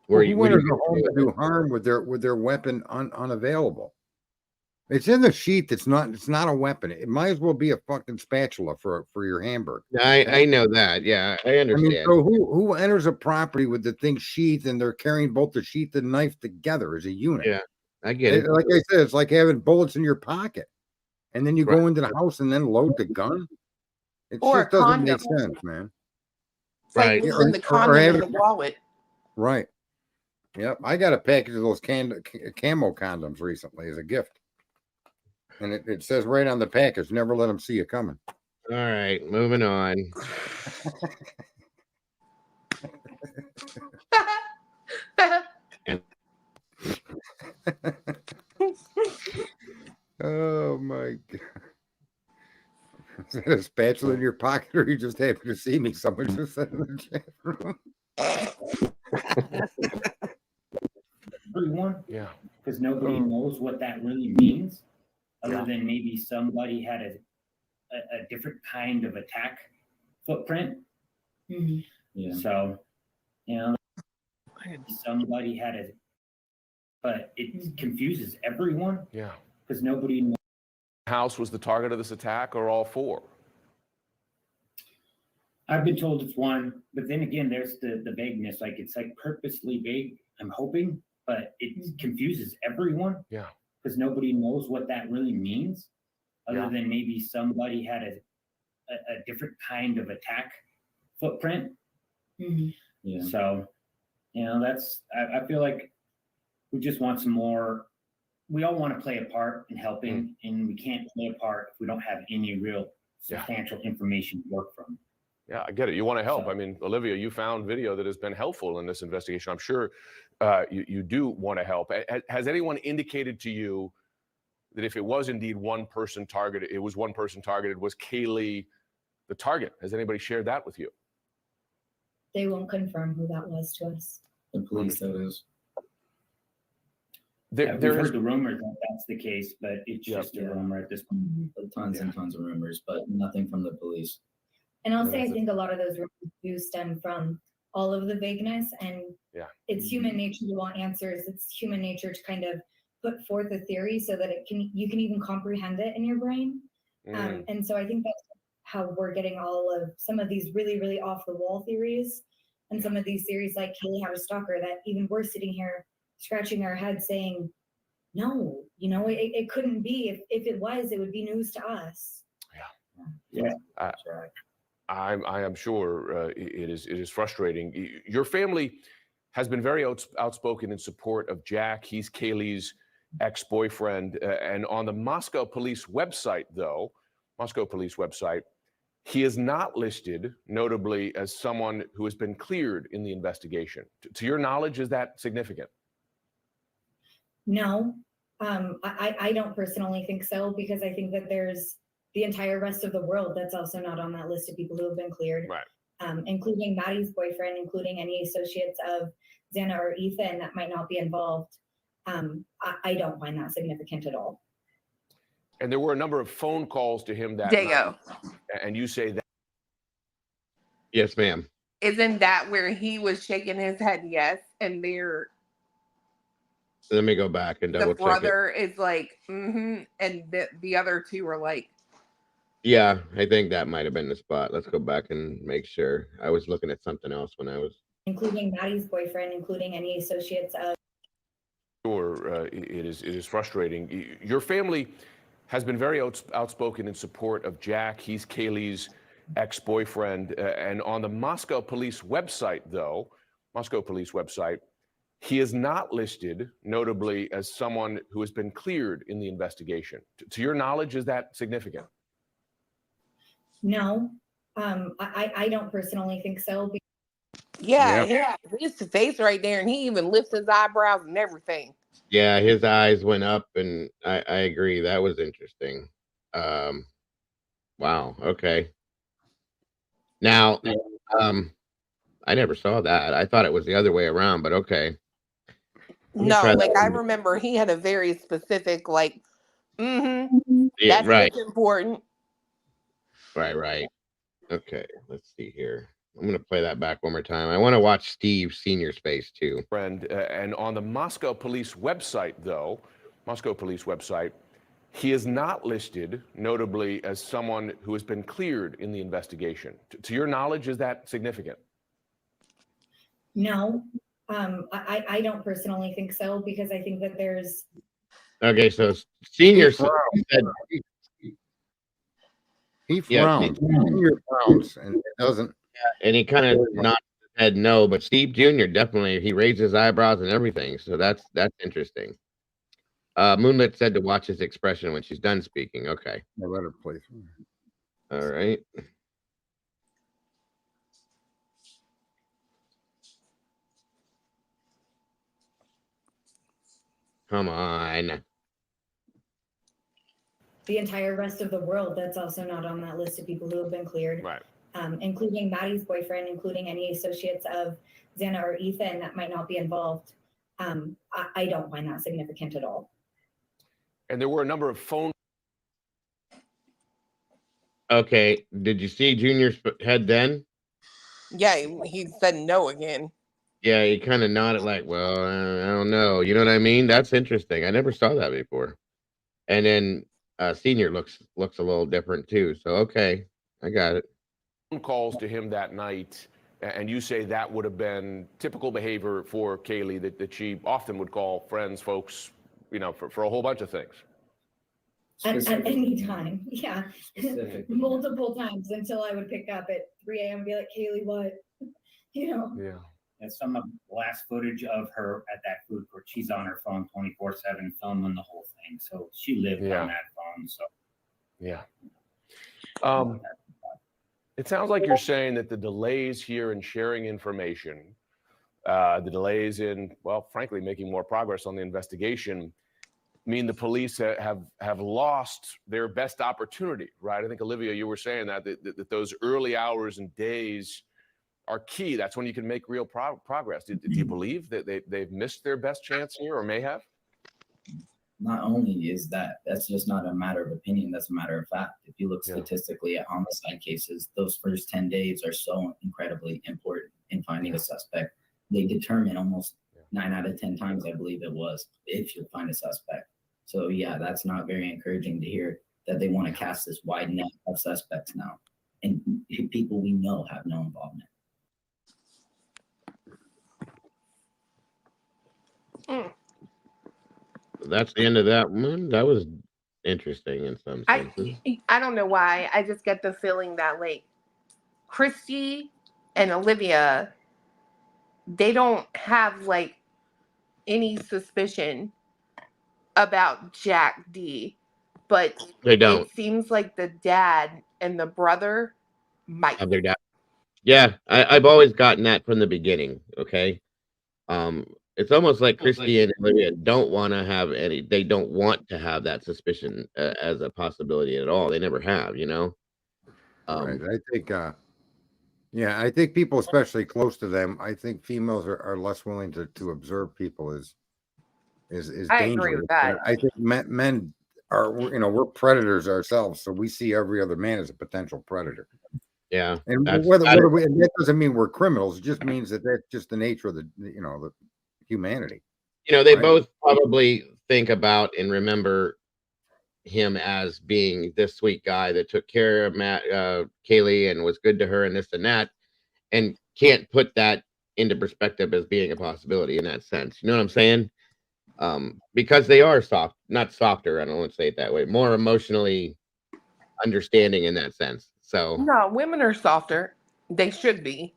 Who enters a home to do harm with their weapon unavailable? It's in the sheath. It's not a weapon. It might as well be a fucking spatula for your hamburger. I know that. Yeah, I understand. I mean, so who enters a property with the thing sheath and they're carrying both the sheath and knife together as a unit? Yeah, I get it. Like I said, it's like having bullets in your pocket, and then you go into the house and then load the gun. It just doesn't make sense, man. It's like leaving the condom in the wallet. Right. Yep. I got a package of those camo condoms recently as a gift. And it says right on the package, never let them see you coming. All right, moving on. Oh my God. Is that a spatula in your pocket, or you just happy to see me? Someone just said in the chat room. Everyone? Yeah. Because nobody knows what that really means, other than maybe somebody had a different kind of attack footprint. Mm-hmm. Yeah. So, somebody had but it confuses everyone. Yeah. Because nobody knows. House was the target of this attack, or all four? I've been told it's one, but then again, there's the vagueness. Like, it's like purposely vague, I'm hoping, but it confuses everyone. Yeah. Because nobody knows what that really means, other than maybe somebody had a different kind of attack footprint. Mm-hmm. Yeah. So, I feel like we just want some more. We all want to play a part in helping, and we can't play a part if we don't have any real substantial information to work from. Yeah, I get it. You want to help. I mean, Olivia, you found video that has been helpful in this investigation. I'm sure you do want to help. Has anyone indicated to you that if it was indeed one person targeted, was Kaylee the target? Has anybody shared that with you? They won't confirm who that was to us. The police, that is. We've heard the rumor that that's the case, but it's just a rumor at this point. Tons and tons of rumors, but nothing from the police. And I'll say, I think a lot of those rumors do stem from all of the vagueness, and it's human nature to want answers. It's human nature to kind of put forth a theory so that you can even comprehend it in your brain. And so I think that's how we're getting all of some of these really, really off the wall theories, and some of these theories like Kaylee had a stalker, that even we're sitting here scratching our head saying, no, you know, it couldn't be. If it was, it would be news to us. Yeah. I am sure it is frustrating. Your family has been very outspoken in support of Jack. He's Kaylee's ex-boyfriend. And on the Moscow police website, though, he is not listed, notably, as someone who has been cleared in the investigation. To your knowledge, is that significant? No, I don't personally think so, because I think that there's the entire rest of the world that's also not on that list of people who have been cleared, including Maddie's boyfriend, including any associates of Xana or Ethan that might not be involved. I don't find that significant at all. And there were a number of phone calls to him that night. And you say that. Yes, ma'am. Isn't that where he was shaking his head yes, and they're Let me go back and double the check it. brother is like, and the other two were like, Yeah, I think that might have been the spot. Let's go back and make sure. I was looking at something else when I was. Including Maddie's boyfriend, including any associates of. Sure, it is frustrating. Your family has been very outspoken in support of Jack. He's Kaylee's ex-boyfriend. And on the Moscow police website, though, he is not listed, notably, as someone who has been cleared in the investigation. To your knowledge, is that significant? No, I don't personally think so. yeah, his face right there, and he even lifts his eyebrows and everything. Yeah, his eyes went up, and I agree. That was interesting. Wow. Okay. Now, I never saw that. I thought it was the other way around, but okay. No, like I remember he had a very specific, like, Yeah, that's right. what's important. Right. Okay, let's see here. I'm going to play that back one more time. I want to watch Steve Senior's face too. And on the Moscow police website, though, he is not listed, notably, as someone who has been cleared in the investigation. To your knowledge, is that significant? No, I don't personally think so, because I think that there's. Okay, so Senior said. He frowns. Senior frowns, and it doesn't. Yeah, and he kind of nodded his head no, but Steve Jr. definitely, he raised his eyebrows and everything. So that's interesting. Moonlit said to watch his expression when she's done speaking. Okay. I let her play. All right. Come on. The entire rest of the world that's also not on that list of people who have been cleared, including Maddie's boyfriend, including any associates of Xana or Ethan that might not be involved. I don't find that significant at all. And there were a number of phone. Okay, did you see Junior's head then? Yeah, he said no again. Yeah, he kind of nodded like, well, I don't know. You know what I mean? That's interesting. I never saw that before. And then Senior looks a little different too. So, okay, I got it. Phone calls to him that night, and you say that would have been typical behavior for Kaylee, that she often would call friends, folks, you know, for a whole bunch of things. At any time, yeah. Multiple times until I would pick up at 3 a.m. and be like, Kaylee, what? You know? Yeah. And some of the last footage of her at that food court, she's on her phone 24/7 filming the whole thing. So she lived on that phone. So yeah. It sounds like you're saying that the delays here in sharing information, the delays in, well, frankly, making more progress on the investigation, mean the police have lost their best opportunity, right? I think, Olivia, you were saying that those early hours and days are key. That's when you can make real progress. Do you believe that they've missed their best chance here, or may have? Not only is that's just not a matter of opinion, that's a matter of fact. If you look statistically at homicide cases, those first 10 days are so incredibly important in finding a suspect. They determine almost 9 out of 10 times, I believe it was, if you'll find a suspect. So yeah, that's not very encouraging to hear that they want to cast this wide net of suspects now, and people we know have no involvement. that's the end of that one. That was interesting in some senses. I don't know why. I just get the feeling that like Christy and Olivia, they don't have like any suspicion about Jack D, but They don't. it seems like the dad and the brother might. Have their dad. Yeah, I've always gotten that from the beginning. Okay, it's almost like Christy and Olivia don't want to have any. They don't want to have that suspicion as a possibility at all. They never have, you know. Right. I think. Yeah, I think people, especially close to them, I think females are less willing to observe people as I dangerous. agree with that. I think men are, we're predators ourselves, so we see every other man as a potential predator. Yeah, and and that doesn't mean we're criminals. It just means that that's just the nature of the humanity. You know, they both probably think about and remember him as being this sweet guy that took care of Kaylee and was good to her and this and that, and can't put that into perspective as being a possibility in that sense. You know what I'm saying? Because they are not softer. I don't want to say it that way. More emotionally understanding in that sense. So No, women are softer. They should be.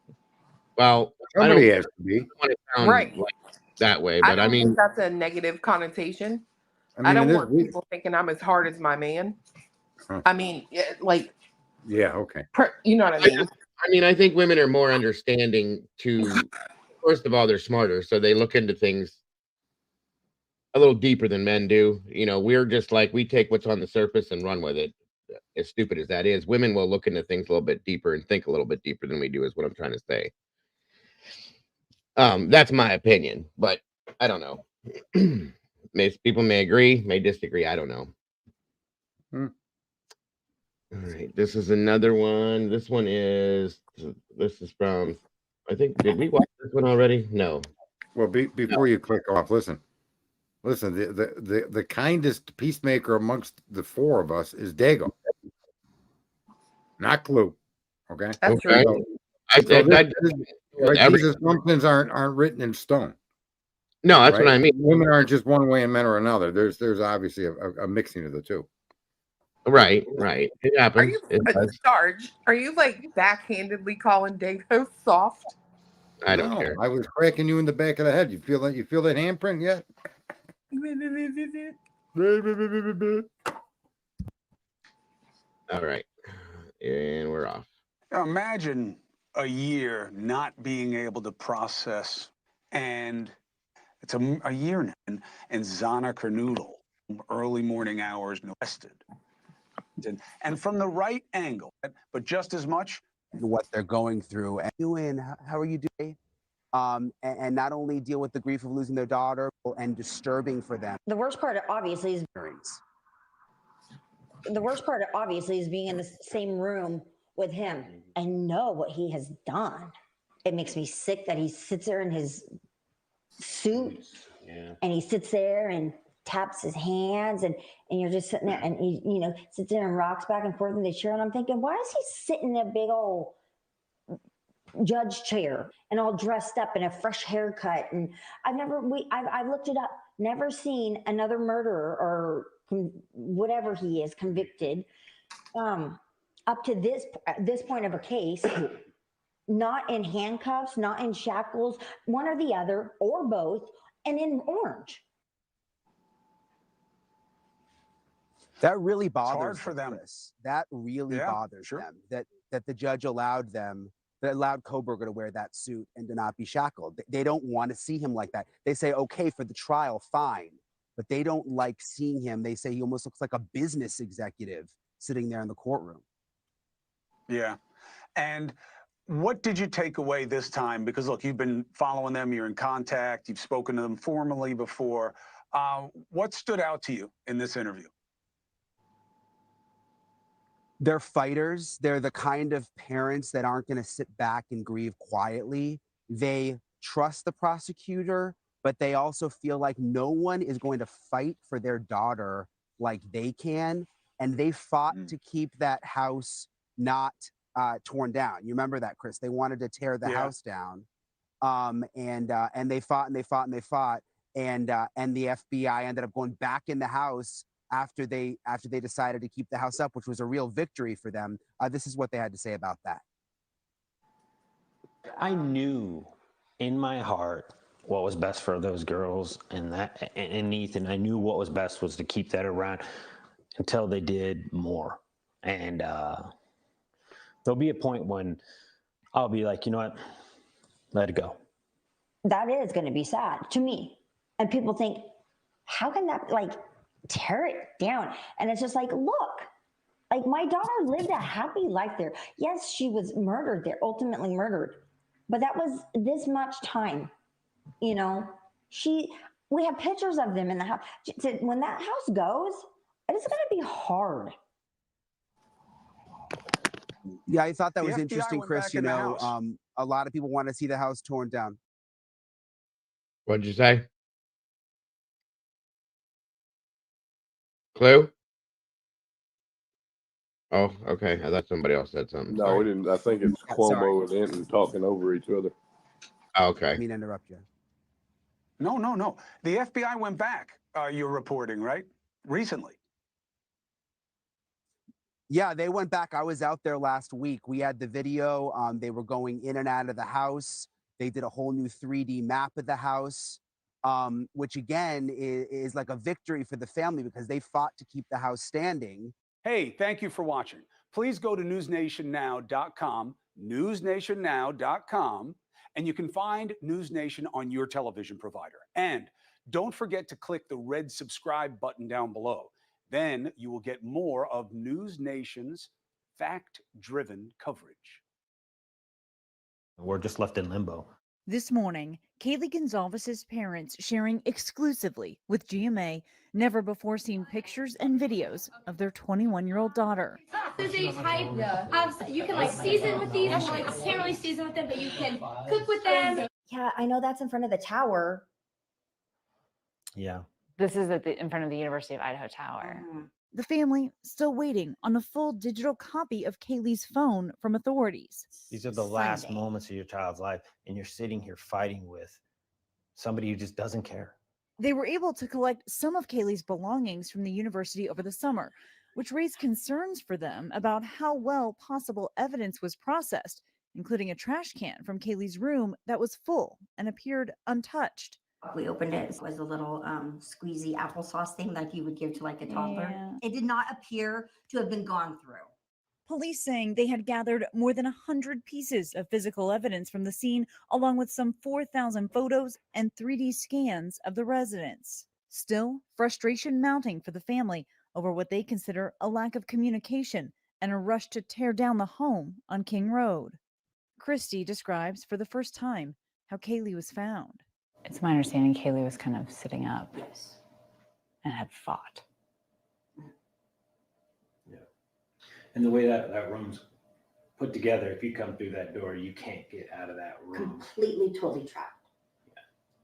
well, somebody has to be. want to sound Right. like that way, I but don't I mean think that's a negative connotation. I don't mean, want people thinking I'm as hard as my man. I mean, like, yeah, okay. You know what I mean? I mean, I think women are more understanding to, first of all, they're smarter, so they look into things a little deeper than men do. You know, we're just like, we take what's on the surface and run with it. As stupid as that is, women will look into things a little bit deeper and think a little bit deeper than we do, is what I'm trying to say. That's my opinion, but I don't know. People may agree, may disagree. I don't know. All right, this is another one. This is from, I think, did we watch this one already? No. Well, before you click off, listen. The kindest peacemaker amongst the four of us is Dago, not Clue. Okay, that's true. These assumptions aren't written in stone. No, that's what I mean. Women aren't just one way and men are another. There's obviously a mixing of the two. Right. It happens. Sarge, are you like backhandedly calling Dago soft? I don't care. I was cracking you in the back of the head. You feel that handprint yet? All right. And we're off. Now imagine a year not being able to process, and it's a year now, and Zana Kernoodle, early morning hours, arrested. And from the right angle, but just as much what they're going through. And doing, how are you doing? And not only deal with the grief of losing their daughter and disturbing for them. The worst part, obviously, is being in the same room with him and know what he has done. It makes me sick that he sits there in his suit and he sits there and taps his hands and you're just sitting there and he sits there and rocks back and forth in the chair, and I'm thinking, why is he sitting in a big old judge chair and all dressed up in a fresh haircut? And I've looked it up, never seen another murderer or whatever he is convicted up to this point of a case, not in handcuffs, not in shackles, one or the other or both, and in orange. That really bothers hard for them. Chris. That really bothers them. That the judge allowed Kohberger to wear that suit and to not be shackled. They don't want to see him like that. They say, okay, for the trial, fine. But they don't like seeing him. They say he almost looks like a business executive sitting there in the courtroom. Yeah. And what did you take away this time? Because look, you've been following them, you're in contact, you've spoken to them formally before. What stood out to you in this interview? They're fighters. They're the kind of parents that aren't going to sit back and grieve quietly. They trust the prosecutor, but they also feel like no one is going to fight for their daughter like they can. And they fought to keep that house not torn down. You remember that, Chris? They wanted to tear the house down. And they fought and they fought and they fought. and the FBI ended up going back in the house after they decided to keep the house up, which was a real victory for them. This is what they had to say about that. I knew in my heart what was best for those girls and Ethan. I knew what was best was to keep that around until they did more. And there'll be a point when I'll be like, you know what, let it go. That is going to be sad to me. And people think, how can that tear it down? And it's just like, look, my daughter lived a happy life there. Yes, she was murdered there, ultimately murdered. But that was this much time, we have pictures of them in the house. When that house goes, it's going to be hard. Yeah, I thought that The was FBI interesting, went Chris. back in the house. A lot of people want to see the house torn down. What'd you say? Clue? Oh, okay. I thought somebody else said something. No, Sorry. we didn't. I think it's Cuomo and Enton talking over each other. Okay. I mean, interrupt you. No. The FBI went back, you're reporting, right? Recently. Yeah, they went back. I was out there last week. We had the video. They were going in and out of the house. They did a whole new 3D map of the house, which again is like a victory for the family because they fought to keep the house standing. Hey, thank you for watching. Please go to newsnationnow.com, newsnationnow.com, and you can find News Nation on your television provider. And don't forget to click the red subscribe button down below. Then you will get more of News Nation's fact-driven coverage. We're just left in limbo. This morning, Kaylee Goncalves' parents sharing exclusively with GMA never-before-seen pictures and videos of their 21-year-old daughter. This is a type of, you can season with these. I can't really season with them, but you can cook with them. Yeah, I know that's in front of the tower. Yeah. This is in front of the University of Idaho Tower. The family still waiting on a full digital copy of Kaylee's phone from authorities. These are the last moments of your child's life, and you're sitting here fighting with somebody who just doesn't care. They were able to collect some of Kaylee's belongings from the university over the summer, which raised concerns for them about how well possible evidence was processed, including a trash can from Kaylee's room that was full and appeared untouched. We opened it. It was a little squeezy applesauce thing like you would give to a toddler. Yeah. It did not appear to have been gone through. Police saying they had gathered more than 100 pieces of physical evidence from the scene, along with some 4,000 photos and 3D scans of the residence. Still, frustration mounting for the family over what they consider a lack of communication and a rush to tear down the home on King Road. Christy describes for the first time how Kaylee was found. It's my understanding Kaylee was kind of sitting up. Yes. And had fought. Yeah. And the way that room's put together, if you come through that door, you can't get out of that room. Completely, totally trapped. Yeah.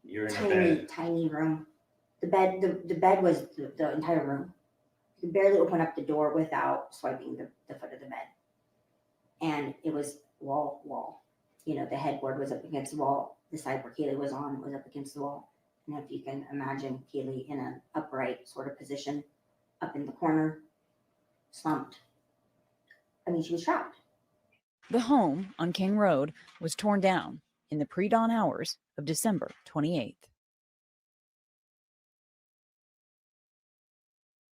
You're in a Tiny, bed. tiny room. The bed was the entire room. You could barely open up the door without swiping the foot of the bed. And it was wall. The headboard was up against the wall. The side where Kaylee was on was up against the wall. And if you can imagine Kaylee in an upright sort of position, up in the corner, slumped. She was trapped. The home on King Road was torn down in the pre-dawn hours of December 28th.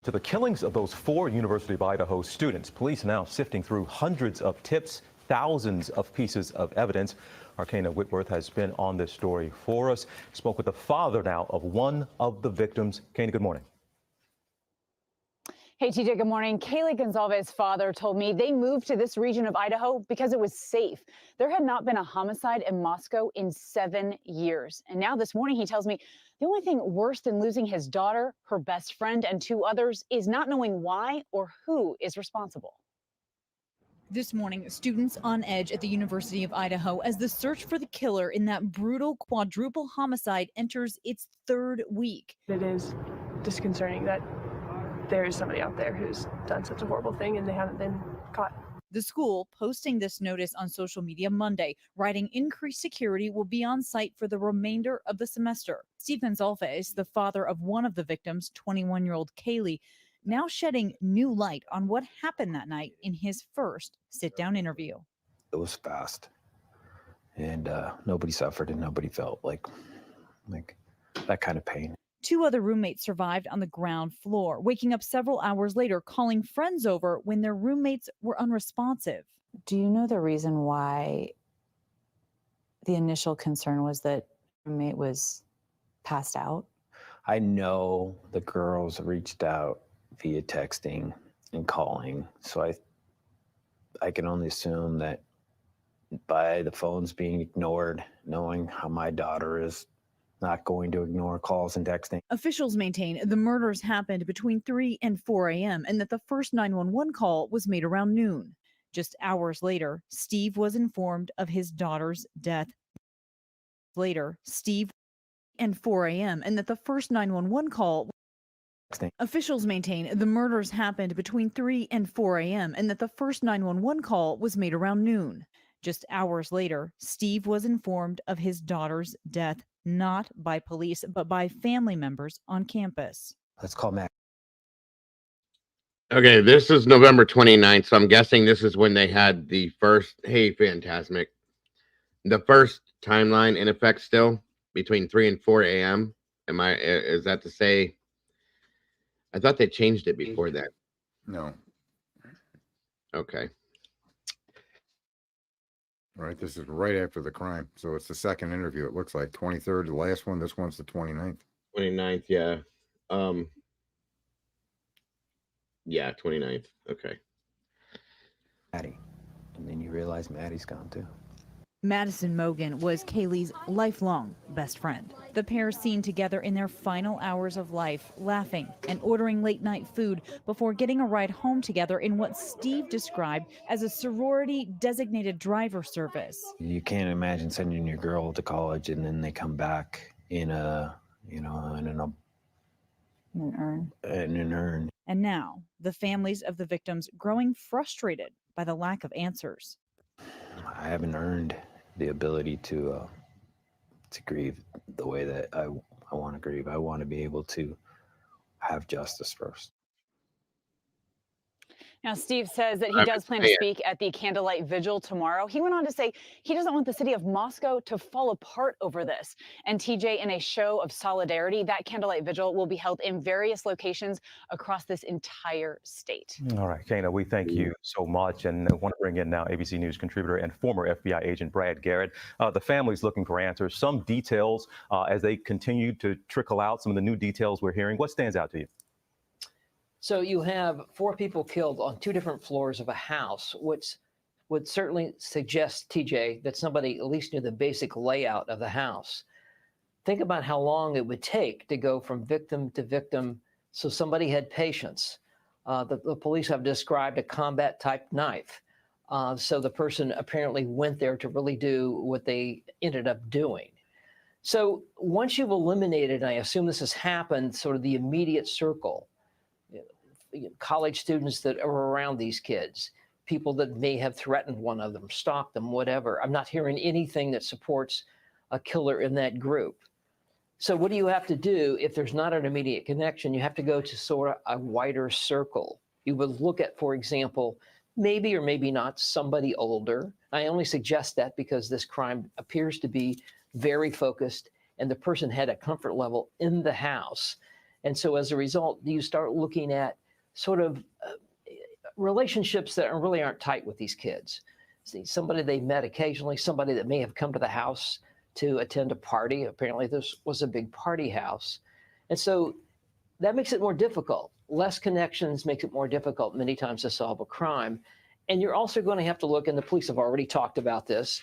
To the killings of those 4 University of Idaho students, police now sifting through hundreds of tips, thousands of pieces of evidence. Our Kana Whitworth has been on this story for us. Spoke with the father now of one of the victims. Kana, good morning. Hey, TJ, good morning. Kaylee Goncalves' father told me they moved to this region of Idaho because it was safe. There had not been a homicide in Moscow in 7 years. And now this morning, he tells me the only thing worse than losing his daughter, her best friend, and 2 others is not knowing why or who is responsible. This morning, students on edge at the University of Idaho as the search for the killer in that brutal quadruple homicide enters its 3rd week. It is disconcerting that there is somebody out there who's done such a horrible thing and they haven't been caught. The school posting this notice on social media Monday, writing increased security will be on site for the remainder of the semester. Steve Goncalves, the father of one of the victims, 21-year-old Kaylee, now shedding new light on what happened that night in his first sit-down interview. It was fast, and nobody suffered and nobody felt like that kind of pain. 2 other roommates survived on the ground floor, waking up several hours later, calling friends over when their roommates were unresponsive. Do you know the reason why the initial concern was that roommate was passed out? I know the girls reached out via texting and calling, so I can only assume that by the phones being ignored, knowing how my daughter is not going to ignore calls and texting. Officials maintain the murders happened between 3 and 4 a.m. and that the first 911 call was made around noon. Just hours later, Steve was informed of his daughter's death. Later, Steve and 4 a.m. and that the first 911 call. Officials maintain the murders happened between 3 and 4 a.m. and that the first 911 call was made around noon. Just hours later, Steve was informed of his daughter's death, not by police, but by family members on campus. Let's call Mac. Okay, this is November 29th, so I'm guessing this is when they had the first, hey, Phantasmic, the first timeline in effect still between 3 and 4 a.m. Is that to say, I thought they changed it before that. No. Okay. All right, this is right after the crime. So it's the second interview. It looks like 23rd, the last one. This one's the 29th. 29th, yeah. Yeah, 29th. Okay. Maddie. And then you realize Maddie's gone too. Madison Mogan was Kaylee's lifelong best friend. The pair seen together in their final hours of life, laughing and ordering late-night food before getting a ride home together in what Steve described as a sorority-designated driver service. You can't imagine sending your girl to college and then they come back in an urn. And now, the families of the victims growing frustrated by the lack of answers. I haven't earned the ability to grieve the way that I want to grieve. I want to be able to have justice first. Now, Steve says that he does plan to speak at the candlelight vigil tomorrow. He went on to say he doesn't want the city of Moscow to fall apart over this. And TJ, in a show of solidarity, that candlelight vigil will be held in various locations across this entire state. All right, Kana, we thank you so much. And I want to bring in now ABC News contributor and former FBI agent Brad Garrett. The family's looking for answers, some details as they continue to trickle out, some of the new details we're hearing. What stands out to you? So you have 4 people killed on 2 different floors of a house, which would certainly suggest, TJ, that somebody at least knew the basic layout of the house. Think about how long it would take to go from victim to victim. So somebody had patience. The police have described a combat-type knife. So the person apparently went there to really do what they ended up doing. So once you've eliminated, I assume this has happened, sort of the immediate circle, college students that are around these kids, people that may have threatened one of them, stalked them, whatever. I'm not hearing anything that supports a killer in that group. So what do you have to do if there's not an immediate connection? You have to go to sort of a wider circle. You would look at, for example, maybe or maybe not somebody older. I only suggest that because this crime appears to be very focused and the person had a comfort level in the house. And so as a result, you start looking at sort of relationships that really aren't tight with these kids. See, somebody they met occasionally, somebody that may have come to the house to attend a party. Apparently this was a big party house. And so that makes it more difficult. Less connections makes it more difficult many times to solve a crime. And you're also going to have to look, and the police have already talked about this,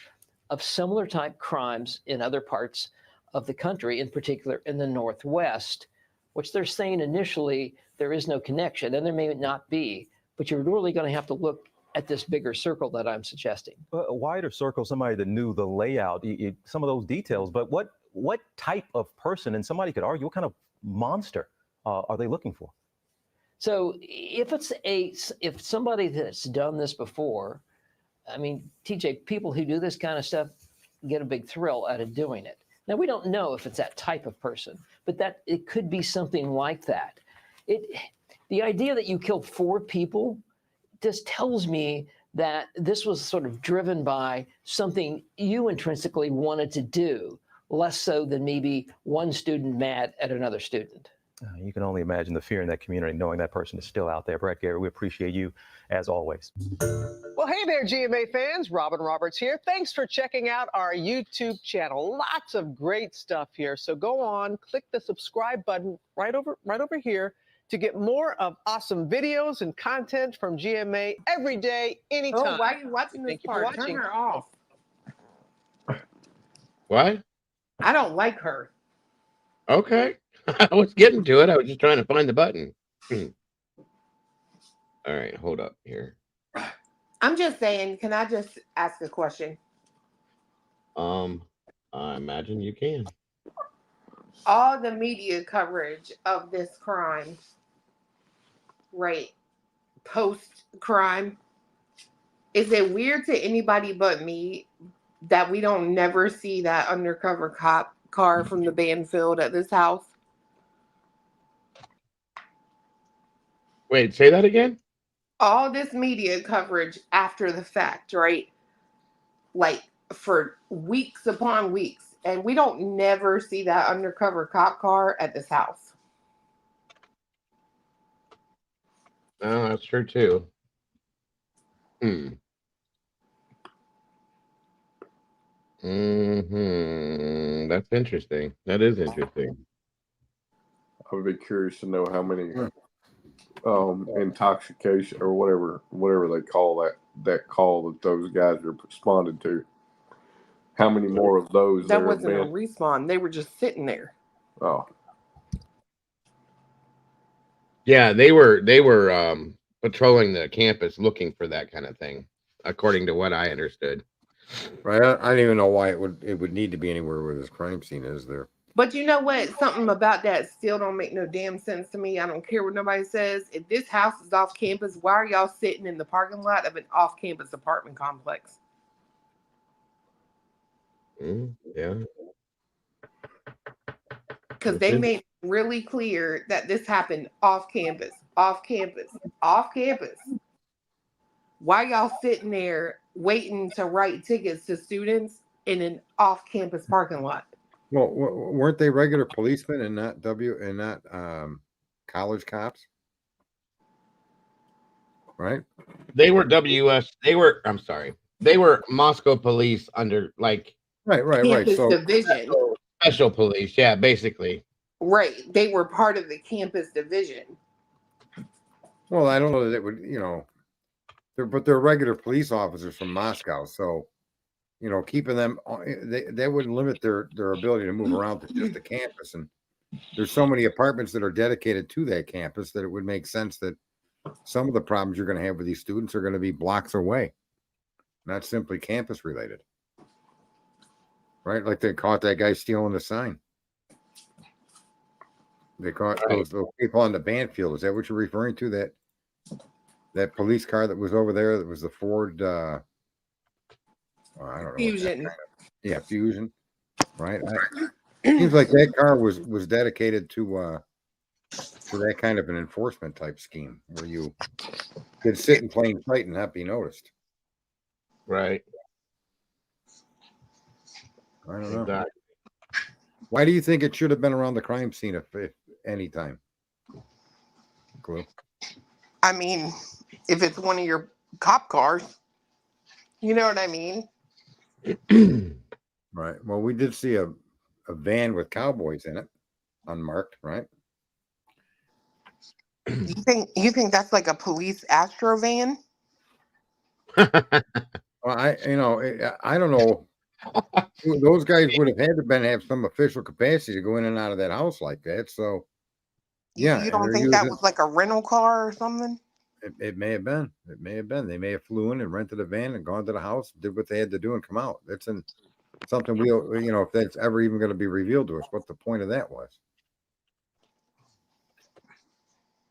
of similar type crimes in other parts of the country, in particular in the Northwest, which they're saying initially there is no connection, and there may not be, but you're really going to have to look at this bigger circle that I'm suggesting. A wider circle, somebody that knew the layout, some of those details, but what type of person, and somebody could argue, what kind of monster are they looking for? So if somebody that's done this before, I mean, TJ, people who do this kind of stuff get a big thrill out of doing it. Now, we don't know if it's that type of person, but that it could be something like that. The idea that you killed 4 people just tells me that this was sort of driven by something you intrinsically wanted to do, less so than maybe one student mad at another student. You can only imagine the fear in that community knowing that person is still out there. Brett Gary, we appreciate you as always. Well, hey there, GMA fans. Robin Roberts here. Thanks for checking out our YouTube channel. Lots of great stuff here. So go on, click the subscribe button right over here to get more of awesome videos and content from GMA every day, anytime. Oh, why are you watching this part? Turn her off. What? I don't like her. Okay. I was getting to it. I was just trying to find the button. All right, hold up here. I'm just saying, can I just ask a question? I imagine you can. All the media coverage of this crime, right, post-crime, is it weird to anybody but me that we don't never see that undercover cop car from the Banfield at this house? Wait, say that again? All this media coverage after the fact, right? Like for weeks upon weeks. And we don't never see that undercover cop car at this house. Oh, that's true too. That's interesting. That is interesting. I would be curious to know how many intoxication or whatever they call that call that those guys are responded to. How many more of those that there have wasn't a been? respawn. They were just sitting there. Oh, Yeah, they were patrolling the campus looking for that kind of thing, according to what I understood. Right. I don't even know why it would need to be anywhere where this crime scene is there. But you know what? Something about that still don't make no damn sense to me. I don't care what nobody says. If this house is off campus, why are y'all sitting in the parking lot of an off-campus apartment complex? Yeah. Because they made it really clear that this happened off campus, off campus, off campus. Why y'all sitting there waiting to write tickets to students in an off-campus parking lot? Well, weren't they regular policemen and not college cops? Right? They were I'm sorry. They were Moscow police under like Campus So division. Special police, yeah, basically. Right. They were part of the campus division. Well, I don't know that it would, but they're regular police officers from Moscow. So, keeping them, they wouldn't limit their ability to move around to just the campus. And there's so many apartments that are dedicated to that campus that it would make sense that some of the problems you're going to have with these students are going to be blocks away, not simply campus related. Right? Like they caught that guy stealing the sign. They caught those people on the Banfield. Is that what you're referring to? That police car that was over there, that was the Ford I don't know. Fusion. Fusion. Right. Seems like that car was dedicated to that kind of an enforcement type scheme where you could sit in plain sight and not be noticed. Right. I don't know. Exactly. Why do you think it should have been around the crime scene if any time? Clue. I mean, if it's one of your cop cars, you know what I mean? Right. Well, we did see a van with cowboys in it, unmarked, right? You think that's like a police Astro van? Well, I don't know. Those guys would have had to have some official capacity to go in and out of that house like that. So, yeah. You don't think that was like a rental car or something? It may have been. It may have been. They may have flew in and rented a van and gone to the house, did what they had to do, and come out. That's something if that's ever even going to be revealed to us, what the point of that was.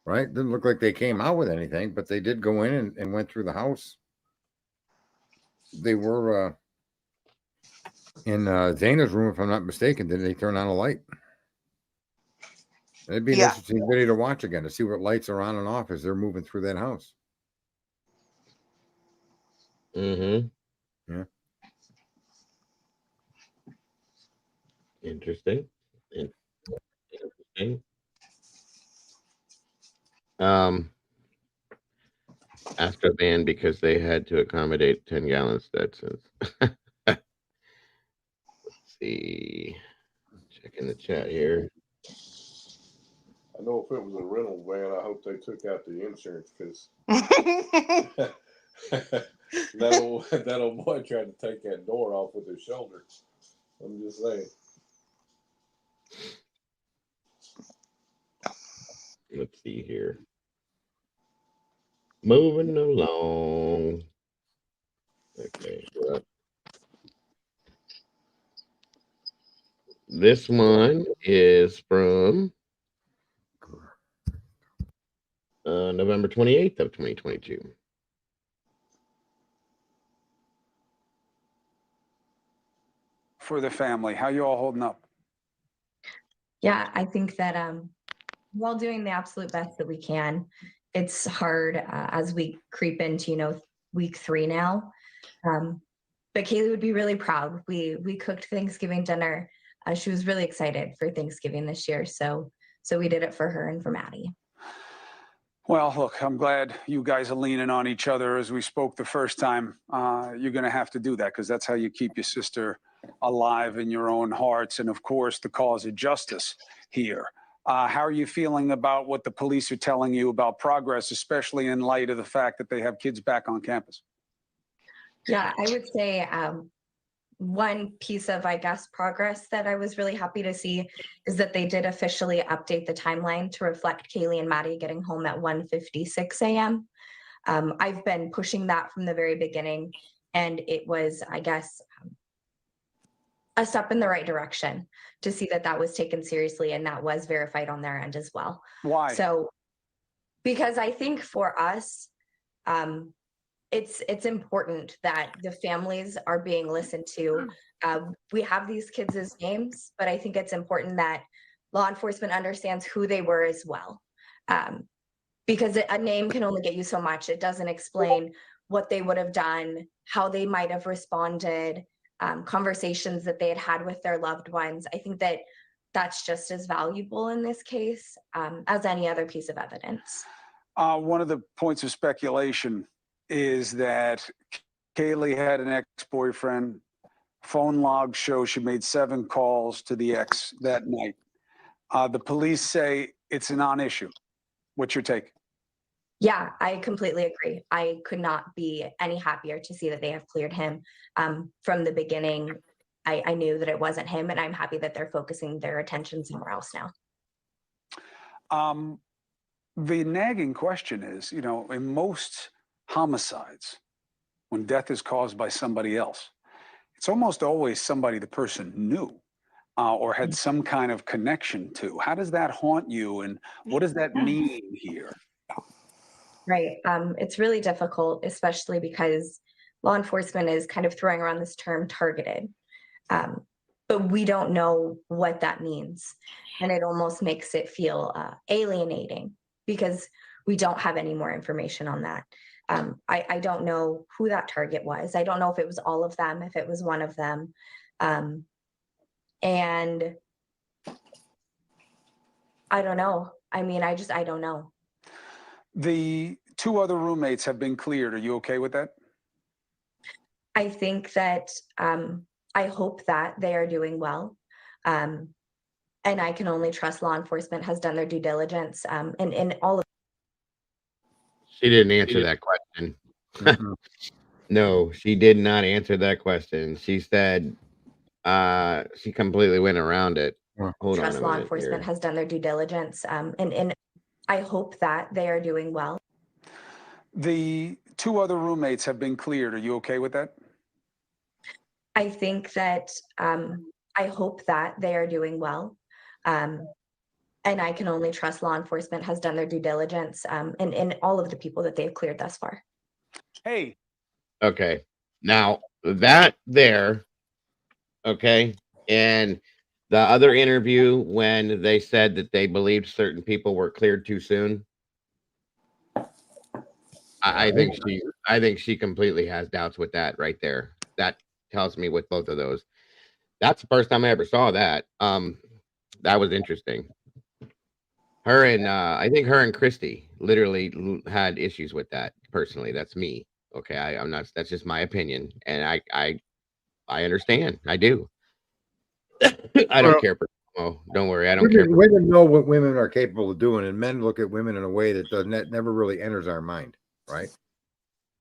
right? Didn't look like they came out with anything, but they did go in and went through the house. They were in Zana's room, if I'm not mistaken. Did they turn on a light? It'd be an interesting video to watch again to see what lights are on and off as they're moving through that house. Mm-hmm. Yeah. Interesting. Interesting. Astro banned because they had to accommodate 10-gallon Stetsons. Let's see. Checking the chat here. I know if it was a rental van, I hope they took out the insurance because that old boy tried to take that door off with his shoulder. I'm just saying. Let's see here. Moving along. Okay. Well, this one is from November 28th of 2022. For the family, how you all holding up? Yeah, I think that we're all doing the absolute best that we can. It's hard as we creep into, week 3 now. But Kaylee would be really proud. We cooked Thanksgiving dinner. She was really excited for Thanksgiving this year. So we did it for her and for Maddie. Well, look, I'm glad you guys are leaning on each other. As we spoke the first time, you're going to have to do that because that's how you keep your sister alive in your own hearts. And of course, the cause of justice here. How are you feeling about what the police are telling you about progress, especially in light of the fact that they have kids back on campus? Yeah, I would say one piece of, progress that I was really happy to see is that they did officially update the timeline to reflect Kaylee and Maddie getting home at 1:56 a.m. I've been pushing that from the very beginning, and it was, a step in the right direction to see that was taken seriously and that was verified on their end as well. Why? So, because I think for us, it's important that the families are being listened to. We have these kids' names, but I think it's important that law enforcement understands who they were as well. Because a name can only get you so much. It doesn't explain what they would have done, how they might have responded, conversations that they had had with their loved ones. I think that that's just as valuable in this case as any other piece of evidence. One of the points of speculation is that Kaylee had an ex-boyfriend. Phone logs show she made 7 calls to the ex that night. The police say it's a non-issue. What's your take? Yeah, I completely agree. I could not be any happier to see that they have cleared him. From the beginning, I knew that it wasn't him, and I'm happy that they're focusing their attention somewhere else now. The nagging question is, in most homicides, when death is caused by somebody else, it's almost always somebody the person knew or had some kind of connection to. How does that haunt you, and what does that mean here? Right. It's really difficult, especially because law enforcement is kind of throwing around this term targeted. But we don't know what that means. And it almost makes it feel alienating because we don't have any more information on that. I don't know who that target was. I don't know if it was all of them, if it was one of them. And I don't know. I don't know. The 2 other roommates have been cleared. Are you okay with that? I think that I hope that they are doing well. And I can only trust law enforcement has done their due diligence in all of. She didn't answer that question. No, she did not answer that question. She said she completely went around it. Hold on a Trust law minute enforcement here. has done their due diligence. And I hope that they are doing well. The 2 other roommates have been cleared. Are you okay with that? I think that I hope that they are doing well. And And I can only trust law enforcement has done their due diligence, and all of the people that they've cleared thus far. Hey. Okay. Now that there, okay, and the other interview when they said that they believed certain people were cleared too soon. I think she completely has doubts with that right there. That tells me with both of those. That's the first time I ever saw that. That was interesting. Her and I think her and Christy literally had issues with that personally. That's me. Okay, I'm not. That's just my opinion, and I understand. I do. I don't care for. Oh, don't worry. I don't care. Women know what women are capable of doing, and men look at women in a way that never really enters our mind, right?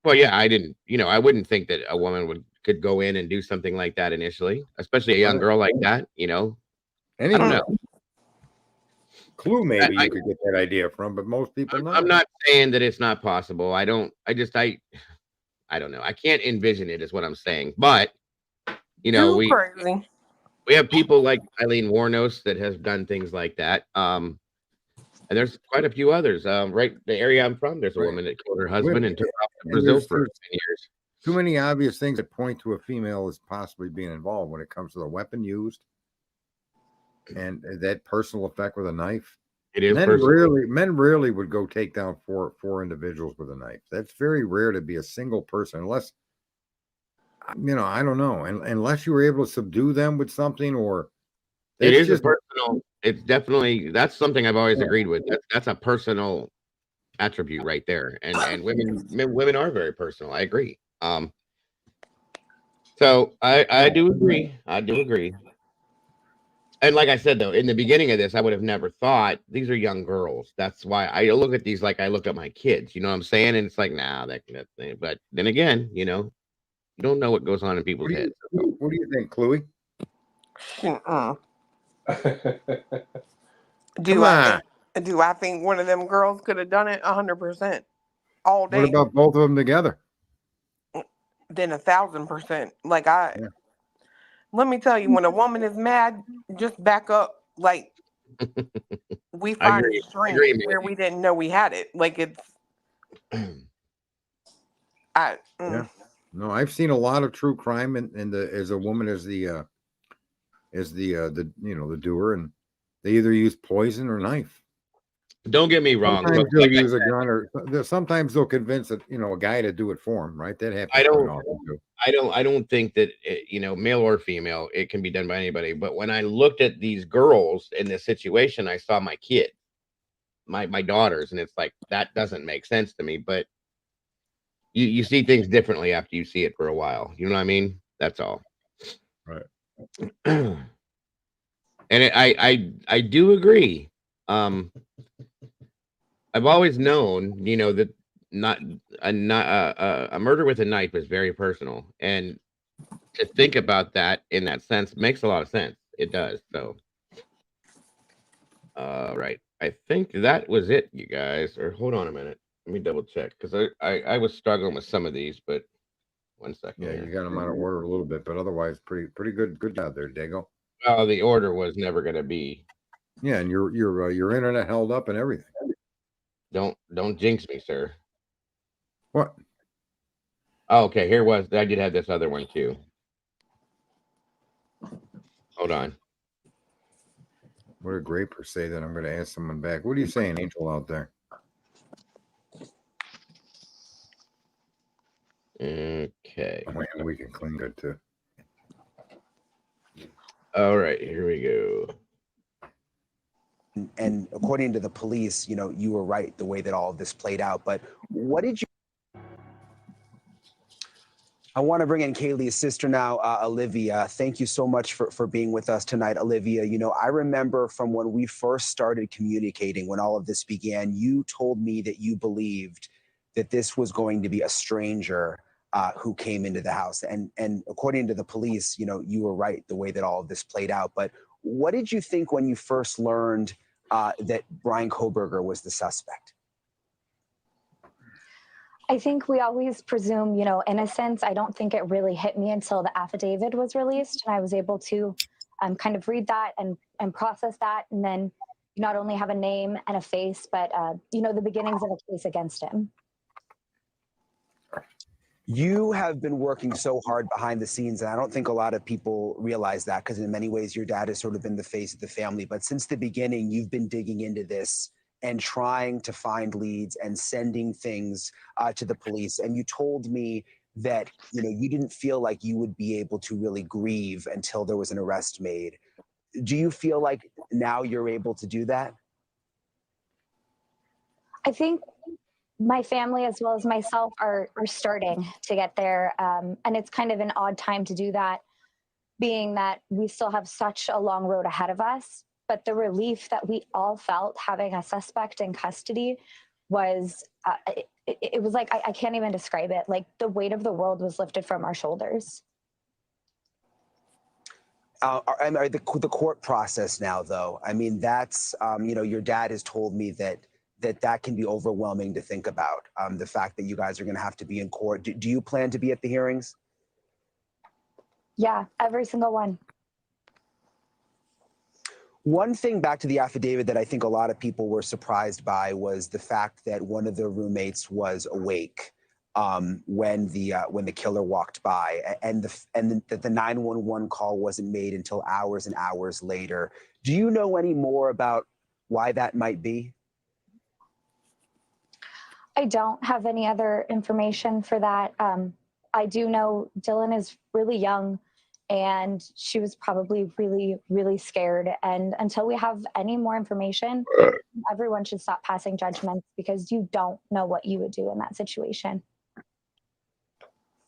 Well, yeah, I didn't. I wouldn't think that a woman could go in and do something like that initially, especially a young girl like that. I don't know. Clue, maybe you could get that idea from, but most people know. I'm not saying that it's not possible. I don't know. I can't envision it, is what I'm saying. But crazy. We have people like Eileen Warnos that has done things like that. And there's quite a few others. Right, the area I'm from, there's a woman that killed her husband and took off to Brazil for 10 years. Too many obvious things that point to a female as possibly being involved when it comes to the weapon used and that personal effect with a knife. It is men rarely would go take down four individuals with a knife. That's very rare to be a single person, unless I don't know, unless you were able to subdue them with something, or it is just personal. It's definitely, that's something I've always agreed with. That's a personal attribute right there, and women are very personal. I agree. So I do agree. And like I said, though, in the beginning of this, I would have never thought these are young girls. That's why I look at these like I look at my kids. You know what I'm saying? And it's like, nah, that thing. But then again, you don't know what goes on in people's heads. What do you think, Chloe? Do I think one of them girls could have done it 100% all day? What about both of them together? Then 1,000%. Let me tell you, when a woman is mad, just back up. Like, we find strength where we didn't know we had it. Like, it's. Yeah. No, I've seen a lot of true crime as a woman as the doer, and they either use poison or knife. Don't get me wrong. Sometimes they'll use a gun, or sometimes they'll convince a guy to do it for them. Right? That happens. I don't think that male or female, it can be done by anybody. But when I looked at these girls in this situation, I saw my kid, my daughters, and it's like that doesn't make sense to me. But you see things differently after you see it for a while. You know what I mean? That's all. Right. And I do agree. I've always known, that a murder with a knife is very personal, and to think about that in that sense makes a lot of sense. It does. So, right. I think that was it, you guys. Or hold on a minute. Let me double check, because I was struggling with some of these, but 1 second. Yeah, you got them out of order a little bit, but otherwise, pretty good job there, Dago. Well, the order was never going to be. Yeah, and your internet held up and everything. Don't jinx me, sir. What? Oh, okay, I did have this other one too. Hold on. What a great per se that I'm going to ask someone back. What are you saying, Angel, out there? Okay. Oh, we can clean good too. All right, here we go. And according to the police, you were right the way that all of this played out. But what did you? I want to bring in Kaylee's sister now, Olivia. Thank you so much for being with us tonight, Olivia. I remember from when we first started communicating, when all of this began, you told me that you believed that this was going to be a stranger who came into the house. And according to the police, you were right the way that all of this played out. But what did you think when you first learned that Brian Kohberger was the suspect? I think we always presume, innocence. I don't think it really hit me until the affidavit was released, and I was able to kind of read that and process that. And then, not only have a name and a face, but the beginnings of a case against him. You have been working so hard behind the scenes, and I don't think a lot of people realize that, because in many ways your dad has sort of been the face of the family. But since the beginning, you've been digging into this and trying to find leads and sending things to the police. And you told me that you didn't feel like you would be able to really grieve until there was an arrest made. Do you feel like now you're able to do that? I think my family as well as myself are starting to get there. And it's kind of an odd time to do that, being that we still have such a long road ahead of us. But the relief that we all felt having a suspect in custody was, it was like, I can't even describe it. Like the weight of the world was lifted from our shoulders. The court process now, though, I mean, that's, your dad has told me that can be overwhelming to think about, the fact that you guys are going to have to be in court. Do you plan to be at the hearings? Yeah, every single one. One thing back to the affidavit that I think a lot of people were surprised by was the fact that one of the roommates was awake when the killer walked by, and that the 911 call wasn't made until hours and hours later. Do you know any more about why that might be? I don't have any other information for that. I do know Dylan is really young, and she was probably really, really scared. And until we have any more information, everyone should stop passing judgments, because you don't know what you would do in that situation.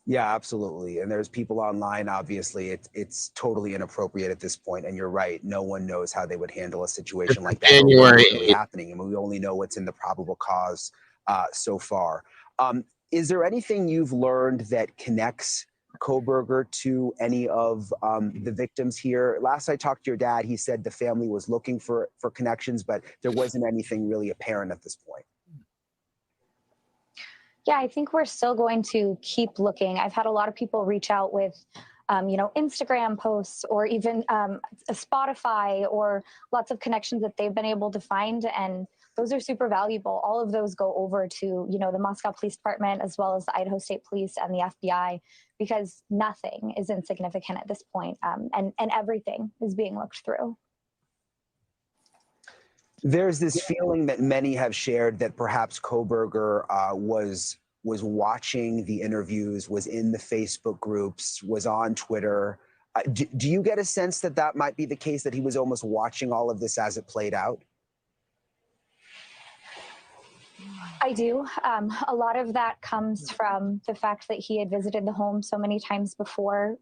Yeah, absolutely. And there's people online, obviously, it's totally inappropriate at this point. And you're right, no one knows how they would handle a situation like that. January What's really happening. And we only know what's in the probable cause so far. Is there anything you've learned that connects Kohberger to any of the victims here? Last I talked to your dad, he said the family was looking for connections, but there wasn't anything really apparent at this point. Yeah, I think we're still going to keep looking. I've had a lot of people reach out with, Instagram posts, or even a Spotify, or lots of connections that they've been able to find. And those are super valuable. All of those go over to, the Moscow Police Department, as well as the Idaho State Police and the FBI, because nothing is insignificant at this point, and everything is being looked through. There's this feeling that many have shared that perhaps Kohberger was watching the interviews, was in the Facebook groups, was on Twitter. Do you get a sense that that might be the case, that he was almost watching all of this as it played out? I do. A lot of that comes from the fact that he had visited the home so many times before,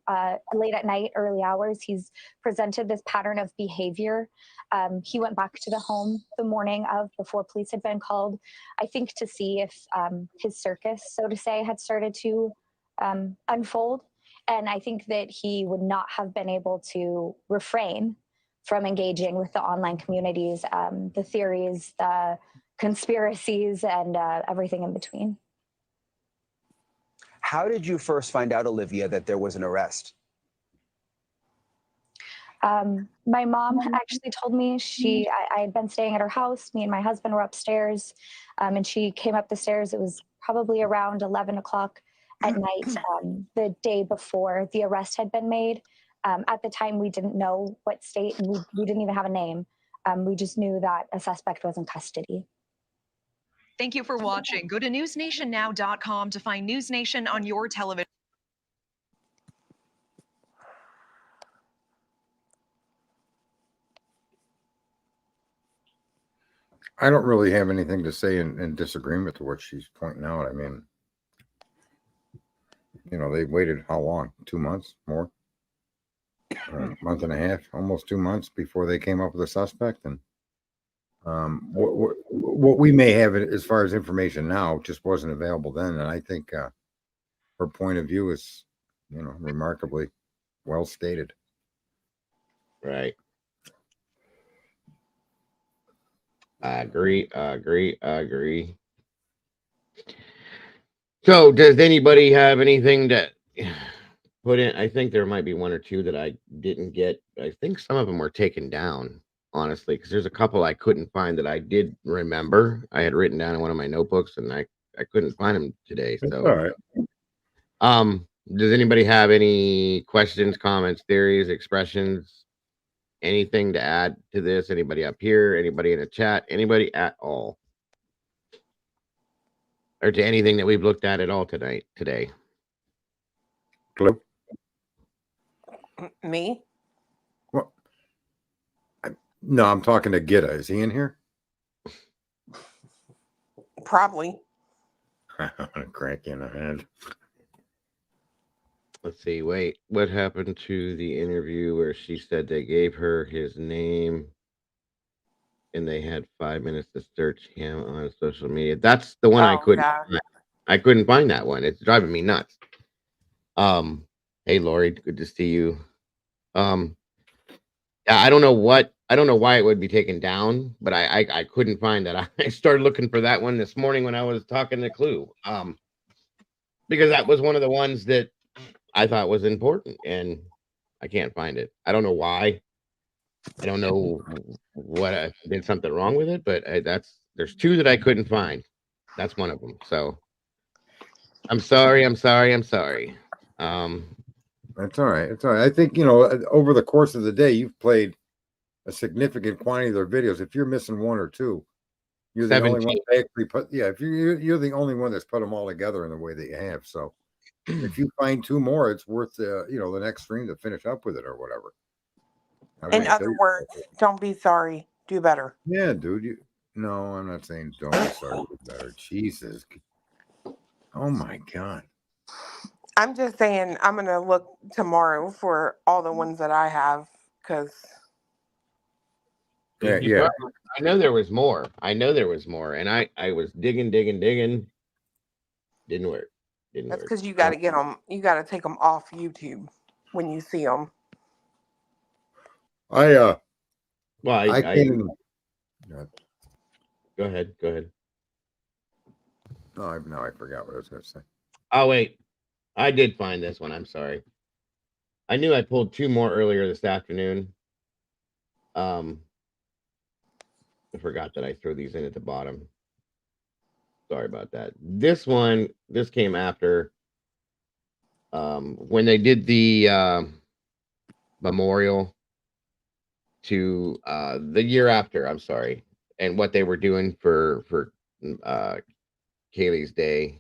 late at night, early hours. He's presented this pattern of behavior. He went back to the home the morning of, before police had been called, I think to see if his circus, so to say, had started to unfold. And I think that he would not have been able to refrain from engaging with the online communities, the theories, the conspiracies, and everything in between. How did you first find out, Olivia, that there was an arrest? My mom actually told me. I had been staying at her house. Me and my husband were upstairs, and she came up the stairs. It was probably around 11 o'clock at night, the day before the arrest had been made. At the time, we didn't know what state, and we didn't even have a name. We just knew that a suspect was in custody. Thank you for watching. Go to newsnationnow.com to find News Nation on your television. I don't really have anything to say in disagreement to what she's pointing out. I mean, they waited how long? 2 months more? A month and a half, almost 2 months before they came up with a suspect. And what we may have as far as information now just wasn't available then. And I think her point of view is, remarkably well stated. Right. I agree. So does anybody have anything to put in? I think there might be one or two that I didn't get. I think some of them were taken down. honestly, because there's a couple I couldn't find that I did remember. I had written down in one of my notebooks, and I couldn't find them today. That's So, all right. Does anybody have any questions, comments, theories, expressions, anything to add to this? Anybody up here? Anybody in the chat? Anybody at all? Or to anything that we've looked at all today? Hello? Me? What? No, I'm talking to Gitta. Is he in here? Probably. I'm gonna crack you in the head. Let's see. Wait, what happened to the interview where she said they gave her his name and they had 5 minutes to search him on social media? That's the one I Oh, couldn't yeah. find. I couldn't find that one. It's driving me nuts. Hey Lori, good to see you. I don't know why it would be taken down, but I couldn't find that. I started looking for that one this morning when I was talking to Clue. Because that was one of the ones that I thought was important, and I can't find it. I don't know why. I don't know what I did something wrong with it, but there's two that I couldn't find. That's one of them. So I'm sorry. That's all right. It's all right. I think, over the course of the day, you've played a significant quantity of their videos. If you're missing one or two, you're the only one that actually put. Yeah, if you're the only one that's put them all together in the way that you have. So if you find two more, it's worth the next stream to finish up with it or whatever. In other words, don't be sorry. Do better. Yeah, dude. No, I'm not saying don't be sorry. Do better. Jesus. Oh my God. I'm just saying I'm going to look tomorrow for all the ones that I have because. Yeah. I know there was more. And I was digging. Didn't work. That's because you got to get them. You got to take them off YouTube when you see them. I can. Go ahead. No, I forgot what I was going to say. Oh wait, I did find this one. I'm sorry. I knew I pulled two more earlier this afternoon. I forgot that I threw these in at the bottom. Sorry about that. This came after when they did the memorial to the year after. I'm sorry, and what they were doing for Kaylee's day.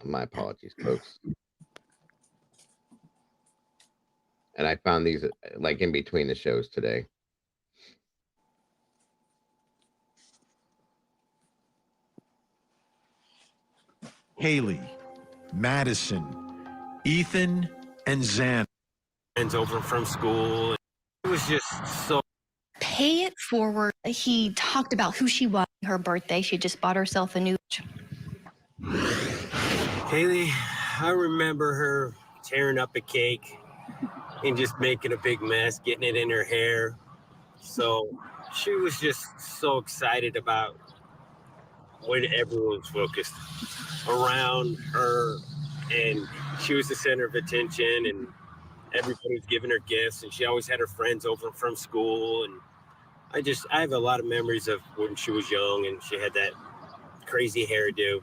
My apologies, folks. And I found these like in between the shows today. Haley, Madison, Ethan, and Zan. Friends over from school. It was just so. Pay it forward. He talked about who she was. Her birthday, she just bought herself a new. Haley, I remember her tearing up a cake and just making a big mess, getting it in her hair. So she was just so excited about when everyone was focused around her, and she was the center of attention, and everybody was giving her gifts, and she always had her friends over from school. And I have a lot of memories of when she was young and she had that crazy hairdo.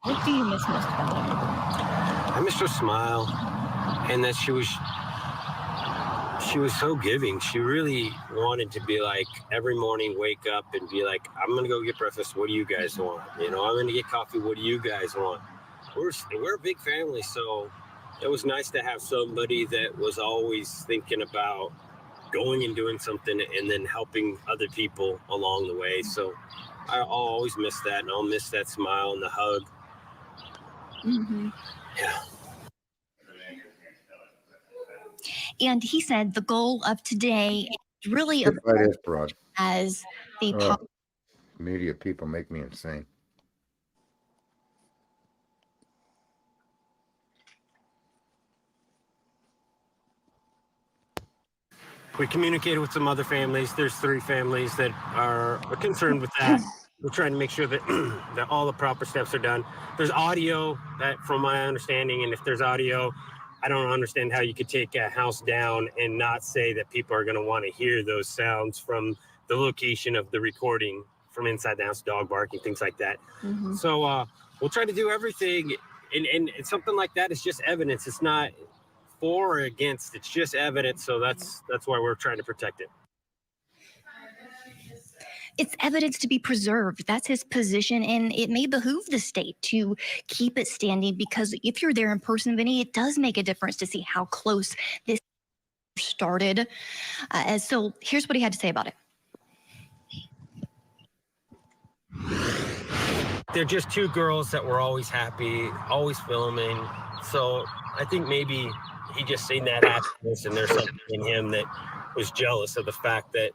What do you miss most about her? I missed her smile, and that she was so giving. She really wanted to be like, every morning wake up and be like, I'm gonna go get breakfast, what do you guys want? I'm gonna get coffee, what do you guys want? We're a big family, so it was nice to have somebody that was always thinking about going and doing something and then helping other people along the way. So I'll always miss that, and I'll miss that smile and the hug. Mm-hmm. Yeah. And he said the goal of today is really That is broad. as the Media people make me insane. We communicated with some other families. There's 3 families that are concerned with that. We're trying to make sure that that all the proper steps are done. There's audio that, from my understanding, and if there's audio, I don't understand how you could take a house down and not say that people are going to want to hear those sounds from the location of the recording from inside the house, dog barking, things like that. So we'll try to do everything. And something like that is just evidence. It's not for or against. It's just evidence. So that's why we're trying to protect it. It's evidence to be preserved. That's his position, and it may behoove the state to keep it standing, because if you're there in person, Vinny, it does make a difference to see how close this started. So here's what he had to say about it. They're just two girls that were always happy, always filming. So I think maybe he just seen that happiness, and there's something in him that was jealous of the fact that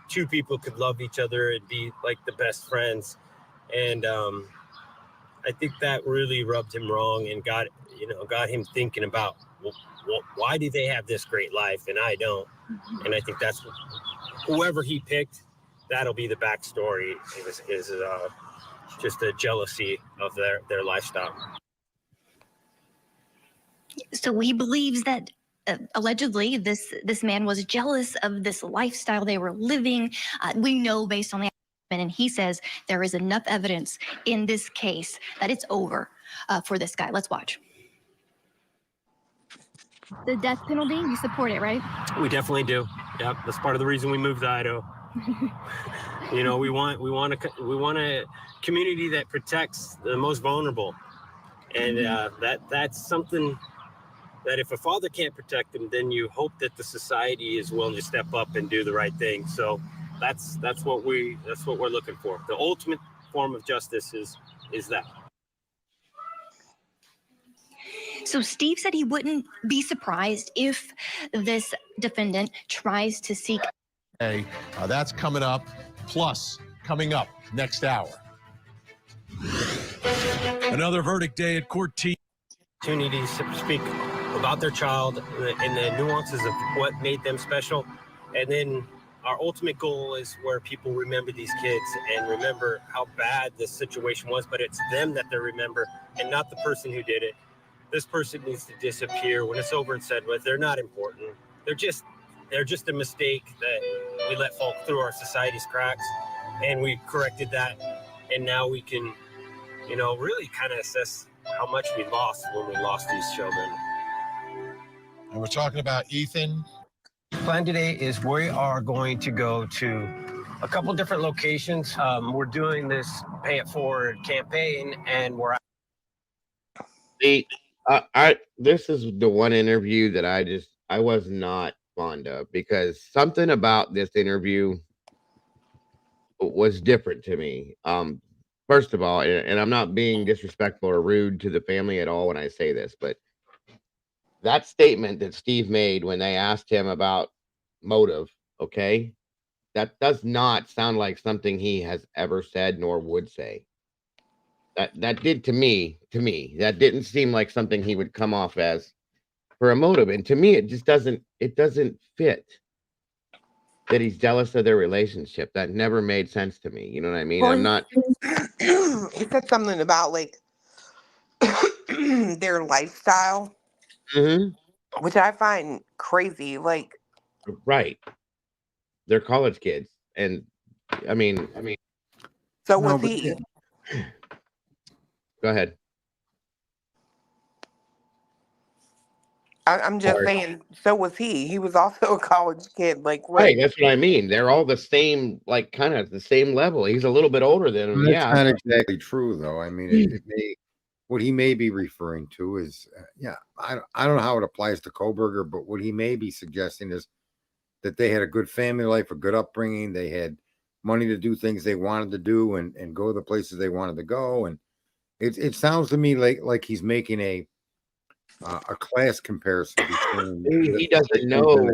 two people could love each other and be like the best friends. And I think that really rubbed him wrong and got him thinking about, well, why do they have this great life and I don't? And I think that's whoever he picked, that'll be the backstory. Is just a jealousy of their lifestyle. So he believes that allegedly this man was jealous of this lifestyle they were living. We know based on the and he says there is enough evidence in this case that it's over for this guy. Let's watch. The death penalty, you support it, right? We definitely do. Yep, that's part of the reason we moved to Idaho. You know, we want a community that protects the most vulnerable, and that's something that if a father can't protect them, then you hope that the society is willing to step up and do the right thing. So that's what we're looking for. The ultimate form of justice is that. So Steve said he wouldn't be surprised if this defendant tries to seek. Hey, that's coming up. Plus, coming up next hour. Another verdict day at court. Opportunities to speak about their child and the nuances of what made them special. And then our ultimate goal is where people remember these kids and remember how bad this situation was, but it's them that they remember and not the person who did it. This person needs to disappear when it's over and said with. They're not important. They're just a mistake that we let fall through our society's cracks, and we corrected that. And now we can, really kind of assess how much we lost when we lost these children. And we're talking about Ethan. Plan today is we are going to go to a couple different locations. We're doing this Pay It Forward campaign, and we're. This is the one interview that I was not fond of, because something about this interview was different to me. First of all, and I'm not being disrespectful or rude to the family at all when I say this, but that statement that Steve made when they asked him about motive, okay, that does not sound like something he has ever said nor would say. That did to me, that didn't seem like something he would come off as for a motive. And to me, it just doesn't fit that he's jealous of their relationship. That never made sense to me. You know what I mean? Well, I'm not. He said something about like their lifestyle, which I find crazy. Like, right. They're college kids. And I mean, so was he? Go ahead. I'm just saying, so was he. He was also a college kid. Like, what? Right, that's what I mean. They're all the same, like kind of the same level. He's a little bit older than him. That's not exactly true, though. I mean, what he may be referring to is, I don't know how it applies to Koberger, but what he may be suggesting is that they had a good family life, a good upbringing. They had money to do things they wanted to do and go the places they wanted to go. And it sounds to me like he's making a class comparison between he doesn't know.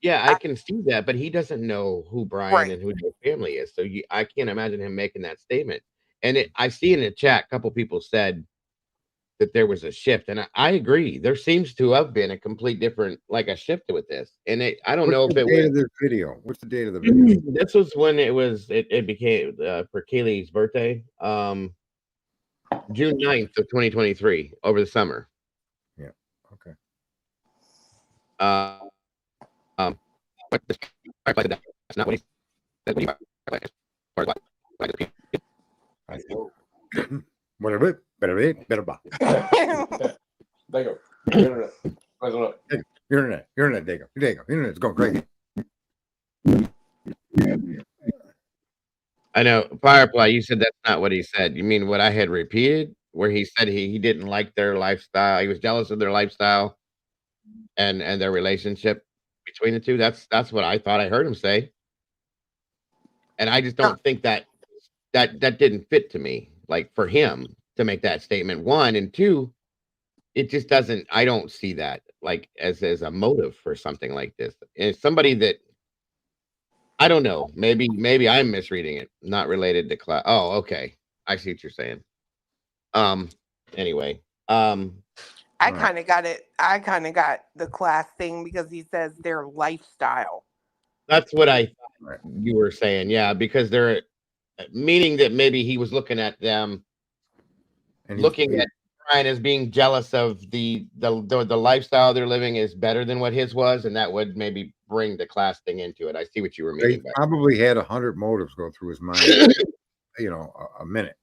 Yeah, I can see that, but he doesn't know who Brian and who their family is. So I can't imagine him making that statement. And I see in the chat, a couple people said that there was a shift, and I agree. There seems to have been a complete different, like a shift with this. And I don't know if it was this video. What's the date of the video? This was when it became for Kaylee's birthday, June 9th of 2023, over the summer. Yeah. Okay. But that's not what he said. Whatever. There you go. Internet. Internet. There you go. Internet's going crazy. I know, Firefly, you said that's not what he said. You mean what I had repeated, where he said he didn't like their lifestyle. He was jealous of their lifestyle and their relationship between the two. That's what I thought I heard him say. And I just don't think that didn't fit to me, like for him to make that statement. One, and two, it just doesn't. I don't see that like as a motive for something like this. And it's somebody that I don't know. Maybe I'm misreading it. Not related to class. Oh, okay. I see what you're saying. Anyway. I kind of got it. I kind of got the class thing because he says their lifestyle. That's what I thought you were saying. Yeah, because they're meaning that maybe he was looking at them, and looking at Brian as being jealous of the lifestyle they're living is better than what his was, and that would maybe bring the class thing into it. I see what you were meaning. He probably had 100 motives go through his mind, a minute.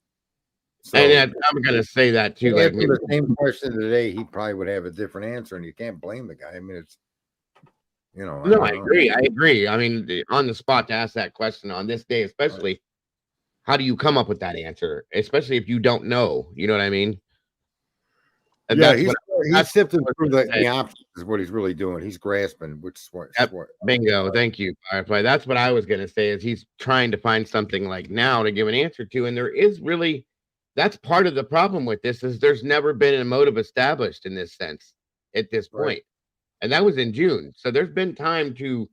So, and I'm going to say that too. Like the same question today, he probably would have a different answer, and you can't blame the guy. I mean, it's No, I agree. I mean, on the spot to ask that question on this day, especially, how do you come up with that answer? Especially if you don't know, you know what I mean? And yeah, he's sifting through the options is what he's really doing. He's grasping, which is what. Bingo. Thank you, Firefly. That's what I was going to say is he's trying to find something like now to give an answer to. And there is really, that's part of the problem with this is there's never been a motive established in this sense at this point. And that was in June. So there's been time to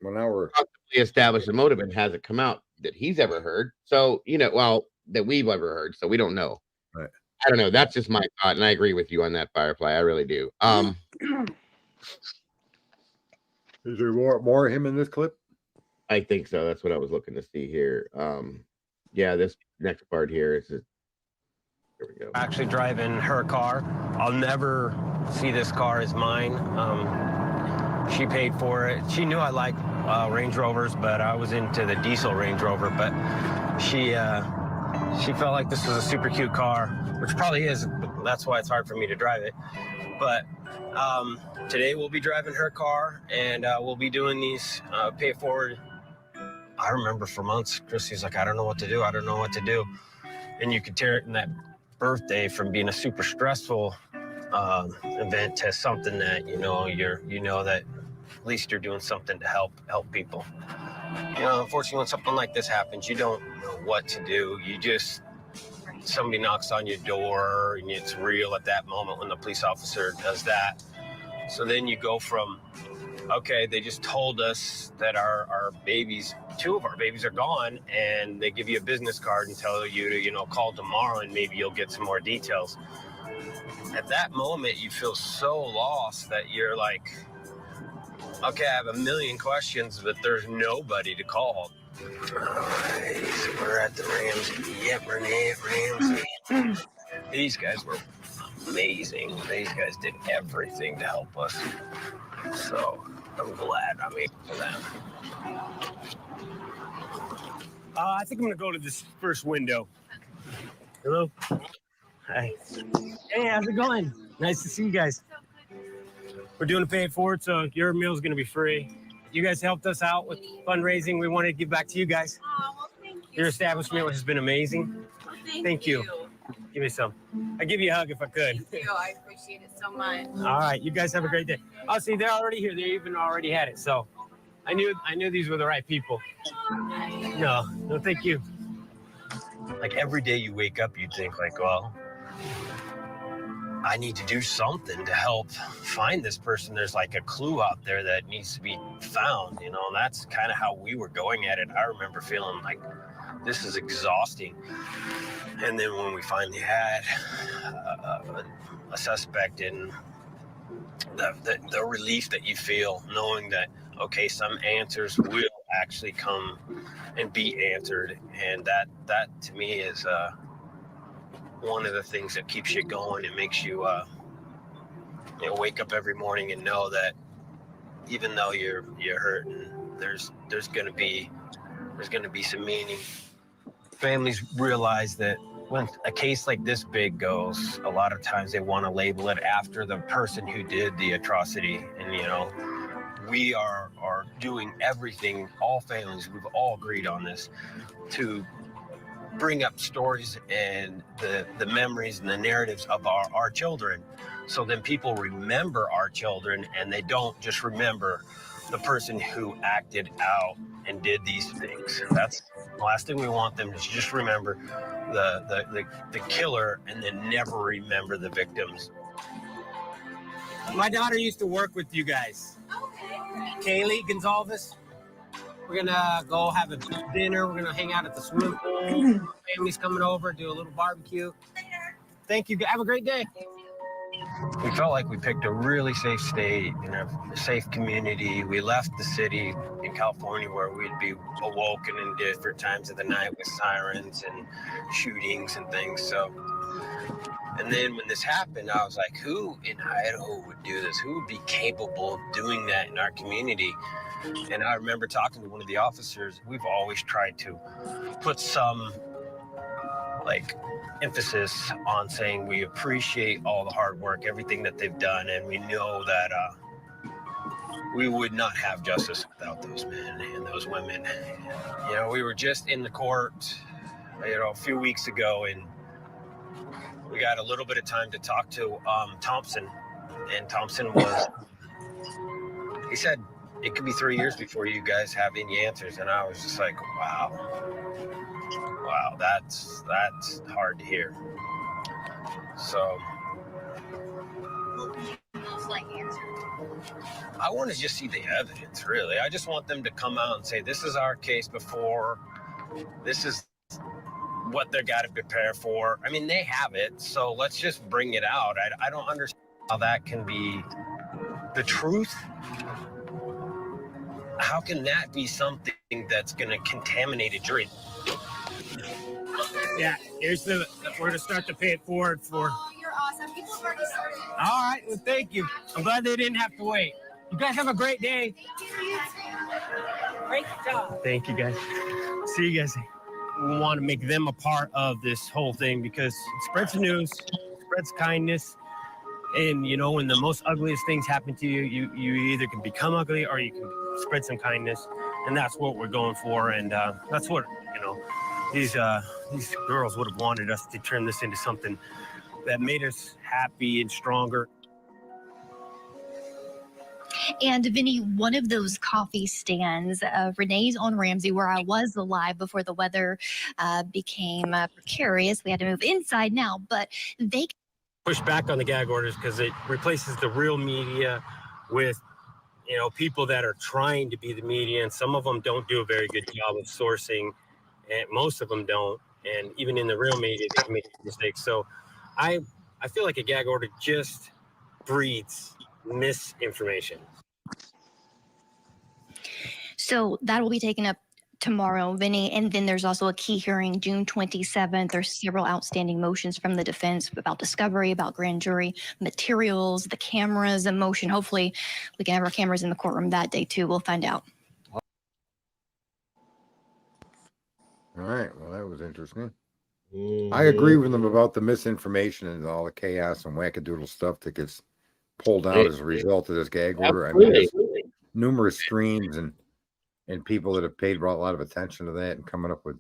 possibly establish a motive and hasn't come out that he's ever heard. So, that we've ever heard. So we don't know. Right. I don't know. That's just my thought. And I agree with you on that, Firefly. I really do. Is there more of him in this clip? I think so. That's what I was looking to see here. Yeah, this next part here is here we go. Actually driving her car. I'll never see this car as mine. She paid for it. She knew I like Range Rovers, but I was into the diesel Range Rover. But she felt like this was a super cute car, which probably is. That's why it's hard for me to drive it. But today we'll be driving her car, and we'll be doing these pay it forward. I remember for months, Chrissy's like, I don't know what to do. I don't know what to do. And you could tear it in that birthday from being a super stressful event to something that that at least you're doing something to help people. Unfortunately, when something like this happens, you don't know what to do. Somebody knocks on your door and it's real at that moment when the police officer does that. So then you go from, okay, they just told us that our babies, 2 of our babies are gone, and they give you a business card and tell you to, call tomorrow and maybe you'll get some more details. At that moment, you feel so lost that you're like, okay, I have a million questions, but there's nobody to call. We're at the Ramsey. Yep, Renee at Ramsey. These guys were amazing. These guys did everything to help us. So I'm glad I'm able for them. I think I'm going to go to this first window. Hello? Hi. Hey, how's it going? Nice to see you guys. We're doing a pay it forward, so your meal's going to be free. You guys helped us out with fundraising. We wanted to give back to you guys. Oh, well, thank you. Your establishment has been amazing. Well, thank you. Give me some. I'd give you a hug if I could. Thank you. I appreciate it so much. All right. You guys have a great day. Oh, see, they're already here. They even already had it. So I knew these were the right people. No, thank you. Like every day you wake up, you think like, well, I need to do something to help find this person. There's like a clue out there that needs to be found, and that's kind of how we were going at it. I remember feeling like this is exhausting. And then when we finally had a suspect, and the relief that you feel knowing that, okay, some answers will actually come and be answered. And that to me is one of the things that keeps you going and makes you wake up every morning and know that even though you're hurting, there's gonna be some meaning. Families realize that when a case like this big goes, a lot of times they want to label it after the person who did the atrocity. And, you know, we are doing everything, all families, we've all agreed on this, to bring up stories and the memories and the narratives of our children. So then people remember our children and they don't just remember the person who acted out and did these things. That's the last thing we want them to just remember the killer and then never remember the victims. My daughter used to work with you guys. Okay. Kaylee Goncalves. We're gonna go have a dinner. We're gonna hang out at the swimming pool. Family's coming over, do a little barbecue. Thank you. Have a great day. We felt like we picked a really safe state and a safe community. We left the city in California where we'd be awoken in different times of the night with sirens and shootings and things. So, and then when this happened, I was like, who in Idaho would do this? Who would be capable of doing that in our community? And I remember talking to one of the officers. We've always tried to put some emphasis on saying we appreciate all the hard work, everything that they've done, and we know that we would not have justice without those men and those women. You know, we were just in the court, a few weeks ago, and we got a little bit of time to talk to Thompson, and Thompson he said it could be 3 years before you guys have any answers, and I was just like, wow, that's hard to hear. So I want to just see the evidence, really. I just want them to come out and say, this is our case before, this is what they got to prepare for. I mean, they have it, so let's just bring it out. I don't understand how that can be the truth. How can that be something that's going to contaminate a jury? Yeah, we're gonna start to pay it forward for. Oh, you're awesome. People have already started. All right, well, thank you. I'm glad they didn't have to wait. You guys have a great day. Great job. Thank you, guys. See you guys. We want to make them a part of this whole thing because it spreads the news, spreads kindness, and you know when the most ugliest things happen to you, you either can become ugly or you can spread some kindness, and that's what we're going for, and that's what these girls would have wanted us to turn this into something that made us happy and stronger. And Vinny, one of those coffee stands, Renee's on Ramsey, where I was live before the weather became precarious. We had to move inside now, but they Push back on the gag orders because it replaces the real media with, people that are trying to be the media, and some of them don't do a very good job of sourcing, and most of them don't. And even in the real media, they can make mistakes. So I feel like a gag order just breeds misinformation. So that will be taken up tomorrow, Vinny. And then there's also a key hearing June 27th. There's several outstanding motions from the defense about discovery, about grand jury materials, the cameras in motion. Hopefully we can have our cameras in the courtroom that day too. We'll find out. All right. Well, that was interesting. I agree with them about the misinformation and all the chaos and wackadoodle stuff that gets pulled out as a result of this gag order. I mean, there's numerous streams and people that have paid a lot of attention to that and coming up with,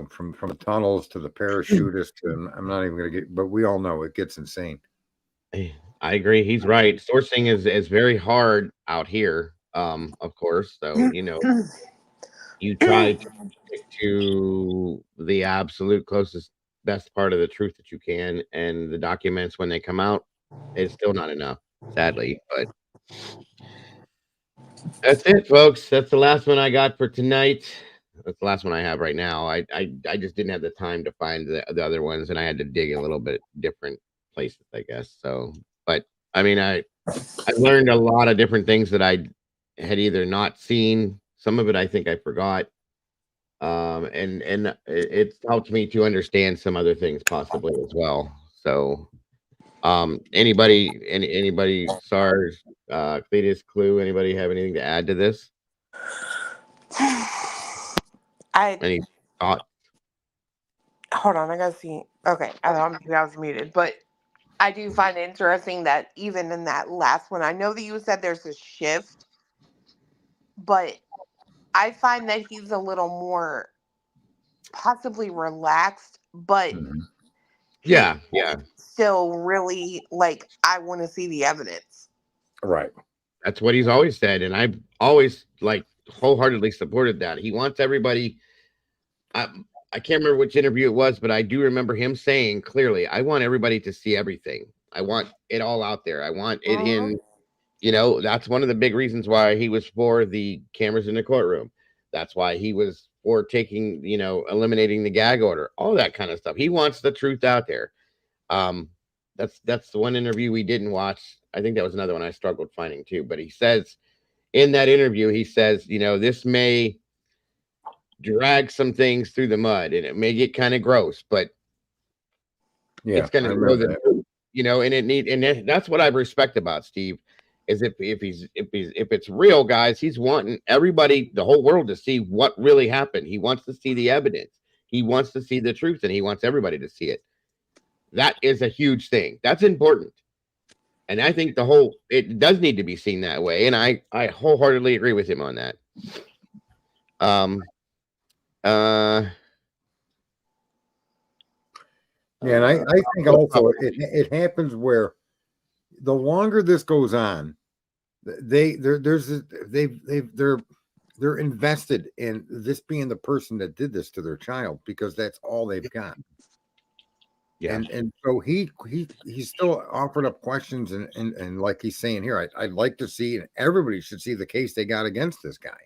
from the tunnels to the parachutist, and I'm not even going to get, but we all know it gets insane. I agree. He's right. Sourcing is very hard out here, of course. So, you try to stick to the absolute closest, best part of the truth that you can. And the documents, when they come out, it's still not enough, sadly. But that's it, folks. That's the last one I got for tonight. That's the last one I have right now. I just didn't have the time to find the other ones, and I had to dig a little bit different places, I guess. So, but I mean, I learned a lot of different things that I had either not seen. Some of it I think I forgot. And it's helped me to understand some other things possibly as well. So Anybody, SARS, Cletus, Clue, anybody have anything to add to this? Any thought? Hold on, I gotta see. Okay, I thought maybe I was muted, but I do find it interesting that even in that last one, I know that you said there's a shift, but I find that he's a little more possibly relaxed, but Yeah. still really like, I want to see the evidence. Right. That's what he's always said, and I've always like wholeheartedly supported that. He wants everybody. I can't remember which interview it was, but I do remember him saying clearly, "I want everybody to see everything. I want it all out there. I want it in." You know, that's one of the big reasons why he was for the cameras in the courtroom. That's why he was for taking, eliminating the gag order, all that kind of stuff. He wants the truth out there. That's the one interview we didn't watch. I think that was another one I struggled finding too. But he says in that interview, he says, this may drag some things through the mud and it may get kind of gross, but it's going to show that, and that's what I respect about Steve. Is if it's real, guys, he's wanting everybody, the whole world, to see what really happened. He wants to see the evidence. He wants to see the truth, and he wants everybody to see it. That is a huge thing. That's important. And I think it does need to be seen that way. And I wholeheartedly agree with him on that. Yeah, and I think also it happens where the longer this goes on, they're invested in this being the person that did this to their child because that's all they've got. Yeah. And so he's still offered up questions and like he's saying here, I'd like to see, and everybody should see the case they got against this guy.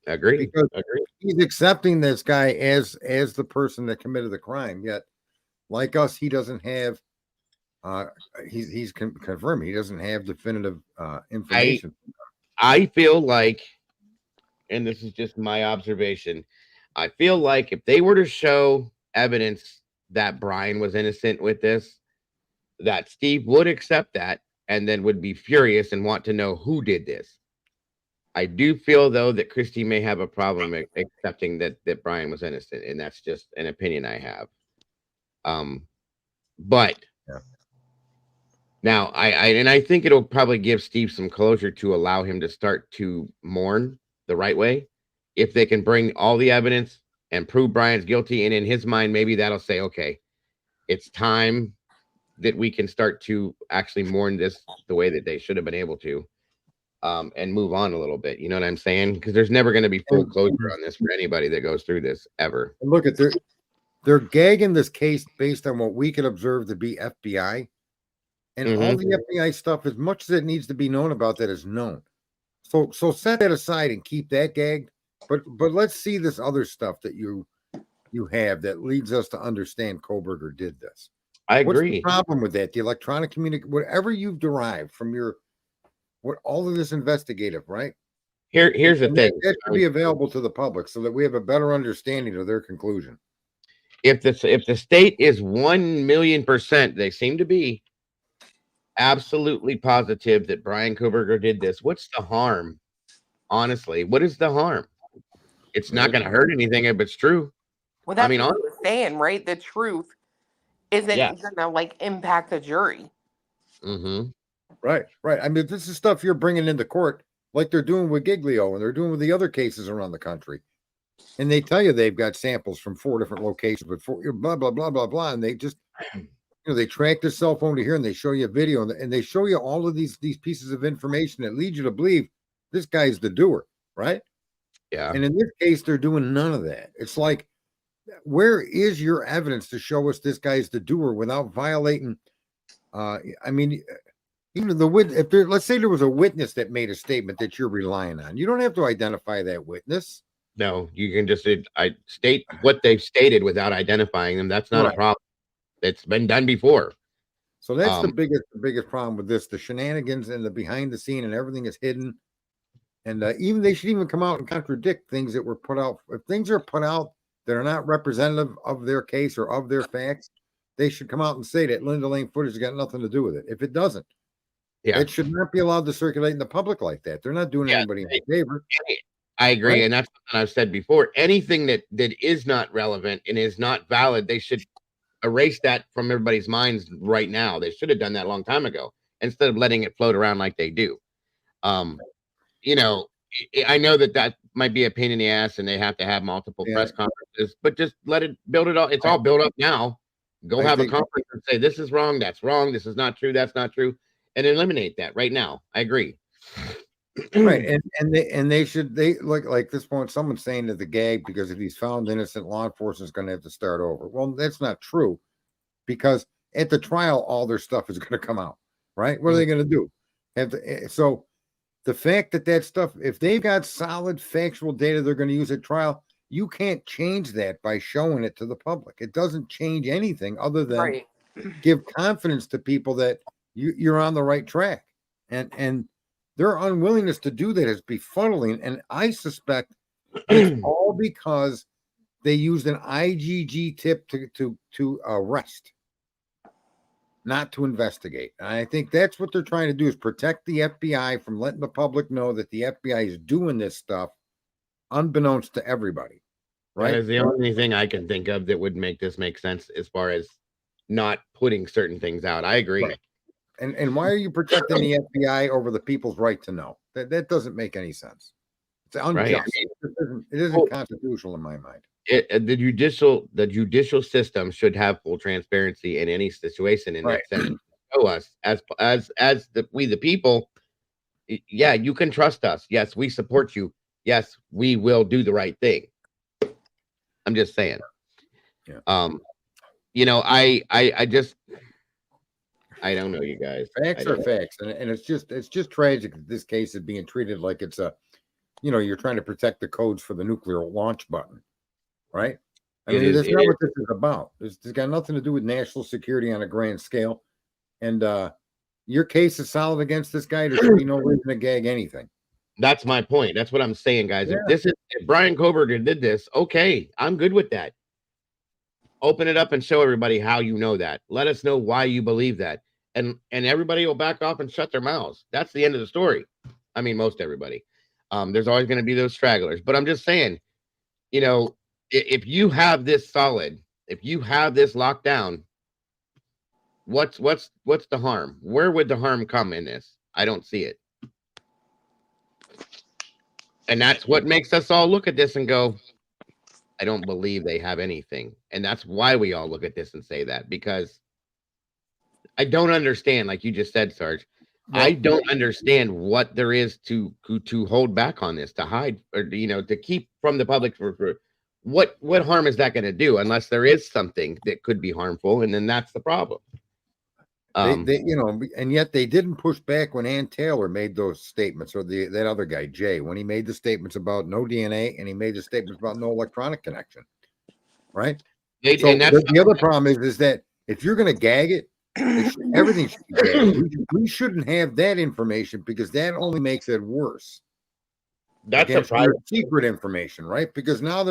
Agree. Because he's accepting this guy as the person that committed the crime, yet like us, he doesn't have he's confirmed he doesn't have definitive information. I feel like, and this is just my observation, I feel like if they were to show evidence that Brian was innocent with this, that Steve would accept that and then would be furious and want to know who did this. I do feel, though, that Christy may have a problem accepting that Brian was innocent, and that's just an opinion I have. But now I think it'll probably give Steve some closure to allow him to start to mourn the right way. If they can bring all the evidence and prove Brian's guilty, and in his mind, maybe that'll say, okay, it's time that we can start to actually mourn this the way that they should have been able to, and move on a little bit. You know what I'm saying? Because there's never going to be full closure on this for anybody that goes through this ever. And look at they're gagging this case based on what we can observe to be FBI. And all the FBI stuff, as much as it needs to be known about that, is known. So set that aside and keep that gagged. But let's see this other stuff that you have that leads us to understand Kohberger did this. I agree. What's the problem with that? The electronic whatever you've derived from all of this investigative, right? Here's the thing. That should be available to the public so that we have a better understanding of their conclusion. If the state is 1,000,000%, they seem to be absolutely positive that Brian Kohberger did this, what's the harm? Honestly, what is the harm? It's not going to hurt anything if it's true. Well, that's what we're saying, right? The truth isn't going to impact the jury. Right. I mean, this is stuff you're bringing into court, like they're doing with Giglio and they're doing with the other cases around the country. And they tell you they've got samples from 4 different locations with blah blah blah blah blah, and they just they track their cell phone to here and they show you a video and they show you all of these pieces of information that lead you to believe this guy's the doer, right? Yeah. And in this case, they're doing none of that. It's like, where is your evidence to show us this guy's the doer without violating? I mean, even let's say there was a witness that made a statement that you're relying on, you don't have to identify that witness. No, you can just state what they've stated without identifying them. That's not a problem. It's been done before. So that's the biggest problem with this. The shenanigans and the behind the scene and everything is hidden. And even they should even come out and contradict things that were put out. If things are put out that are not representative of their case or of their facts, they should come out and say that Linda Lane footage has got nothing to do with it. If it doesn't, Yeah. it should not be allowed to circulate in the public like that. They're not doing anybody a favor. I agree, Right? and that's something I've said before. Anything that is not relevant and is not valid, they should erase that from everybody's minds right now. They should have done that a long time ago instead of letting it float around like they do. You know, I know that might be a pain in the ass, and they have to have multiple press conferences, but just let it build it all. It's all built up now. Go have a conference and say this is wrong, that's wrong, this is not true, that's not true, and eliminate that right now. I agree. Right, and they should like this point. Someone's saying that the gag because if he's found innocent, law enforcement is going to have to start over. Well, that's not true, because at the trial, all their stuff is going to come out. Right? What are they going to do? So the fact that stuff, if they've got solid factual data they're going to use at trial, you can't change that by showing it to the public. It doesn't change anything other than give confidence to people that you're on the right track, and their unwillingness to do that is befuddling, and I suspect it's all because they used an IGG tip to arrest, not to investigate. And I think that's what they're trying to do, is protect the FBI from letting the public know that the FBI is doing this stuff unbeknownst to everybody. Right? That is the only thing I can think of that would make this make sense as far as not putting certain things out. I agree. Right. And why are you protecting the FBI over the people's right to know? That doesn't make any sense. It's unjust. Right. It isn't constitutional in my mind. The judicial system should have full transparency in any situation in that sense. Show us as we the people. Yeah, you can trust us. Yes, we support you. Yes, we will do the right thing. I'm just saying. Yeah. You know, I don't know, you guys. Facts are facts, and it's just tragic that this case is being treated like it's you're trying to protect the codes for the nuclear launch button, right? I mean, that's not what this is about. It's got nothing to do with national security on a grand scale, and your case is solid against this guy. There should be no reason to gag anything. That's my point. That's what I'm saying, guys. Yeah. If Brian Koberger did this, okay, I'm good with that. Open it up and show everybody how you know that. Let us know why you believe that. And everybody will back off and shut their mouths. That's the end of the story. I mean, most everybody. There's always going to be those stragglers. But I'm just saying, if you have this solid, if you have this locked down, what's the harm? Where would the harm come in this? I don't see it. And that's what makes us all look at this and go, I don't believe they have anything. And that's why we all look at this and say that, because I don't understand, like you just said, Sarge. I don't understand what there is to hold back on this, to hide, or to keep from the public. For what harm is that going to do, unless there is something that could be harmful, and then that's the problem. And yet they didn't push back when Ann Taylor made those statements, or that other guy Jay, when he made the statements about no DNA, and he made the statements about no electronic connection, right? The other problem is that if you're going to gag it, everything should be gagged. We shouldn't have that information, because that only makes it worse. That's a private secret information, right? Because now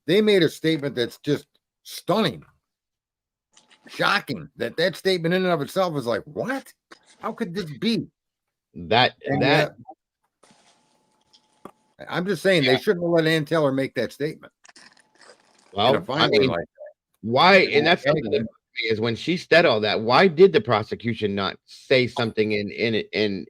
they made a statement that's just stunning. Shocking that statement in and of itself is like, what? How could this be? I'm just saying they shouldn't have let Ann Taylor make that statement. Well, I mean, why? And that's something that is when she said all that. Why did the prosecution not say something in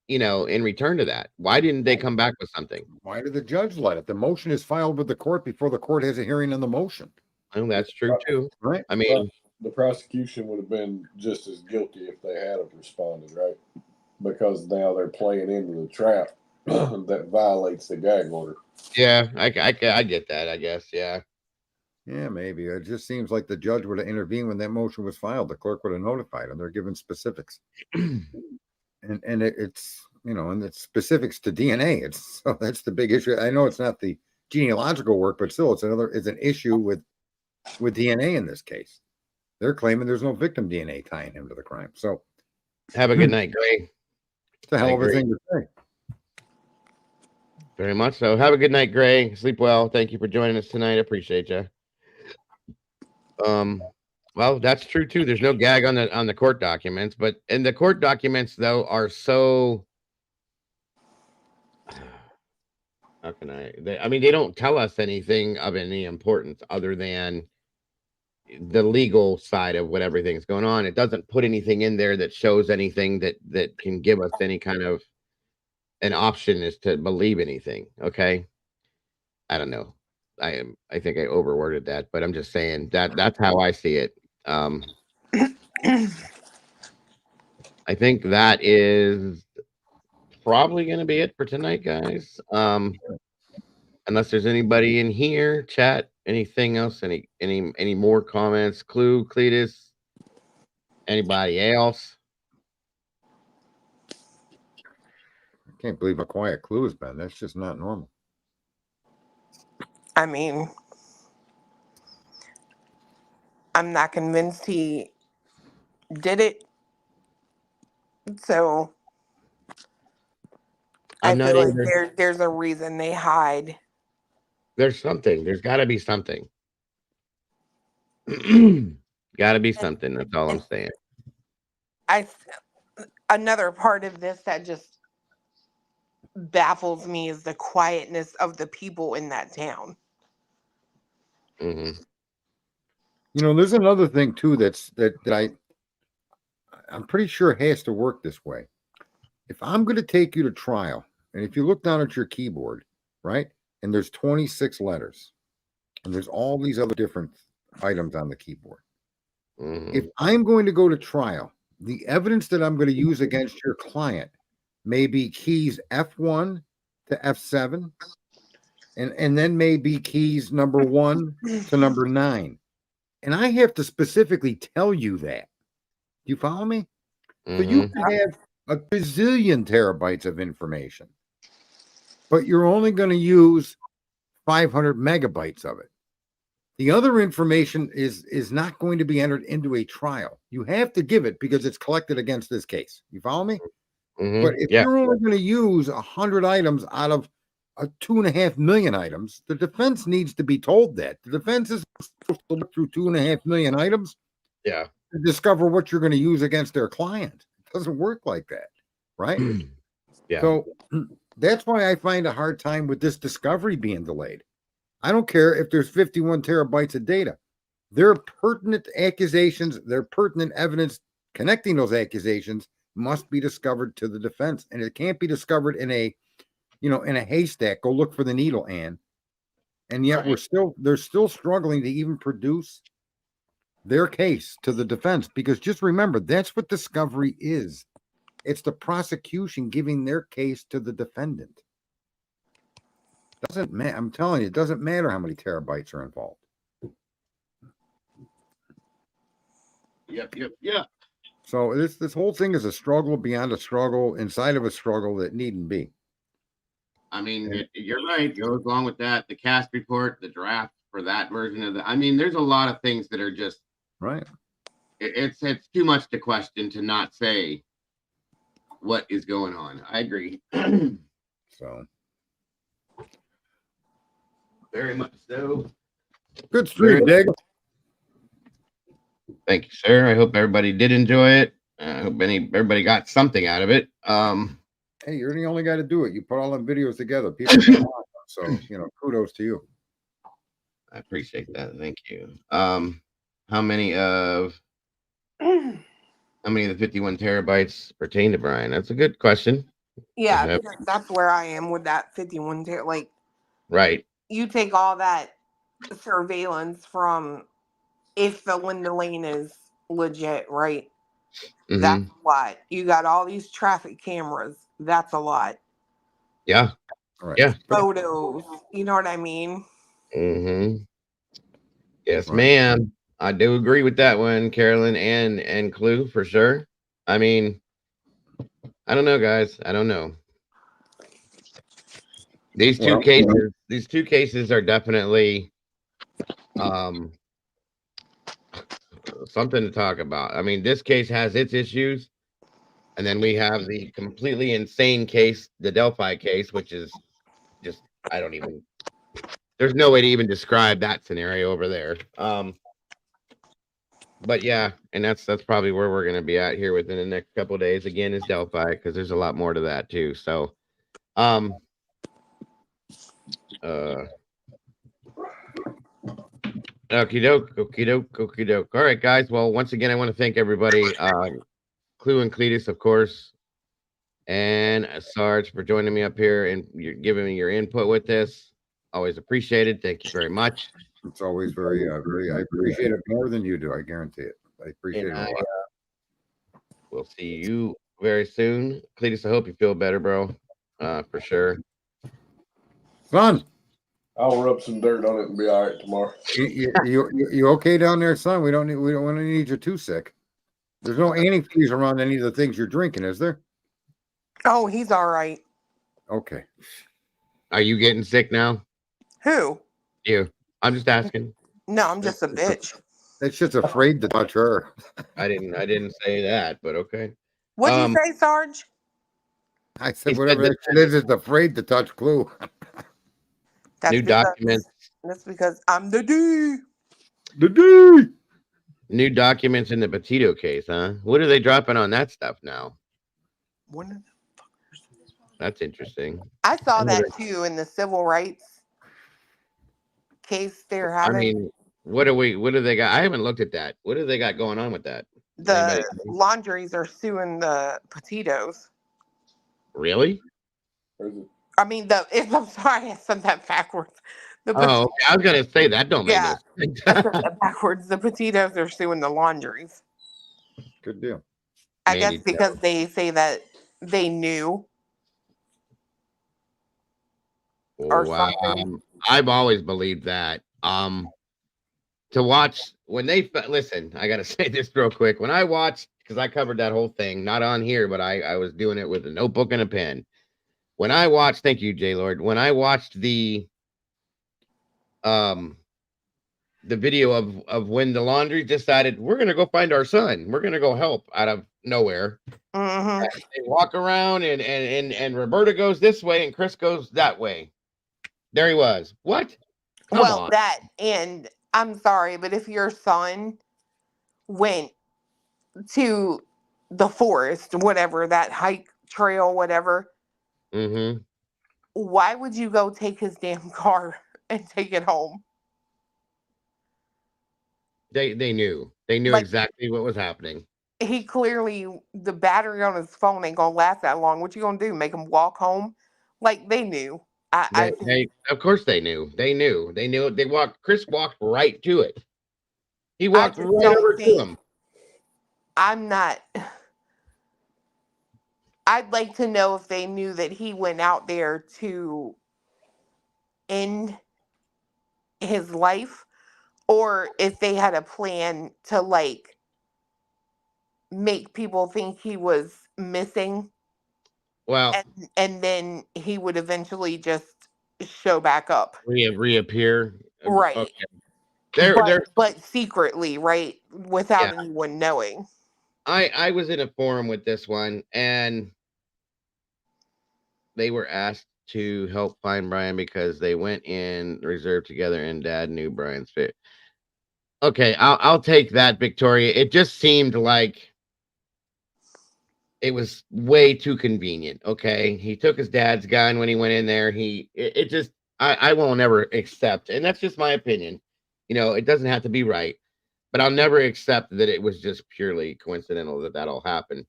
return to that? Why didn't they come back with something? Why did the judge let it? The motion is filed with the court before the court has a hearing on the motion. Well, that's true too, right? I mean, the prosecution would have been just as guilty if they had responded, right? Because now they're playing into the trap that violates the gag order. Yeah, I get that, I guess. Yeah, maybe. It just seems like the judge would have intervened when that motion was filed. The clerk would have notified them. They're given specifics, and it's and it's specifics to DNA. So that's the big issue. I know it's not the genealogical work, but still, it's an issue with DNA in this case. They're claiming there's no victim DNA tying him to the crime. So have a good night, Gray. It's a hell of a thing to say. Very much so. Have a good night, Gray. Sleep well. Thank you for joining us tonight. I appreciate you. Well, that's true too. There's no gag on the court documents, and the court documents though are so. How can I mean, they don't tell us anything of any importance other than the legal side of what everything's going on. It doesn't put anything in there that shows anything that can give us any kind of an option as to believe anything. Okay. I don't know. I think I overworded that, but I'm just saying that's how I see it. I think that is probably going to be it for tonight, guys. Unless there's anybody in here, chat, anything else, any more comments, Clue, Cletus, anybody else? I can't believe how quiet Clue has been. That's just not normal. I mean, I'm not convinced he did it. So I I'm not feel like either. there's a reason they hide. There's something. There's got to be something. Got to be something. That's all I'm saying. Another part of this that just baffles me is the quietness of the people in that town. Mm-hmm. You know, there's another thing too that I'm pretty sure has to work this way. If I'm going to take you to trial, and if you look down at your keyboard, right, and there's 26 letters, and there's all these other different items on the keyboard. Mm-hmm. If I'm going to go to trial, the evidence that I'm going to use against your client may be keys F1 to F7, and then maybe keys number 1 to number 9. And I have to specifically tell you that. You follow me? So you can have a gazillion terabytes of information, but you're only going to use 500 megabytes of it. The other information is not going to be entered into a trial. You have to give it because it's collected against this case. You follow me? Mm-hmm. But if you're only going to use 100 items out of 2.5 million items, the defense needs to be told that. The defense is supposed to look through 2.5 million items to discover what you're going to use against their client. It doesn't work like that, right? Yeah. So that's why I find a hard time with this discovery being delayed. I don't care if there's 51 terabytes of data. There are pertinent accusations, there are pertinent evidence connecting those accusations must be discovered to the defense. And it can't be discovered in a haystack. Go look for the needle, Ann. And yet they're still struggling to even produce their case to the defense, because just remember, that's what discovery is. It's the prosecution giving their case to the defendant. Doesn't matter. I'm telling you, it doesn't matter how many terabytes are involved. Yep. So this whole thing is a struggle beyond a struggle inside of a struggle that needn't be. I mean, you're right. Goes along with that. The cast report, the draft for that version of I mean, there's a lot of things that are just right. It's too much to question to not say what is going on. I agree. So very much so. Good stream, Dig. Thank you, sir. I hope everybody did enjoy it. I hope everybody got something out of it. Hey, you're the only guy to do it. You put all them videos together. People so kudos to you. I appreciate that. Thank you. How many of the 51 terabytes pertain to Brian? That's a good question. Yeah, that's where I am with that 51 like right. You take all that surveillance from if the Linda Lane is legit, right? Mm-hmm. That's a lot. You got all these traffic cameras. That's a lot. Yeah. Right. Yeah. Photos. You know what I mean? Mm-hmm. Yes, ma'am. I do agree with that one, Carolyn and Clue, for sure. I mean, I don't know, guys. I don't know. These two cases are definitely something to talk about. I mean, this case has its issues, and then we have the completely insane case, the Delphi case, which is just there's no way to even describe that scenario over there. But yeah, and that's probably where we're gonna be at here within the next couple of days. Again, is Delphi, because there's a lot more to that too. So, uh, okie doke, okie doke, okie doke. All right, guys. Well, once again, I want to thank everybody, Clue and Cletus, of course, and Sarge for joining me up here and you're giving me your input with this. Always appreciated. Thank you very much. It's always very, very. I appreciate it more than you do. I guarantee it. I appreciate And it a lot. We'll see you very soon, Cletus. I hope you feel better, bro. For sure. Son, I'll rub some dirt on it and be all right tomorrow. You okay down there, son? We don't want to need you too sick. There's no antifreeze around any of the things you're drinking, is there? Oh, he's all right. Okay. Are you getting sick now? Who? You. I'm just asking. No, I'm just a bitch. That shit's afraid to touch her. I didn't say that, but okay. What'd you say, Sarge? I said whatever that shit is, it's afraid to touch Clue. That's New documents. That's because I'm the D. The D. New documents in the Petito case, huh? What are they dropping on that stuff now? That's interesting. I saw that too in the civil rights case they're having. I mean, what do they got? I haven't looked at that. What do they got going on with that? The laundries are suing the Petitos. Really? I mean, I'm sorry, I said that backwards. I was gonna say that don't make no sense. I said that backwards. The Petitos are suing the laundries. Good deal. I guess because they say that they knew. Or something. I've always believed that. To watch when they listen, I gotta say this real quick. When I watched, because I covered that whole thing, not on here, but I was doing it with a notebook and a pen. When I watched, thank you, J Lord. When I watched the video of when the laundry decided we're gonna go find our son, we're gonna go help out of nowhere. Mm-hmm. They walk around and Roberta goes this way and Chris goes that way. There he was. What? Come on. That, and I'm sorry, but if your son went to the forest, whatever, that hike trail, whatever, why would you go take his damn car and take it home? They knew. They knew exactly what was happening. He clearly, the battery on his phone ain't gonna last that long. What you gonna do? Make him walk home? Like, they knew. Of course they knew. They knew. They knew. Chris walked right to it. He walked right over to him. I'm not. I'd like to know if they knew that he went out there to end his life, or if they had a plan to make people think he was missing. Well, and then he would eventually just show back up. Reappear. Right. Okay. But secretly, right? Without anyone knowing. I was in a forum with this one, and they were asked to help find Brian because they went in reserve together and Dad knew Brian's fit. Okay, I'll take that, Victoria. It just seemed like it was way too convenient. Okay, he took his dad's gun when he went in there. I won't ever accept, and that's just my opinion. It doesn't have to be right, but I'll never accept that it was just purely coincidental that all happened.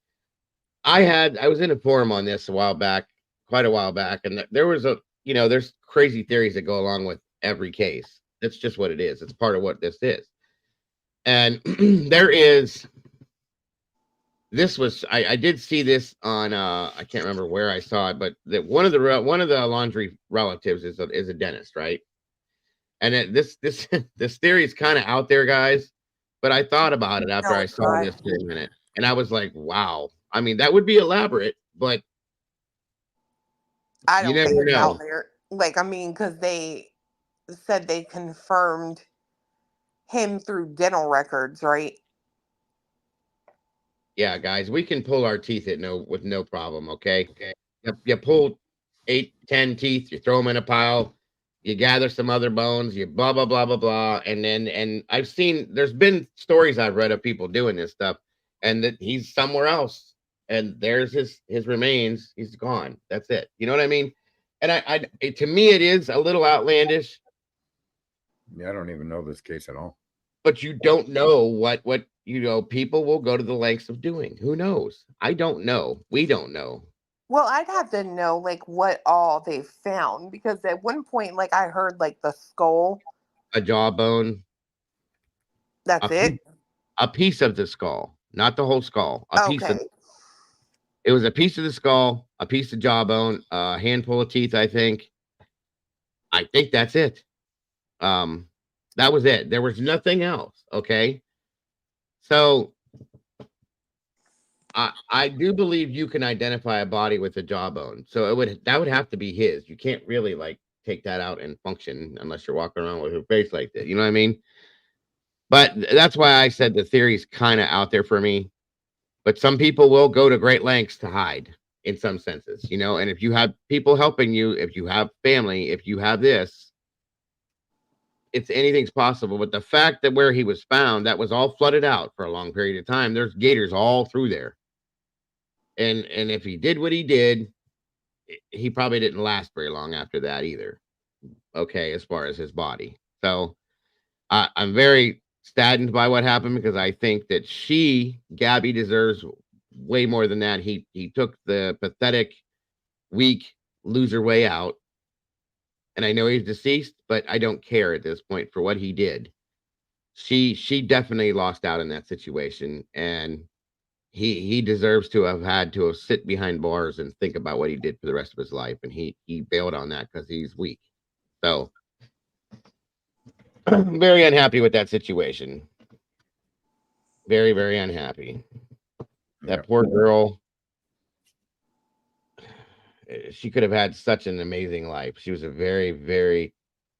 I was in a forum on this quite a while back, and there was there's crazy theories that go along with every case. That's just what it is. It's part of what this is. And I did see this on I can't remember where I saw it, but that one of the laundry relatives is a dentist, right? And this theory is kind of out there, guys, but I thought about it after I saw this for a minute, and I was like, wow. I mean, that would be elaborate, but I don't think it's out there. Because they said they confirmed him through dental records, right? Yeah, guys, we can pull our teeth with no problem. Okay. You pull 8, 10 teeth, you throw them in a pile. You gather some other bones, you blah blah blah blah blah, and I've seen there's been stories I've read of people doing this stuff, and that he's somewhere else, and there's his remains. He's gone. That's it. You know what I mean? And to me, it is a little outlandish. Yeah, I don't even know this case at all. But you don't know what people will go to the lengths of doing. Who knows? I don't know. We don't know. Well, I'd have to know like what all they found, because at one point, like I heard like the skull. A jawbone. That's it. A piece of the skull, not the whole skull. A piece of. Okay. It was a piece of the skull, a piece of jawbone, a handful of teeth. I think that's it. That was it. There was nothing else. Okay. So I do believe you can identify a body with a jawbone. So that would have to be his. You can't really like take that out and function unless you're walking around with a face like that. You know what I mean? But that's why I said the theory's kind of out there for me. But some people will go to great lengths to hide in some senses, and if you have people helping you, if you have family, if you have this, anything's possible. But the fact that where he was found, that was all flooded out for a long period of time. There's gators all through there. And if he did what he did, he probably didn't last very long after that either. Okay, as far as his body. So I'm very saddened by what happened, because I think that Gabby, deserves way more than that. He took the pathetic, weak loser way out. And I know he's deceased, but I don't care at this point for what he did. She definitely lost out in that situation, and he deserves to have had to sit behind bars and think about what he did for the rest of his life, and he bailed on that because he's weak. So I'm very unhappy with that situation. Very, very unhappy. That poor girl. She could have had such an amazing life. She was a very, very,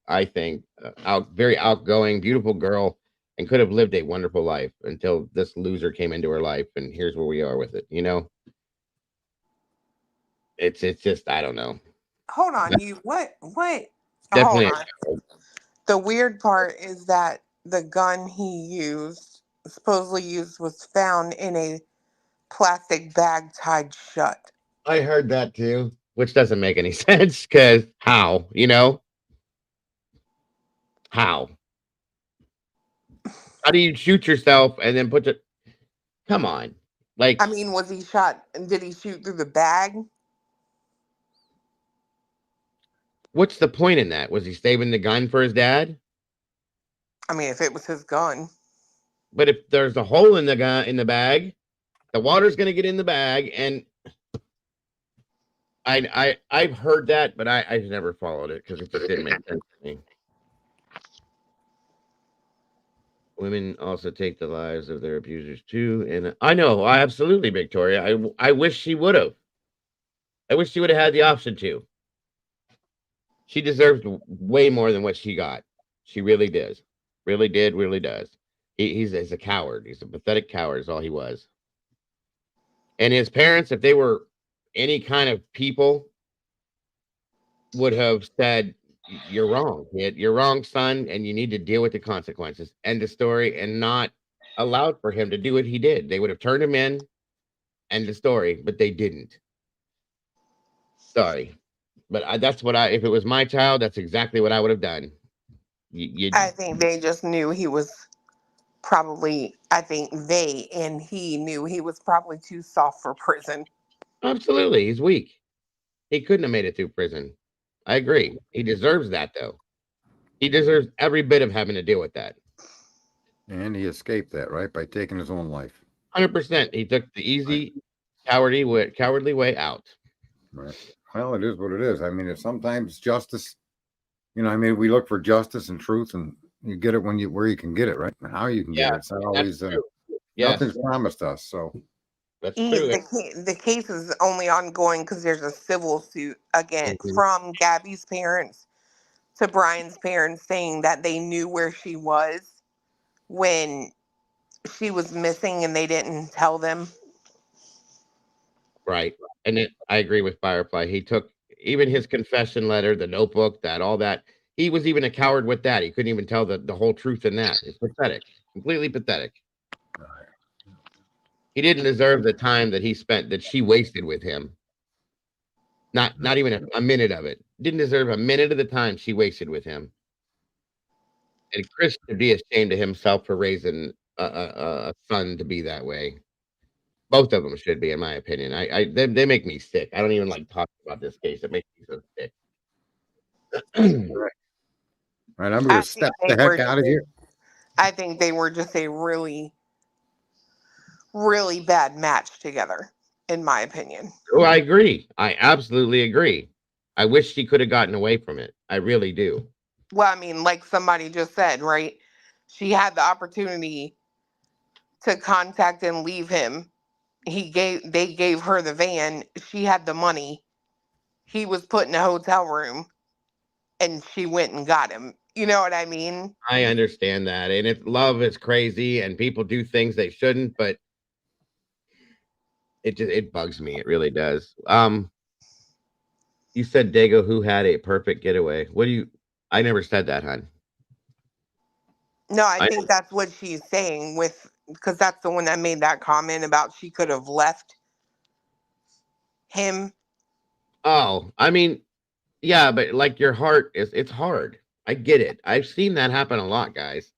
I think, very outgoing, beautiful girl, and could have lived a wonderful life until this loser came into her life, and here's where we are with it. It's just, I don't know. Hold on, what? Definitely. Hold on. The weird part is that the gun he supposedly used, was found in a plastic bag tied shut. I heard that too, which doesn't make any sense, because how? How? How do you shoot yourself and then put it? Come on. Like, I mean, was he shot? Did he shoot through the bag? what's the point in that? Was he saving the gun for his dad? I mean, if it was his gun. But if there's a hole in the bag, the water's going to get in the bag, and I've heard that, but I've never followed it because it just didn't make sense to me. Women also take the lives of their abusers too, and I know, absolutely, Victoria. I wish she would have. I wish she would have had the option to. She deserves way more than what she got. She really does. Really did. Really does. He's a coward. He's a pathetic coward. Is all he was. And his parents, if they were any kind of people, would have said, "You're wrong, kid. You're wrong, son, and you need to deal with the consequences." End of story. And not allowed for him to do what he did. They would have turned him in. End of story. But they didn't. Sorry. But that's what if it was my child, that's exactly what I would have done. I think they just knew he was probably, I think they and he knew he was probably too soft for prison. Absolutely. He's weak. He couldn't have made it through prison. I agree. He deserves that, though. He deserves every bit of having to deal with that. And he escaped that, right? By taking his own life. 100%. He took the easy, cowardly way out. Right. Well, it is what it is. I mean, it's sometimes justice, I mean, we look for justice and truth, and you get it where you can get it, right? And how you can get it. It's not always, nothing's promised us. So that's true. The case is only ongoing because there's a civil suit again from Gabby's parents to Brian's parents, saying that they knew where she was when she was missing and they didn't tell them. Right. And I agree with Firefly. He took even his confession letter, the notebook, all that. he was even a coward with that. He couldn't even tell the whole truth in that. It's pathetic. Completely pathetic. He didn't deserve the time that he spent, that she wasted with him. Not even a minute of it. Didn't deserve a minute of the time she wasted with him. And Chris should be ashamed of himself for raising a son to be that way. Both of them should be, in my opinion. They make me sick. I don't even like talking about this case. It makes me so sick. Right. All right, I'm going to step the heck out of here. I think they were just a really, really bad match together, in my opinion. Oh, I agree. I absolutely agree. I wish she could have gotten away from it. I really do. Well, I mean, like somebody just said, right? She had the opportunity to contact and leave him. They gave her the van. She had the money. He was put in a hotel room and she went and got him. You know what I mean? I understand that. And love is crazy and people do things they shouldn't, but it bugs me. It really does. You said Dago who had a perfect getaway. I never said that, hon. No, I think that's what she's saying because that's the one that made that comment about she could have left him. Oh, I mean, yeah, but like your heart it's hard. I get it. I've seen that happen a lot, guys.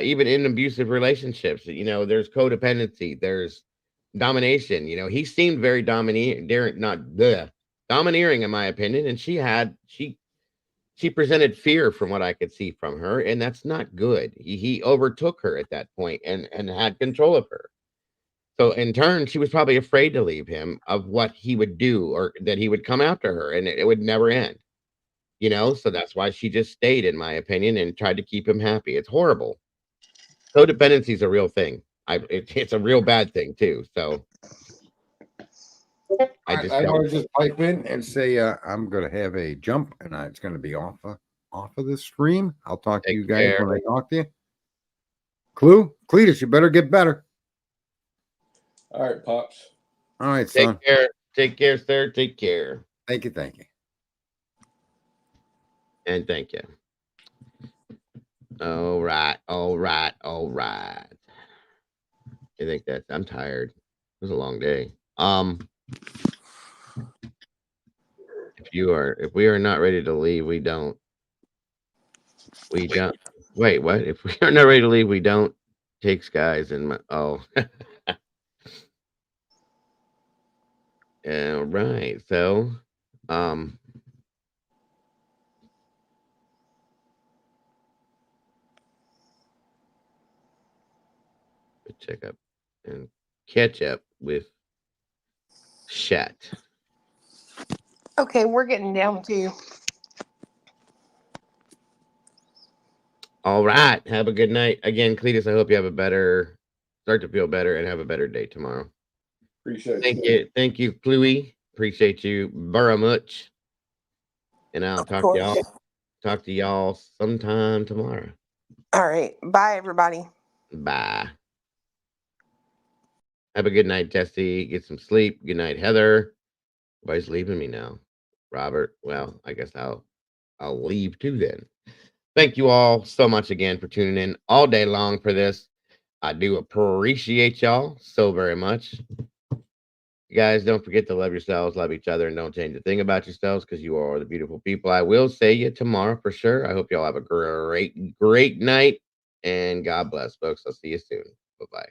Even in abusive relationships, there's codependency, there's domination. He seemed very domineering, domineering in my opinion, and she presented fear from what I could see from her, and that's not good. He overtook her at that point and had control of her. So in turn, she was probably afraid to leave him of what he would do or that he would come after her, and it would never end. So that's why she just stayed, in my opinion, and tried to keep him happy. It's horrible. Codependency is a real thing. It's a real bad thing too. So I want to just pipe in and say I'm going to have a jump, and it's going to be off of the stream. I'll talk to you guys when I talk to you. Cletus, you better get better. All right, Pops. All right, son. Take care. Take care, sir. Take care. Thank you. Thank you. And thank you. All right. All right. All right. I think I'm tired. It was a long day. If we are not ready to leave, we don't. Wait, what? If we are not ready to leave, we don't. Takes guys and all right. So, check up and catch up with Shat. Okay, we're getting down to. All right. Have a good night. Again, Cletus, I hope you start to feel better and have a better day tomorrow. Appreciate Thank you. Thank you, Chloe. Appreciate you very much. And I'll talk to y'all sometime tomorrow. All right. Bye, everybody. Bye. Have a good night, Jesse. Get some sleep. Good night, Heather. Everybody's leaving me now. Robert, well, I guess I'll leave too then. Thank you all so much again for tuning in all day long for this. I do appreciate y'all so very much. You guys, don't forget to love yourselves, love each other, and don't change a thing about yourselves because you are the beautiful people. I will see you tomorrow for sure. I hope y'all have a great, great night. And God bless, folks. I'll see you soon. Bye-bye.